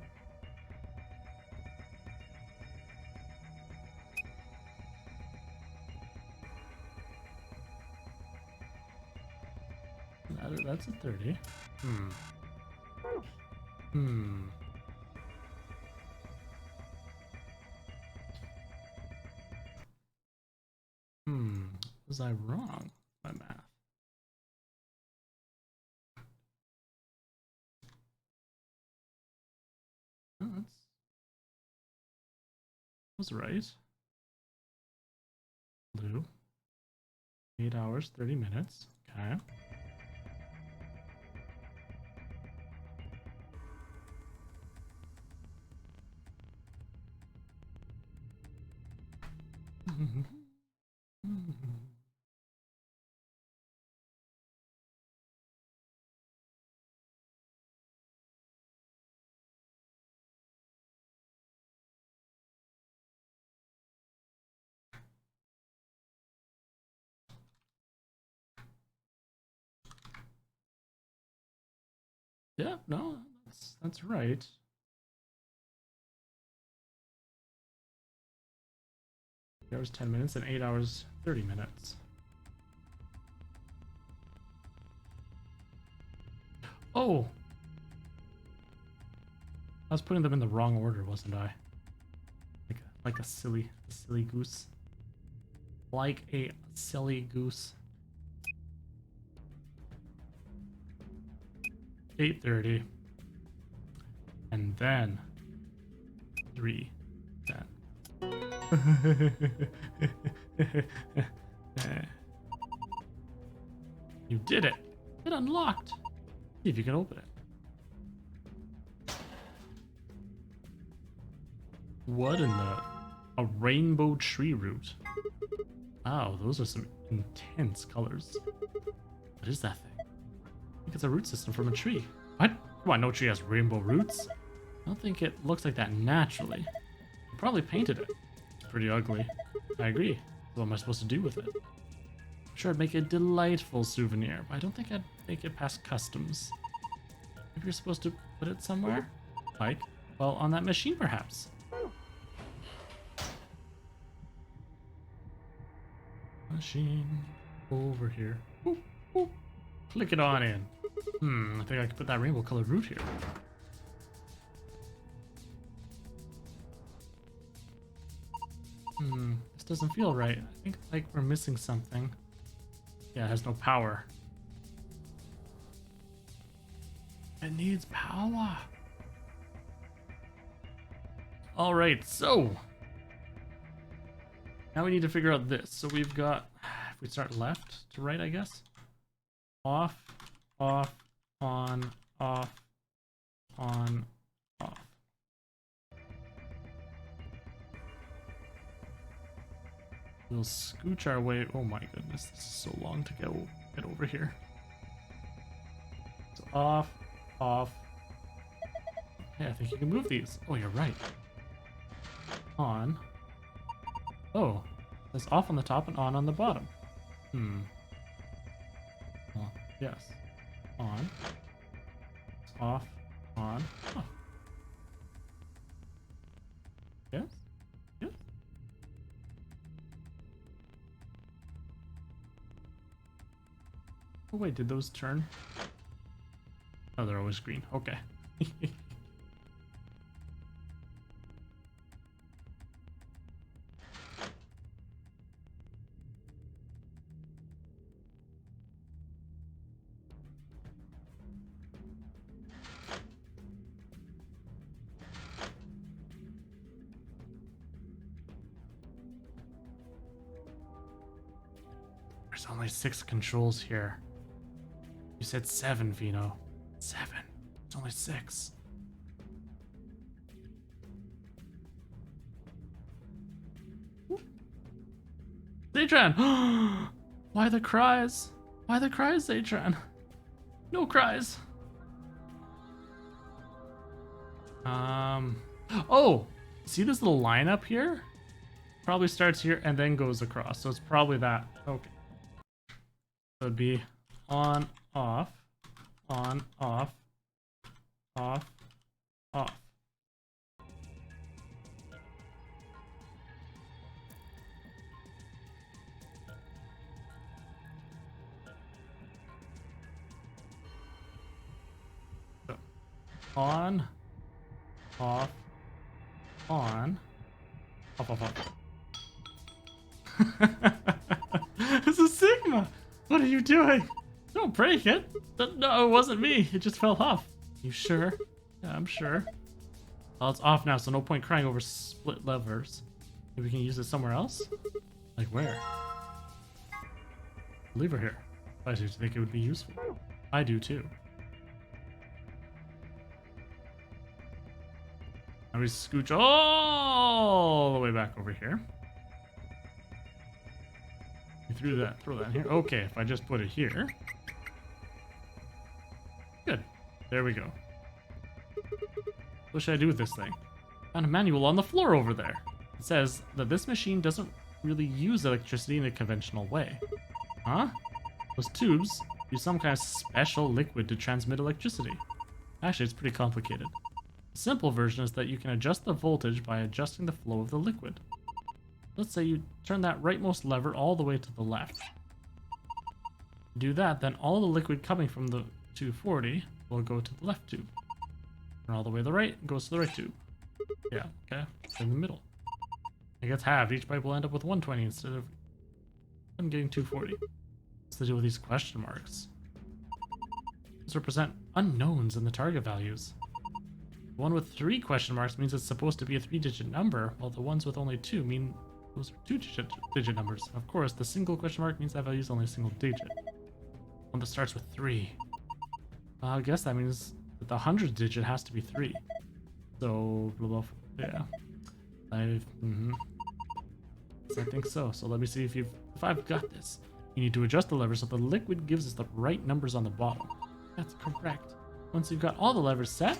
That's a 30. Was I wrong by math? No, that was right. Blue. 8 hours, 30 minutes. Okay. Yeah, no, that's right. Hours 10 minutes and 8 hours 30 minutes. Oh! I was putting them in the wrong order, wasn't I? Like a silly goose. Like a silly goose. 8:30. And then 3:10. You did it! It unlocked! See if you can open it. What in the... A rainbow tree root. Wow, those are some intense colors. What is that thing? I think it's a root system from a tree. What? Come on, no tree has rainbow roots. I don't think it looks like that naturally. You probably painted it. It's pretty ugly. I agree. What am I supposed to do with it? I'm sure I'd make a delightful souvenir, but I don't think I'd make it past customs. Maybe you're supposed to put it somewhere? Like, well, on that machine perhaps. Machine over here. Ooh, ooh. Click it on in. I think I could put that rainbow colored root here. This doesn't feel right. I think like we're missing something. Yeah, it has no power. It needs power. All right, so now we need to figure out this. So we've got, if we start left to right, I guess. Off, off, on, off, on, off. We'll scooch our way. Oh my goodness, this is so long to get over here. So off, off. Yeah, I think you can move these. Oh, you're right. On. Oh, it's off on the top and on the bottom. Well, yes. On. Off. On. Off. Yes? Yes? Oh wait, did those turn? Oh, they're always green. Okay. There's only 6 controls here. You said 7, Vino. 7. It's only 6. Zatran! Why the cries? Why the cries, Zatran? No cries. Oh! See this little line up here? Probably starts here and then goes across. So it's probably that. Okay. So it'd be on, off, off, off. So, on, off, on, off. This is Sigma! What are you doing? Don't break it! No, it wasn't me. It just fell off. You sure? Yeah, I'm sure. Well, it's off now, so no point crying over split levers. Maybe we can use it somewhere else? Like where? Leave her here. Why do you think it would be useful? I do too. Now we scooch all the way back over here. You throw that here. Okay, if I just put it here. Good. There we go. What should I do with this thing? Found a manual on the floor over there. It says that this machine doesn't really use electricity in a conventional way. Huh? Those tubes use some kind of special liquid to transmit electricity. Actually, it's pretty complicated. The simple version is that you can adjust the voltage by adjusting the flow of the liquid. Let's say you turn that rightmost lever all the way to the left. Do that, then all the liquid coming from the 240 will go to the left tube. Turn all the way to the right, goes to the right tube. Yeah, okay, in the middle. It gets halved. Each pipe will end up with 120 instead of I'm getting 240. What's to do with these question marks? These represent unknowns in the target values. The one with 3 question marks means it's supposed to be a 3-digit number, while the ones with only 2 mean those are 2-digit numbers. Of course, the single question mark means that value is only a single digit. One that starts with 3. I guess that means that the 100th digit has to be 3. So, blah, blah, yeah. I think so. So let me see if I've got this. You need to adjust the lever so the liquid gives us the right numbers on the bottom. That's correct. Once you've got all the levers set,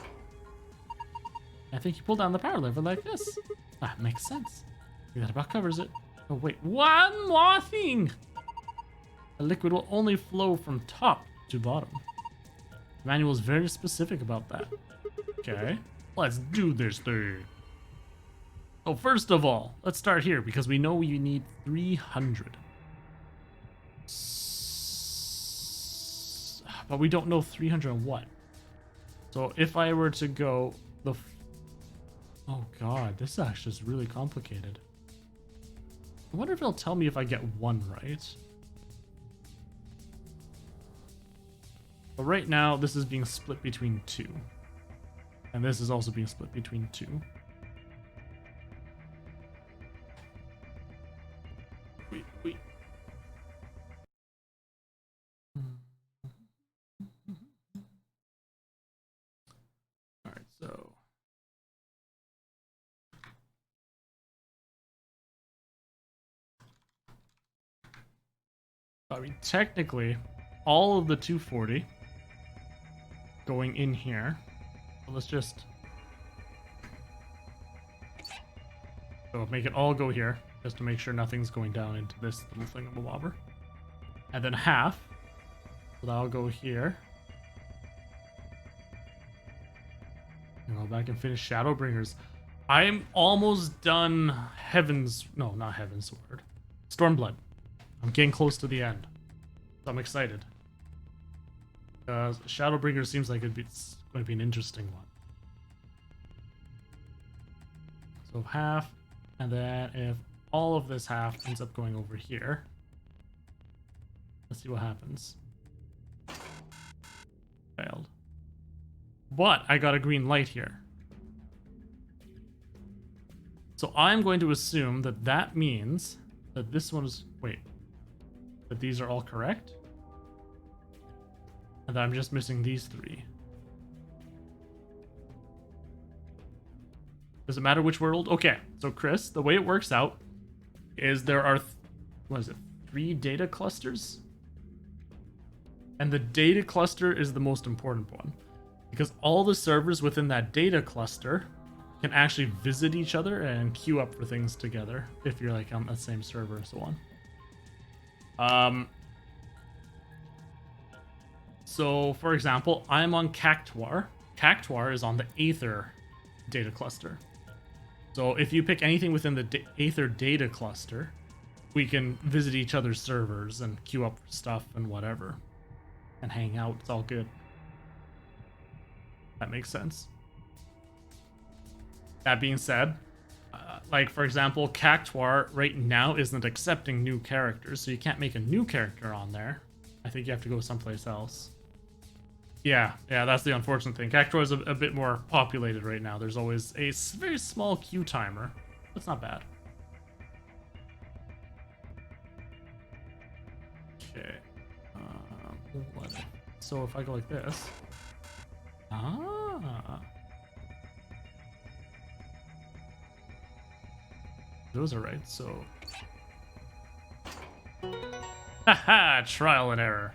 I think you pull down the power lever like this. That makes sense. That about covers it. Oh wait, one more thing! The liquid will only flow from top to bottom. The manual is very specific about that. Okay, let's do this thing. So first of all, let's start here because we know you need 300. But we don't know 300 what. So if I were to go the... Oh god, this actually is really complicated. I wonder if it'll tell me if I get 1 right. But right now, this is being split between 2. And this is also being split between 2. Wait. Alright, so... I mean, technically, all of the 240 going in here. So let's just make it all go here, just to make sure nothing's going down into this little thing of a bobber. And then half, so that'll go here. And go back and finish Shadowbringers. I'm almost done not Heaven's Word. Stormblood. I'm getting close to the end. So I'm excited. Shadowbringer seems like it's going to be an interesting one. So half, and then if all of this half ends up going over here, let's see what happens. Failed. But I got a green light here. So I'm going to assume that that means that this one is... Wait. That these are all correct? And that I'm just missing these 3. Does it matter which world? Okay, so Chris, the way it works out is there are, what is it, 3 data clusters? And the data cluster is the most important one. Because all the servers within that data cluster can actually visit each other and queue up for things together if you're like on the same server and so on. So, for example, I'm on Cactuar. Cactuar is on the Aether data cluster. So if you pick anything within the Aether data cluster, we can visit each other's servers and queue up stuff and whatever. And hang out. It's all good. That makes sense. That being said, like for example, Cactuar right now isn't accepting new characters, so you can't make a new character on there. I think you have to go someplace else. Yeah, that's the unfortunate thing. Cactuar is a bit more populated right now. There's always a very small queue timer. That's not bad. Okay. So if I go like this. Those are right, so. Haha, trial and error.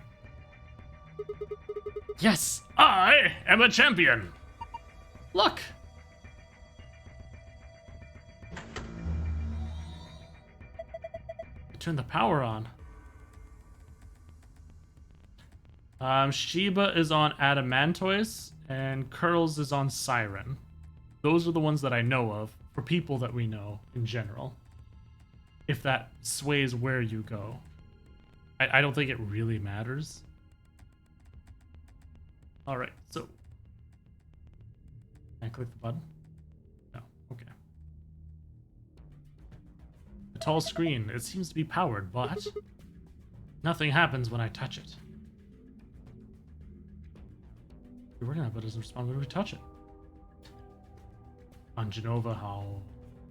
Yes, I am a champion! Look! Turn the power on. Sheba is on Adamantoise, and Curls is on Siren. Those are the ones that I know of, for people that we know in general. If that sways where you go. I don't think it really matters. Alright, so. Can I click the button? No, okay. The tall screen, it seems to be powered, but nothing happens when I touch it. We're working on it, but it doesn't respond when we touch it. On Genova, how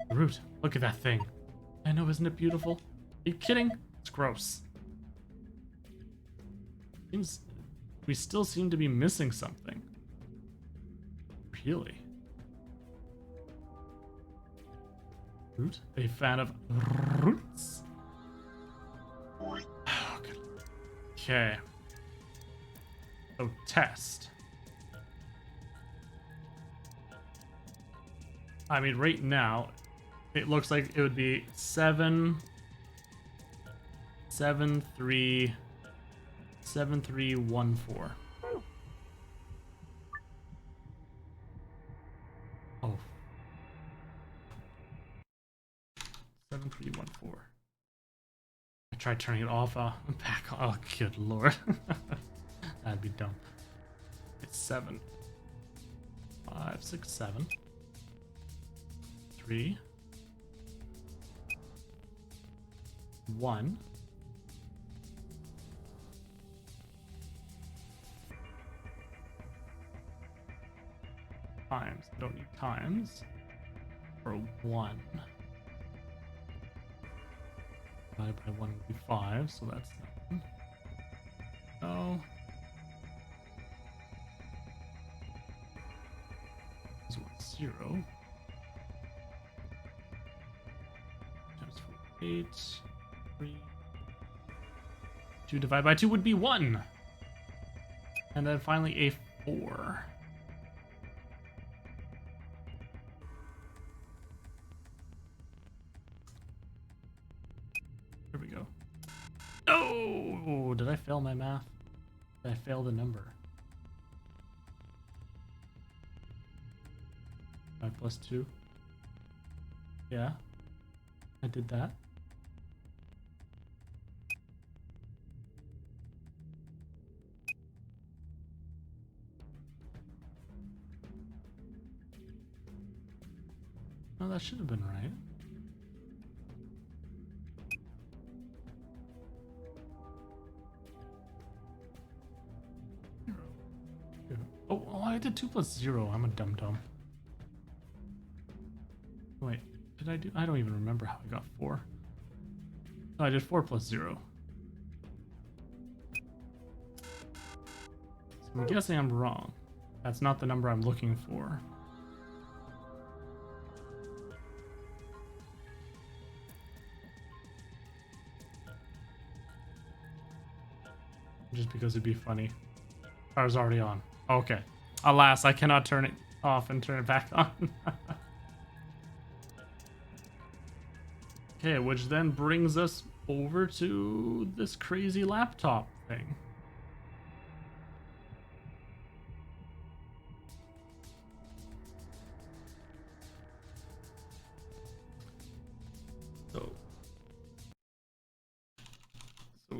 rude. Look at that thing. I know, isn't it beautiful? Are you kidding? It's gross. Seems we still seem to be missing something. Really? Root? A fan of roots? Oh, good. Okay. So test. I mean, right now, it looks like it would be 7, 7, 3, 7, 3, 1, 4. Oh. 7, 3, 1, 4. I tried turning it off. Back on. Oh, good lord. That'd be dumb. It's 7, 5, 6, 7. 3, 1. Times. Don't need times. For 1. Divided by 1 would be 5, so that's 7. No. This one's 0. Times 4, 8. 3. 2 divided by 2 would be 1. And then finally a 4. Here we go. Oh, did I fail my math? Did I fail the number? 5 plus 2. Yeah, I did that. Oh, that should have been right. Oh, I did 2 plus 0. I'm a dum-dum. Wait, did I do? I don't even remember how I got 4. No, I did 4 plus 0. So I'm guessing I'm wrong. That's not the number I'm looking for. Just because it'd be funny. Power's already on. Okay. Alas, I cannot turn it off and turn it back on. Okay, which then brings us over to this crazy laptop thing. So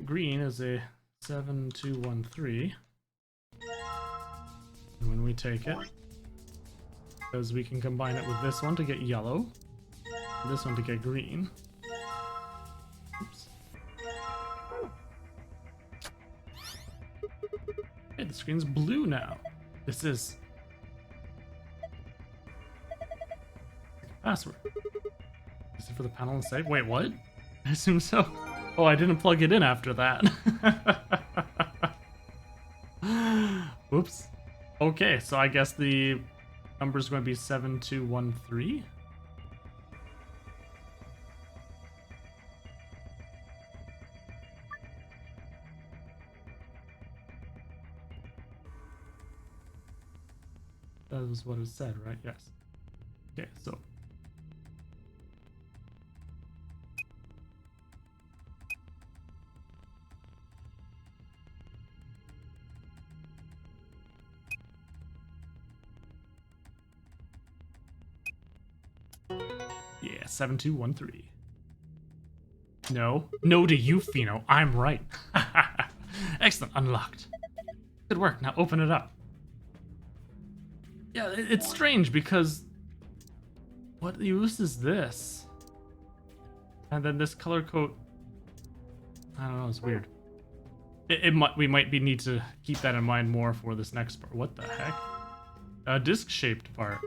green is a 7213. And when we take it, because we can combine it with this one to get yellow, this one to get green. Oops. Okay, the screen's blue now. This is password. Is it for the panel and save? Wait, what? I assume so. Oh, I didn't plug it in after that. Oops. Okay, so I guess the number is going to be 7213. That was what it said, right? Yes. Okay, so. Yeah, 7213. No. No to you, Fino. I'm right. Excellent. Unlocked. Good work. Now open it up. Yeah, it's strange because what use is this? And then this color code, I don't know, it's weird. We might need to keep that in mind more for this next part. What the heck? A disc-shaped part.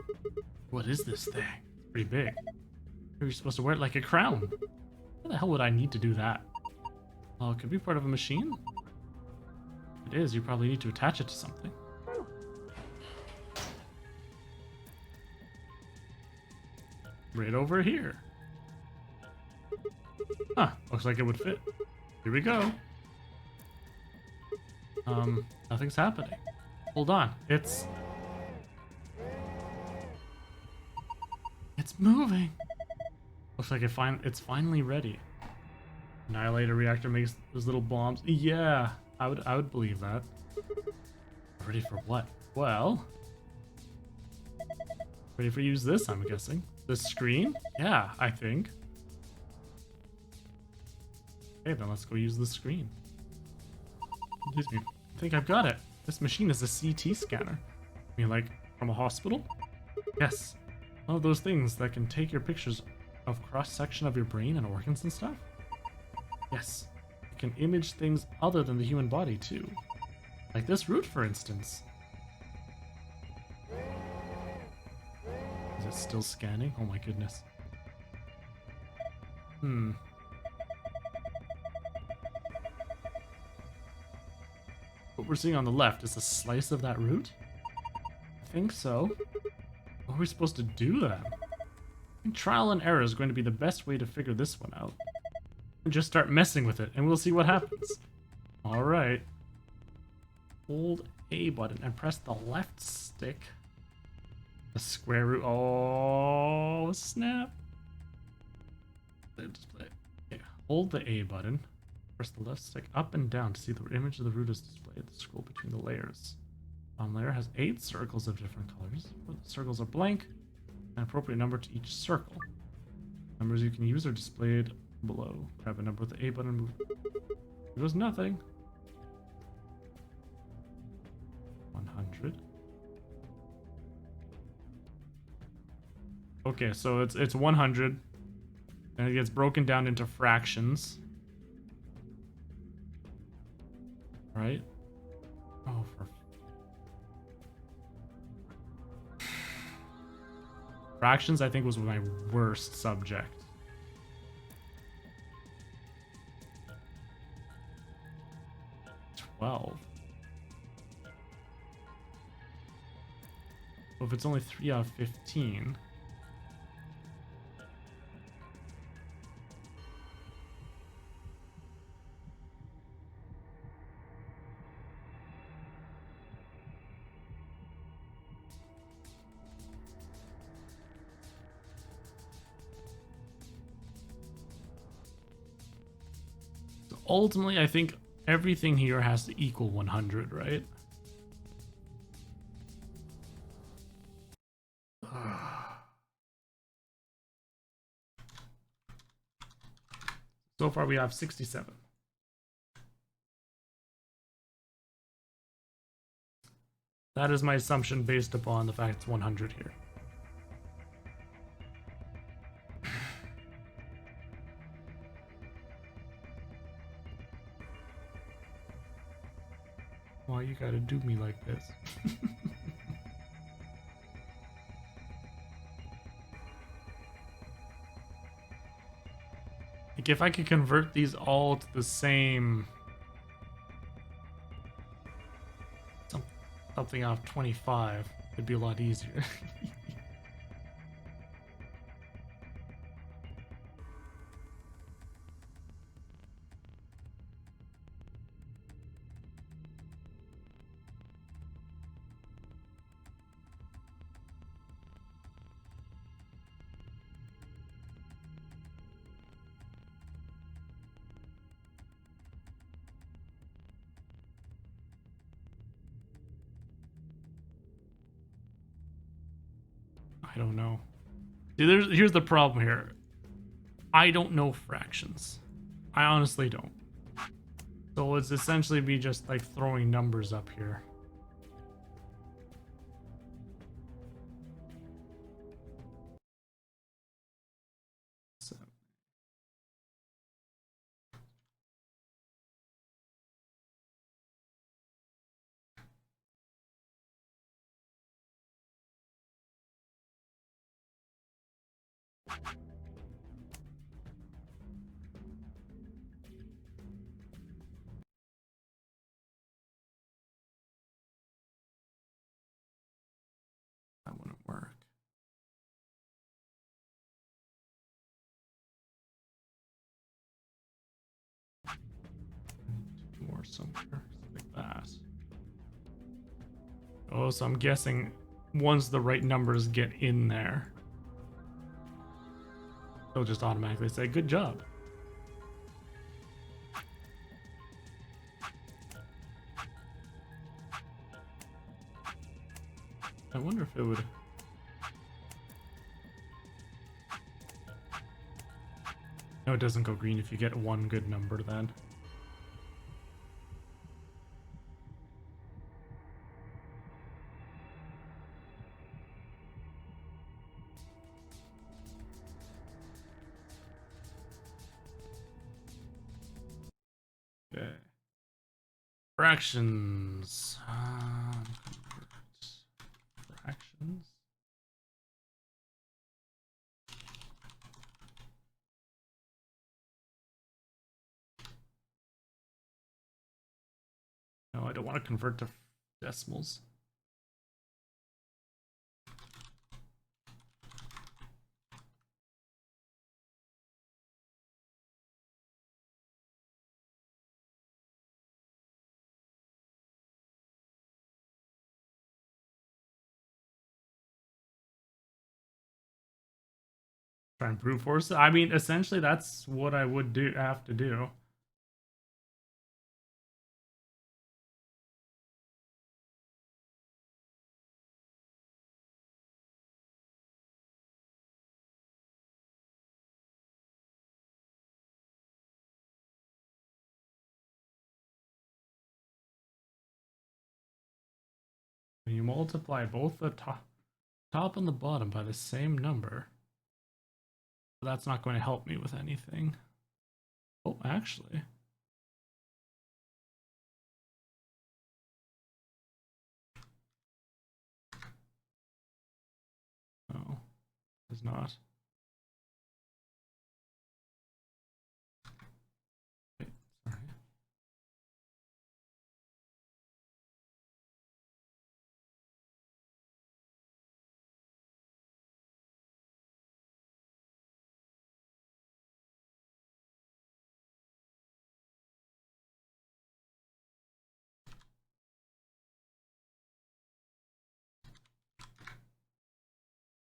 What is this thing? It's pretty big. You're supposed to wear it like a crown. Why the hell would I need to do that? Oh, it could be part of a machine? If it is, you probably need to attach it to something. Right over here. Huh, looks like it would fit. Here we go. Nothing's happening. Hold on, it's moving. Looks like it's finally ready. Annihilator reactor makes those little bombs. Yeah, I would believe that. Ready for what? Well, ready for use this, I'm guessing. The screen? Yeah, I think. Okay, then let's go use the screen. Excuse me. I think I've got it. This machine is a CT scanner. I mean, like, from a hospital? Yes. One of those things that can take your pictures of cross-section of your brain and organs and stuff? Yes. It can image things other than the human body, too. Like this root, for instance. Is it still scanning? Oh my goodness. What we're seeing on the left is a slice of that root? I think so. What are we supposed to do then? I think trial and error is going to be the best way to figure this one out. And just start messing with it and we'll see what happens. Alright. Hold A button and press the left stick. The square root. Oh, snap. Display. Okay. Hold the A button. Press the left stick up and down to see the image of the root is displayed. Scroll between the layers. One layer has 8 circles of different colors. The circles are blank. An appropriate number to each circle. Numbers you can use are displayed below. Grab a number with the A button and move. There was nothing. 100. Okay, so it's 100. And it gets broken down into fractions. Right? Oh, for... Fractions, I think, was my worst subject. Well, if it's only 3 out of 15... ultimately, I think everything here has to equal 100, right? So far, we have 67. That is my assumption based upon the fact it's 100 here. Why you gotta do me like this? Like, if I could convert these all to the same... something off 25, it'd be a lot easier. I don't know. See, here's the problem here. I don't know fractions. I honestly don't. So it's essentially be just like throwing numbers up here. So. That wouldn't work. More somewhere like that. Oh, so I'm guessing once the right numbers get in there, they'll just automatically say, good job. I wonder if it would... No, it doesn't go green if you get one good number then. Okay. Fractions. Fractions. No, I don't want to convert to decimals. Try and brute force it. I mean, essentially, that's what I would have to do. When you multiply both the top and the bottom by the same number, that's not going to help me with anything. Oh, actually. No, it's not. Wait, sorry.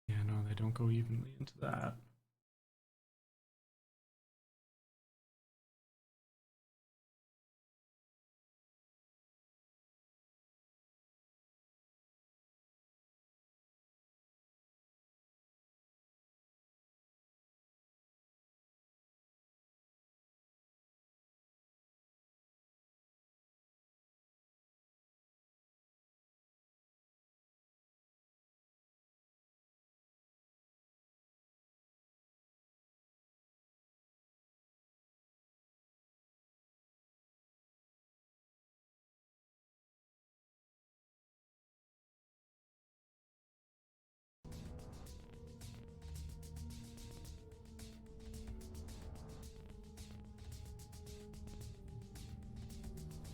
Yeah, no, they don't go evenly into that.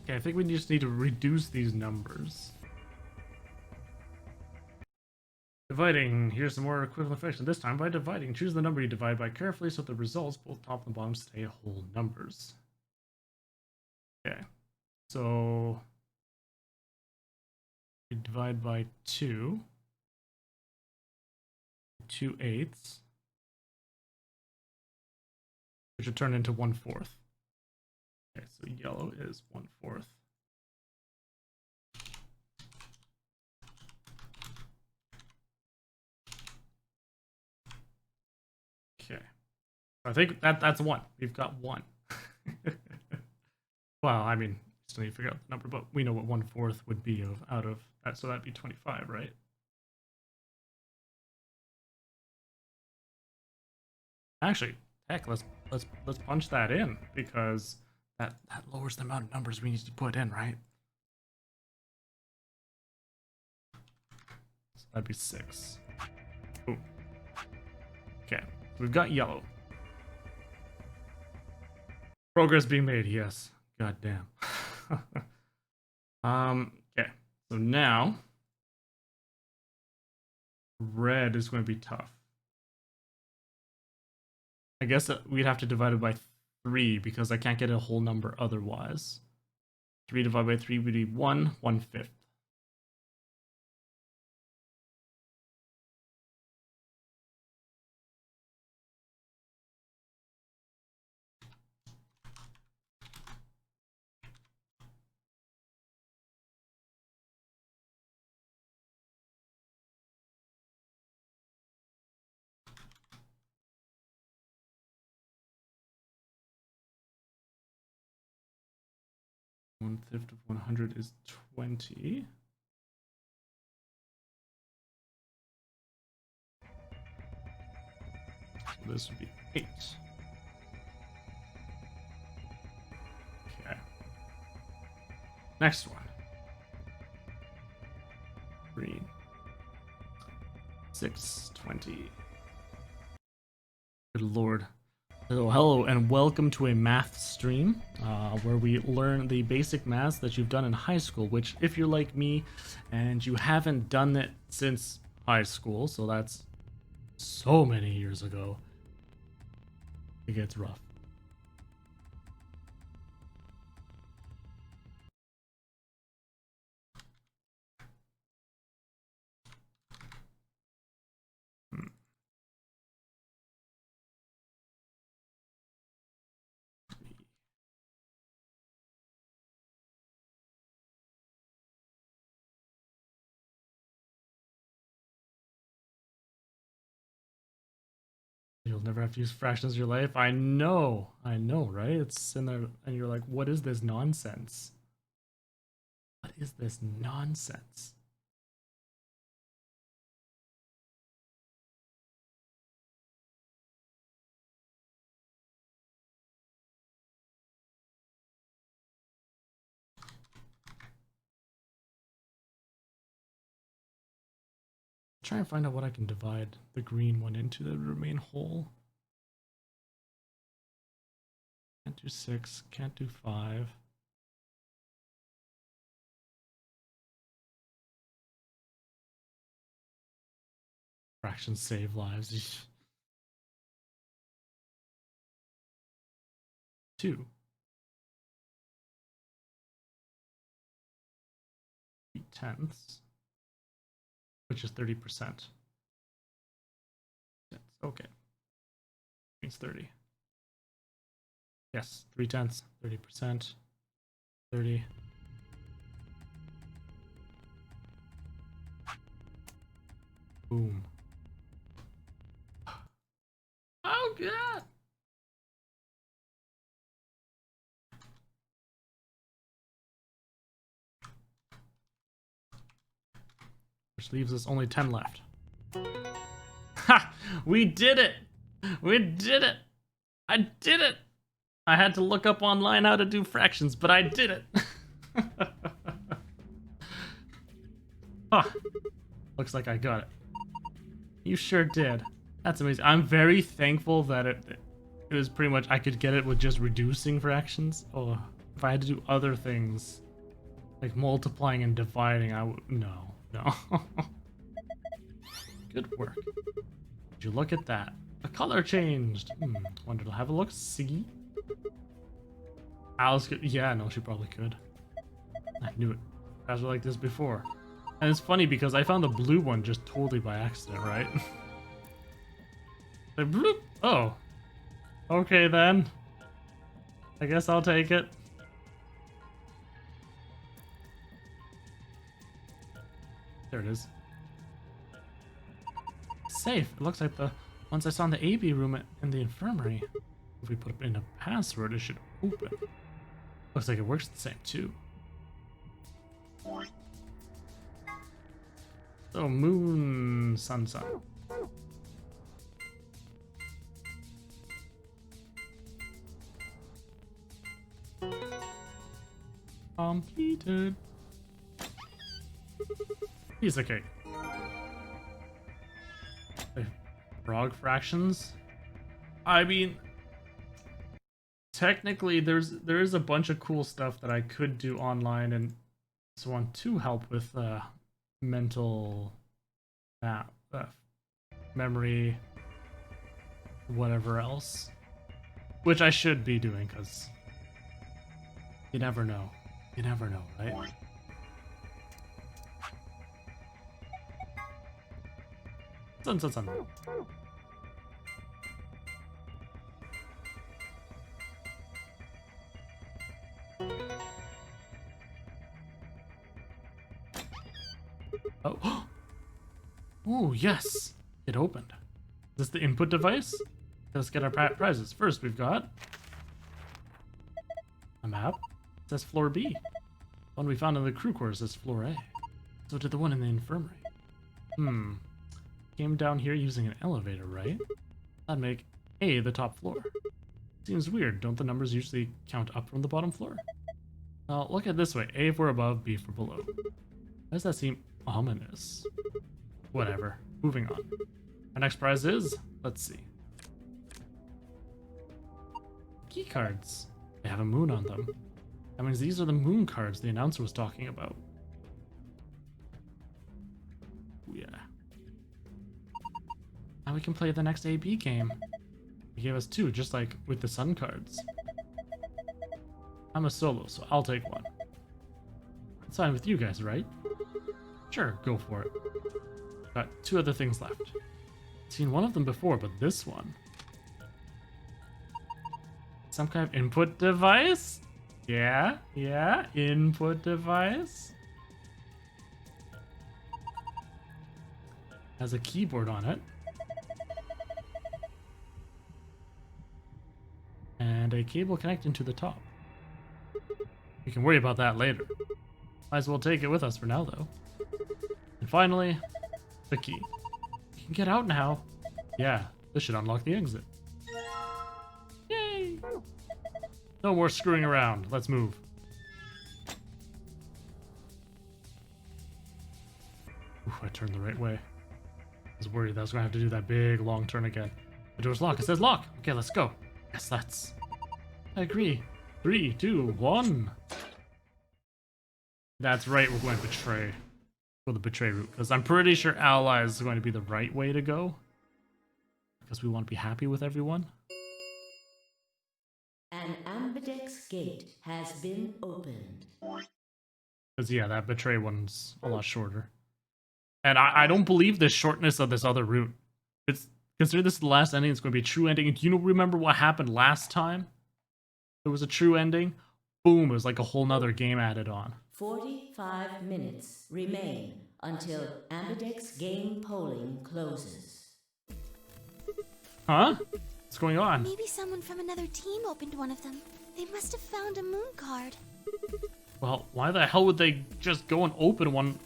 Okay, I think we just need to reduce these numbers. Dividing. Here's some more equivalent fraction. This time by dividing. Choose the number you divide by carefully so the results, both top and bottom, stay whole numbers. Okay. So we divide by 2. 2/8, which would turn into 1/4. Okay, so yellow is 1/4. Okay, I think that's 1. We've got 1. Well, I mean, still need to figure out the number, but we know what 1/4 would be out of that, so that'd be 25, right? Actually, heck, let's punch that in, because that lowers the amount of numbers we need to put in, right? So that'd be 6. Ooh. Okay, we've got yellow. Progress being made, yes. God damn. Okay, so now red is going to be tough. I guess we'd have to divide it by 3 because I can't get a whole number otherwise. 3 divided by 3 would be 1/5. One-fifth of 100 is 20. So this would be 8. Okay. Next one. Green. 620. Good lord. So hello and welcome to a math stream where we learn the basic maths that you've done in high school, which if you're like me and you haven't done it since high school, so that's so many years ago, it gets rough. You'll never have to use fractions in your life. I know, right? It's in there, and you're like, what is this nonsense? What is this nonsense? Try and find out what I can divide the green one into that would remain whole. Can't do 6, can't do 5. Fractions save lives. 2. 3/10, which is 30%. Okay. Means 30. Yes, 3/10, 30%, 30. Boom. Oh god! Which leaves us only 10 left. Ha! We did it! We did it! I did it! I had to look up online how to do fractions, but I did it! Huh. Looks like I got it. You sure did. That's amazing. I'm very thankful that it was pretty much I could get it with just reducing fractions. Oh, If I had to do other things, like multiplying and dividing, I would... No. Good work. Would you look at that? The color changed. Wonder to have a look. See? Alice could... Yeah, no, she probably could. I knew it. Guys were like this before. And it's funny because I found the blue one just totally by accident, right? Like, bloop. Oh. Okay then. I guess I'll take it. There it is. Safe. It looks like the ones I saw in the AB room in the infirmary. If we put in a password, it should open. Looks like it works the same too. So, moon, sun. Completed. Piece of cake. Frog fractions. I mean, technically, there is a bunch of cool stuff that I could do online and so on to help with mental memory, whatever else, which I should be doing because you never know. You never know, right? Sun. Oh. Oh, yes. It opened. Is this the input device? Let's get our prizes. First, we've got a map. It says floor B. One we found in the crew quarters says floor A. So did the one in the infirmary. Came down here using an elevator, right? That'd make A the top floor. Seems weird. Don't the numbers usually count up from the bottom floor? Now, look at it this way. A for above, B for below. Why does that seem ominous? Whatever. Moving on. Our next prize is... Let's see. Key cards. They have a moon on them. That means these are the moon cards the announcer was talking about. Ooh, yeah. Now we can play the next AB game. He gave us 2, just like with the sun cards. I'm a solo, so I'll take one. It's fine with you guys, right? Sure, go for it. Got 2 other things left. Seen one of them before, but this one... Some kind of input device? Yeah, input device. Has a keyboard on it. And a cable connecting to the top. We can worry about that later. Might as well take it with us for now, though. And finally, the key. We can get out now. Yeah, this should unlock the exit. Yay! No more screwing around. Let's move. Ooh, I turned the right way. I was worried that I was going to have to do that big long turn again. The door's locked. It says lock. Okay, let's go. Yes, let's. I agree. 3, 2, 1. That's right, we're going to betray. Go the betray route. Because I'm pretty sure allies is going to be the right way to go. Because we want to be happy with everyone. An ambidex gate has been opened. Because, yeah, that betray one's a lot shorter. And I don't believe the shortness of this other route. It's consider this the last ending. It's going to be a true ending. And do you remember what happened last time? There was a true ending. Boom, it was like a whole nother game added on. 45 minutes remain until ambidex game polling closes. Huh? What's going on? Maybe someone from another team opened one of them. They must have found a moon card. Well, why the hell would they just go and open one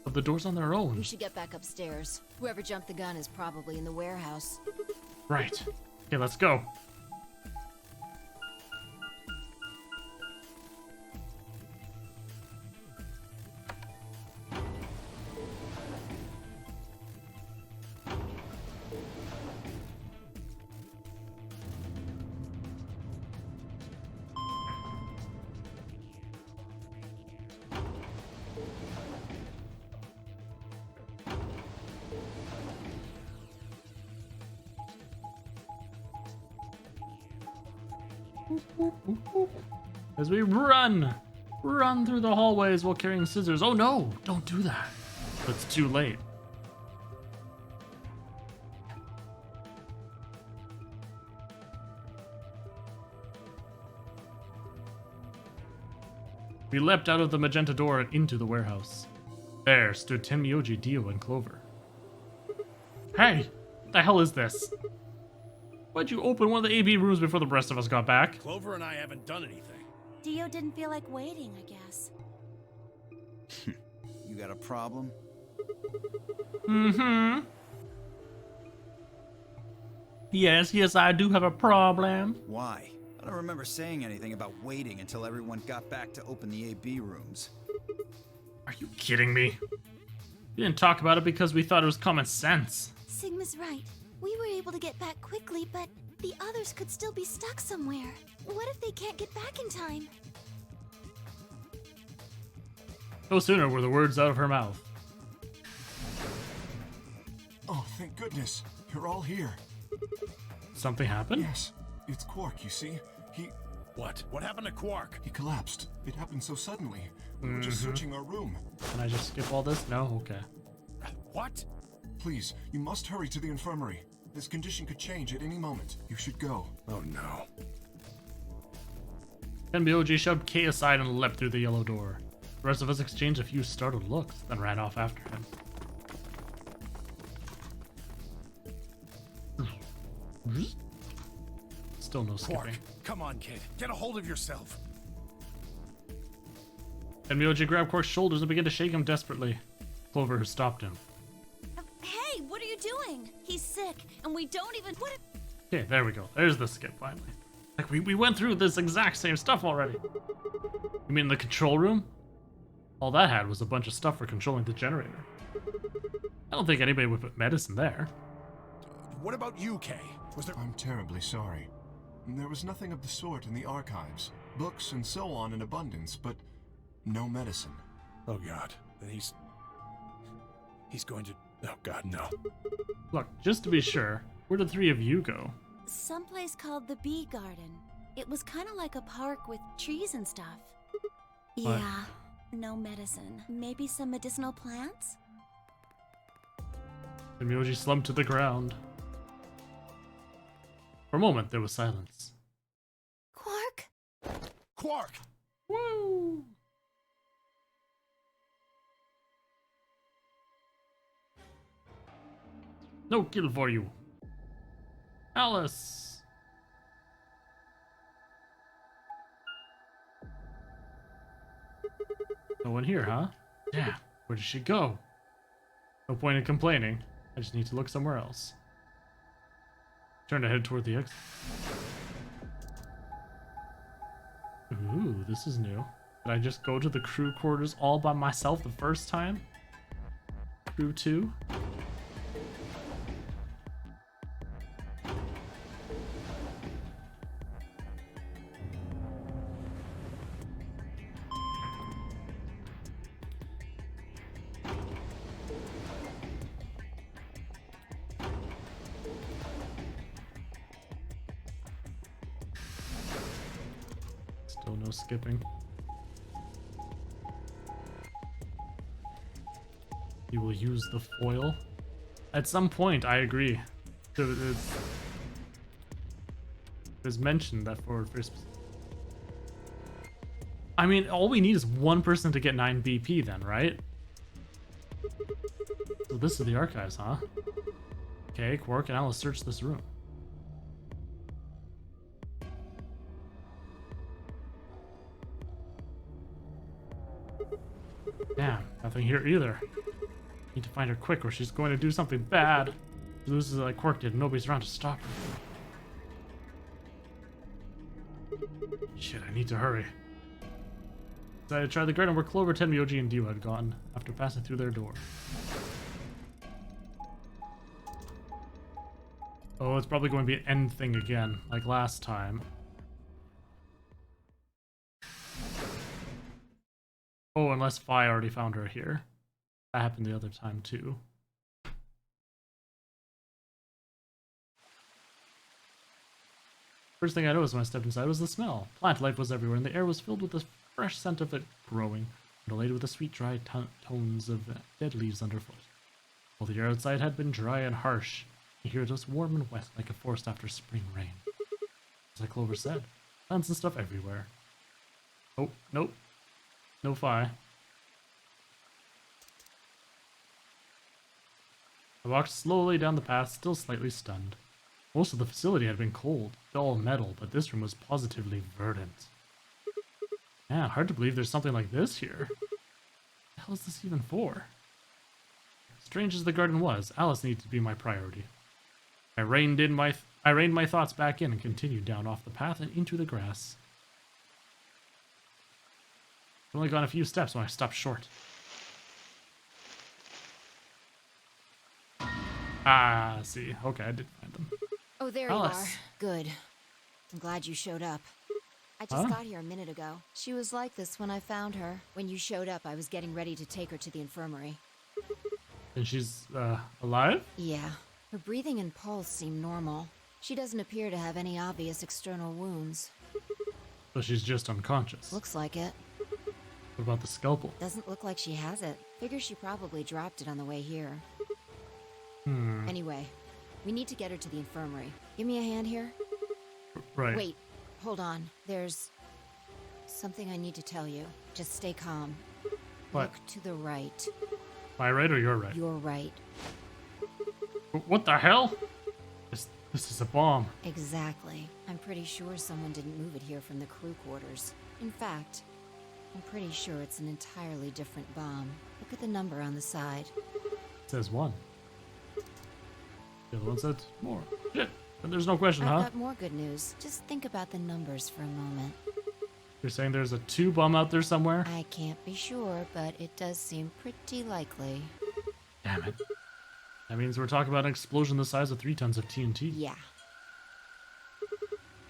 of the doors on their own? We should get back upstairs. Whoever jumped the gun is probably in the warehouse. Right. Okay, let's go. As we run through the hallways while carrying scissors. Oh no, don't do that. It's too late. We leapt out of the magenta door and into the warehouse. There stood Tenmyoji, Dio, and Clover. Hey, what the hell is this? Why'd you open one of the AB rooms before the rest of us got back? Clover and I haven't done anything. Dio didn't feel like waiting, I guess. You got a problem? Mm-hmm. Yes, I do have a problem. Why? I don't remember saying anything about waiting until everyone got back to open the AB rooms. Are you kidding me? We didn't talk about it because we thought it was common sense. Sigma's right. We were able to get back quickly, but the others could still be stuck somewhere. What if they can't get back in time? No sooner were the words out of her mouth. Oh, thank goodness. You're all here. Something happened? Yes. It's Quark, you see. What? What happened to Quark? He collapsed. It happened so suddenly. We were just searching our room. Can I just skip all this? No? Okay. What? Please, you must hurry to the infirmary. This condition could change at any moment. You should go. Oh no. Tenmyoji shoved Kay aside and leapt through the yellow door. The rest of us exchanged a few startled looks, then ran off after him. Still no skipping. Quark, come on, kid. Get a hold of yourself. Tenmyoji grabbed Quark's shoulders and began to shake him desperately. Clover stopped him. Hey, what are you doing? He's sick, and we don't even... What? Okay, there we go. There's the skip, finally. Like, we went through this exact same stuff already. You mean the control room? All that had was a bunch of stuff for controlling the generator. I don't think anybody would put medicine there. What about you, Kay? Was there... I'm terribly sorry. There was nothing of the sort in the archives. Books and so on in abundance, but no medicine. Oh god. Then he's going to... Oh god, no. Look, just to be sure, where did the three of you go? Someplace called the Bee Garden. It was kind of like a park with trees and stuff. What? Yeah, no medicine. Maybe some medicinal plants? Tenmyoji slumped to the ground. For a moment, there was silence. Quark? Quark! Woo! No kill for you. Alice! No one here, huh? Yeah, where did she go? No point in complaining. I just need to look somewhere else. Turn to head toward the exit. Ooh, this is new. Did I just go to the crew quarters all by myself the first time? Crew 2? Still no skipping. You will use the foil? At some point, I agree. It's mentioned that for I mean, all we need is one person to get 9 BP then, right? So this is the archives, huh? Okay, Quark and Alice search this room. Damn, nothing here either. Need to find her quick or she's going to do something bad. She loses like Quark did and nobody's around to stop her. Shit, I need to hurry. Decided to try the garden where Clover, Tenmyoji, and Dio had gone after passing through their door. Oh, it's probably going to be an end thing again, like last time. Oh, unless Fi already found her here. That happened the other time too. First thing I noticed when I stepped inside was the smell. Plant life was everywhere, and the air was filled with the fresh scent of it growing, related with the sweet, dry tones of dead leaves underfoot. While the air outside had been dry and harsh, here it was warm and wet, like a forest after spring rain. As like Clover said, plants and stuff everywhere. Oh, nope. No fi. I walked slowly down the path, still slightly stunned. Most of the facility had been cold, dull metal, but this room was positively verdant. Yeah, hard to believe there's something like this here. What the hell is this even for? Strange as the garden was, Alice needed to be my priority. I reined my thoughts back in and continued down off the path and into the grass. I'd only gone a few steps when I stopped short. Ah, see. Okay, I did find them. Oh, there Alice. you are. Good. I'm glad you showed up. I just got here a minute ago. She was like this when I found her. When you showed up, I was getting ready to take her to the infirmary. And she's, alive? Yeah. Her breathing and pulse seem normal. She doesn't appear to have any obvious external wounds. So she's just unconscious. Looks like it. What about the scalpel? Doesn't look like she has it. Figure she probably dropped it on the way here. Anyway, we need to get her to the infirmary. Give me a hand here. Right. Wait, hold on. There's something I need to tell you. Just stay calm. What? Look to the right. My right or your right? Your right. What the hell? This is a bomb. Exactly. I'm pretty sure someone didn't move it here from the crew quarters. In fact, I'm pretty sure it's an entirely different bomb. Look at the number on the side. It says 1. The other one said more. Shit. And there's no question, I've huh? got more good news. Just think about the numbers for a moment. You're saying there's a 2 bomb out there somewhere? I can't be sure, but it does seem pretty likely. Damn it. That means we're talking about an explosion the size of 3 tons of TNT. Yeah.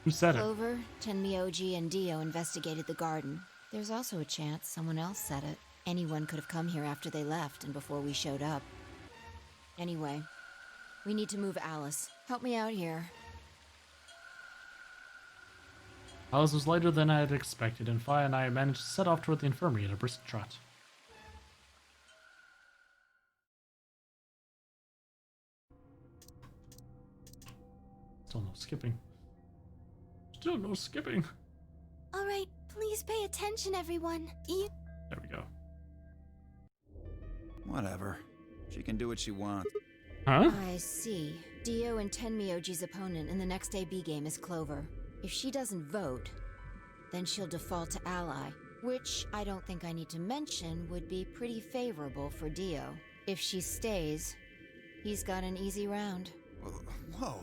Who said it? Clover, Tenmyoji, and Dio investigated the garden. There's also a chance someone else said it. Anyone could have come here after they left and before we showed up. Anyway, we need to move Alice. Help me out here. Alice was lighter than I had expected, and Fi and I managed to set off toward the infirmary at a brisk trot. Still no skipping. Still no skipping. All right, please pay attention, everyone. There we go. Whatever. She can do what she wants. Huh? I see. Dio and Tenmyoji's opponent in the next AB game is Clover. If she doesn't vote, then she'll default to ally, which I don't think I need to mention would be pretty favorable for Dio. If she stays, he's got an easy round. Whoa.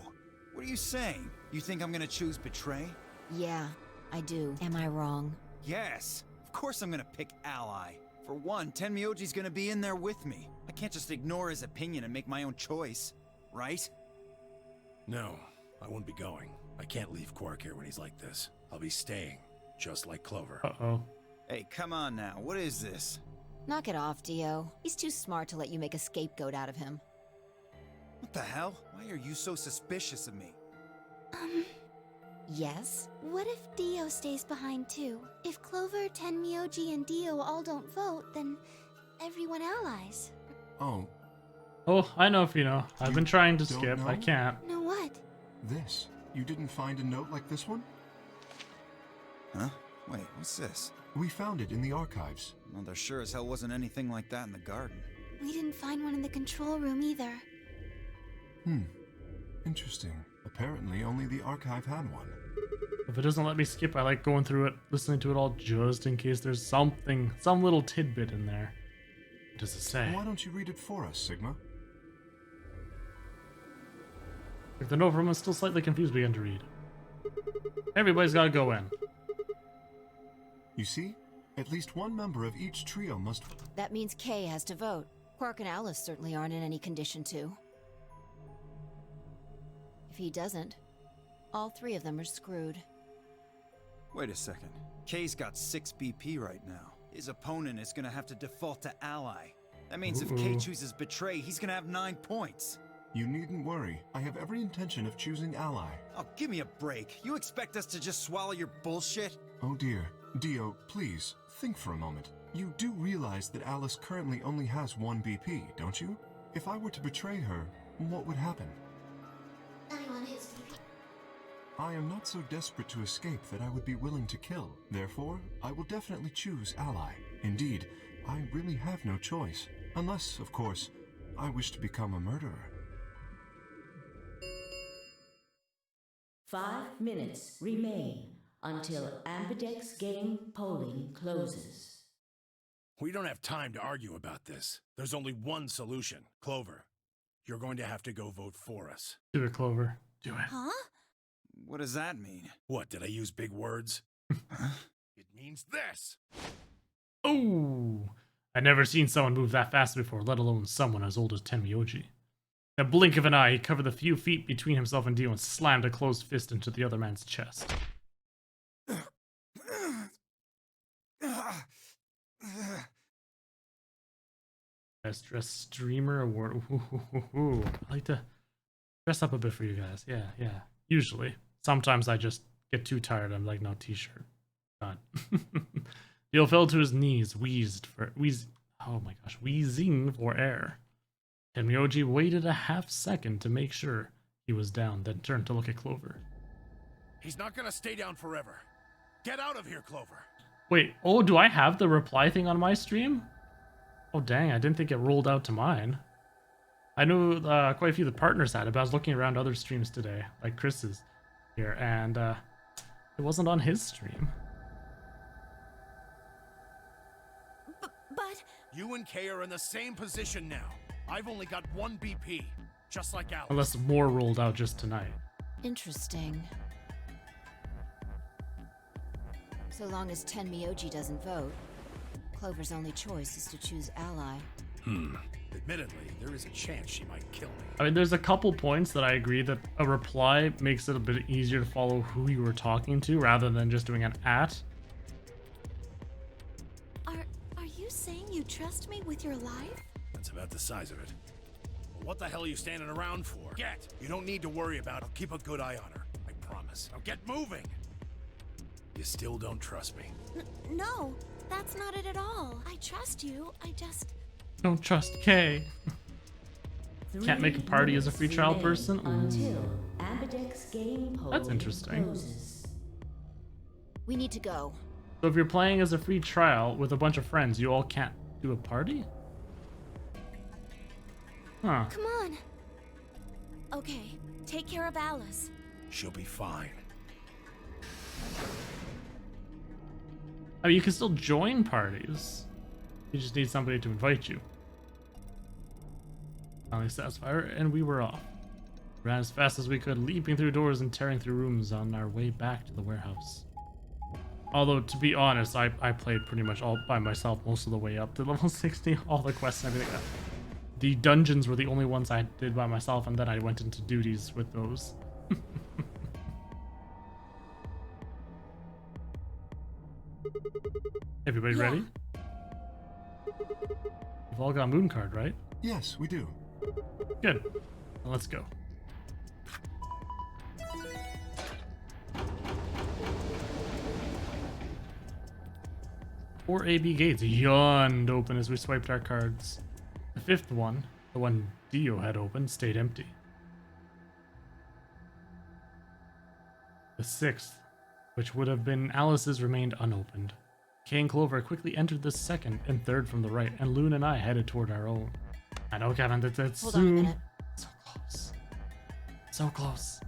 What are you saying? You think I'm gonna choose Betray? Yeah, I do. Am I wrong? Yes. Of course I'm gonna pick ally. For one, Tenmyoji's gonna be in there with me. I can't just ignore his opinion and make my own choice, right? No, I won't be going. I can't leave Quark here when he's like this. I'll be staying, just like Clover. Uh-oh. Hey, come on now. What is this? Knock it off, Dio. He's too smart to let you make a scapegoat out of him. What the hell? Why are you so suspicious of me? Yes? What if Dio stays behind too? If Clover, Tenmyoji, and Dio all don't vote, then everyone allies. Oh, Oh, I know, Fino. I've been trying to Don't skip. I know? can't. No what? this. You didn't find a note like this one? Huh? Wait, what's this? We found it in the archives. Well, there sure as hell wasn't anything like that in the garden. We didn't find one in the control room either. Interesting. Apparently, only the archive had one. If it doesn't let me skip, I like going through it, listening to it all just in case there's something, some little tidbit in there. What does it say? Why don't you read it for us, Sigma? If the note from is still slightly confused, begin to read. Everybody's gotta go in. You see? At least one member of each trio must... That means Kay has to vote. Quark and Alice certainly aren't in any condition to. If he doesn't, all 3 of them are screwed. Wait a second. Kay's got 6 BP right now. His opponent is gonna have to default to ally. That means if Kay chooses Betray, he's gonna have 9 points. You needn't worry. I have every intention of choosing ally. Oh, give me a break. You expect us to just swallow your bullshit? Oh dear. Dio, please, think for a moment. You do realize that Alice currently only has one BP, don't you? If I were to betray her, what would happen? Anyone his BP. I am not so desperate to escape that I would be willing to kill. Therefore, I will definitely choose ally. Indeed, I really have no choice. Unless, of course, I wish to become a murderer. 5 minutes remain until Ambidex game polling closes. We don't have time to argue about this. There's only one solution. Clover, you're going to have to go vote for us. Do it, Clover. Do it. Huh? What does that mean? What, did I use big words? It means this. Oh! I'd never seen someone move that fast before, let alone someone as old as Tenmyoji. In a blink of an eye, he covered the few feet between himself and Dio and slammed a closed fist into the other man's chest. Best dressed streamer award. Ooh. I like to dress up a bit for you guys. Yeah. Usually. Sometimes I just get too tired. I'm like, no, t-shirt. God. Dio fell to his knees, wheezing for air. Tenmyoji waited a half second to make sure he was down, then turned to look at Clover. He's not gonna stay down forever. Get out of here, Clover. Wait, oh, do I have the reply thing on my stream? Oh, dang, I didn't think it rolled out to mine. I knew quite a few of the partners had it, but I was looking around other streams today, like Chris's here, and it wasn't on his stream. But... You and Kay are in the same position now. I've only got one BP, just like Alice. Unless more rolled out just tonight. Interesting. So long as Tenmyoji doesn't vote, Clover's only choice is to choose ally. Admittedly, there is a chance she might kill me. I mean, there's a couple points that I agree that a reply makes it a bit easier to follow who you were talking to rather than just doing an at. Are you saying you trust me with your life? That's about the size of it. Well, what the hell are you standing around for? Get! You don't need to worry about it. I'll keep a good eye on her. I promise. Now get moving! You still don't trust me? No, that's not it at all. I trust you. I just... Don't trust Kay. Can't make a party as a free trial person? Until Ambidex game That's interesting. closes. We need to go. So if you're playing as a free trial with a bunch of friends, you all can't do a party? Huh. Come on. Okay, take care of Alice. She'll be fine. I mean, you can still join parties. You just need somebody to invite you. Finally satisfied her, and we were off. Ran as fast as we could, leaping through doors and tearing through rooms on our way back to the warehouse. Although, to be honest, I played pretty much all by myself most of the way up to level 60, all the quests and everything. The dungeons were the only ones I did by myself, and then I went into duties with those. Everybody ready? We've all got a moon card, right? Yes, we do. Good. Well, let's go. Four AB gates yawned open as we swiped our cards. The fifth one, the one Dio had opened, stayed empty. The sixth, which would have been Alice's, remained unopened. Kay and Clover quickly entered the second and third from the right, and Loon and I headed toward our own. I know, Kevin, that's it Hold on a soon. minute. So close. So close.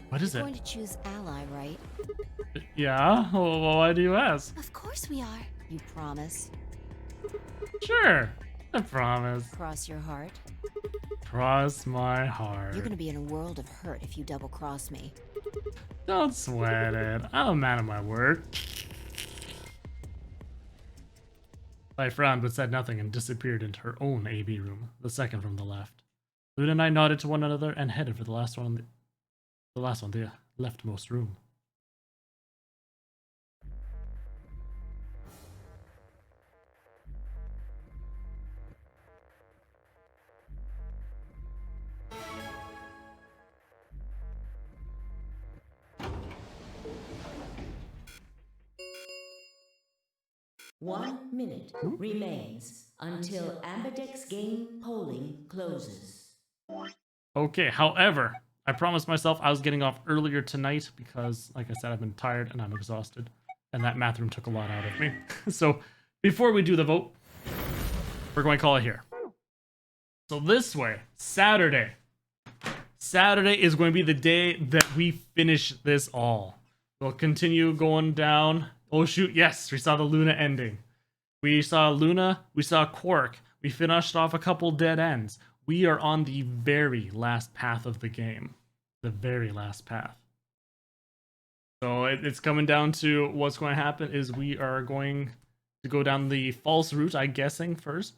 What is You're it? going to choose ally, right? Yeah? Well, why do you ask? Of course we are. You promise? Sure. I promise. Cross your heart? Cross my heart. You're gonna be in a world of hurt if you double-cross me. Don't sweat it. I'm a man of my word. I frowned but said nothing and disappeared into her own AB room, the second from the left. Luna and I nodded to one another and headed for the the leftmost room. 1 minute remains until Ambidex game polling closes. Okay, however, I promised myself I was getting off earlier tonight because, like I said, I've been tired and I'm exhausted. And that math room took a lot out of me. So, before we do the vote, we're going to call it here. So this way, Saturday. Saturday is going to be the day that we finish this all. We'll continue going down. Oh shoot, yes, we saw the Luna ending. We saw Luna, we saw Quark. We finished off a couple dead ends. We are on the very last path of the game. The very last path. So it's coming down to what's going to happen is we are going to go down the false route, I'm guessing, first,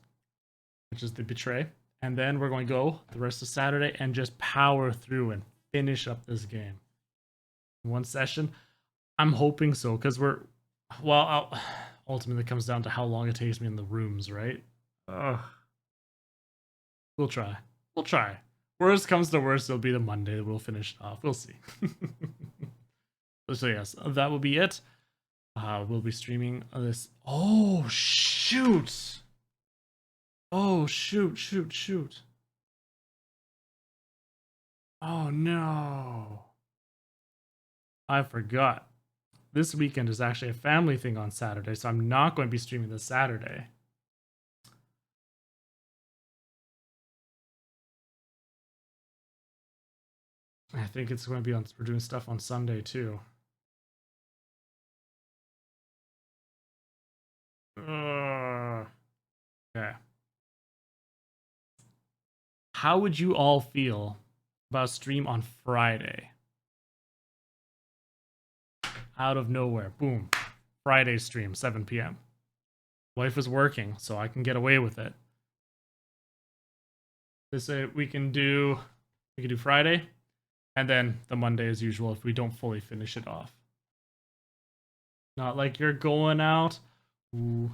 which is the betray. And then we're going to go the rest of Saturday and just power through and finish up this game. One session? I'm hoping so, because ultimately it comes down to how long it takes me in the rooms, right? We'll try. We'll try. Worst comes to worst, it'll be the Monday that we'll finish it off. We'll see. So yes, that will be it. We'll be streaming this. Oh, shoot! Oh, shoot. Oh, no. I forgot. This weekend is actually a family thing on Saturday, so I'm not going to be streaming this Saturday. I think it's going to be on. We're doing stuff on Sunday too. Okay. How would you all feel about a stream on Friday? Out of nowhere, boom. Friday stream, 7 p.m. Wife is working, so I can get away with it. We can do Friday, and then the Monday as usual if we don't fully finish it off. Not like you're going out. Ooh,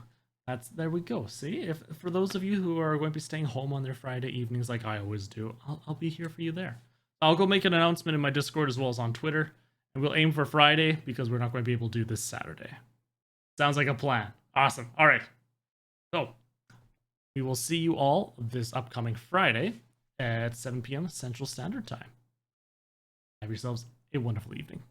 there we go. See, if for those of you who are going to be staying home on their Friday evenings like I always do, I'll be here for you there. I'll go make an announcement in my Discord as well as on Twitter, and we'll aim for Friday because we're not going to be able to do this Saturday. Sounds like a plan. Awesome. All right. So we will see you all this upcoming Friday at 7 p.m. Central Standard Time. Have yourselves a wonderful evening.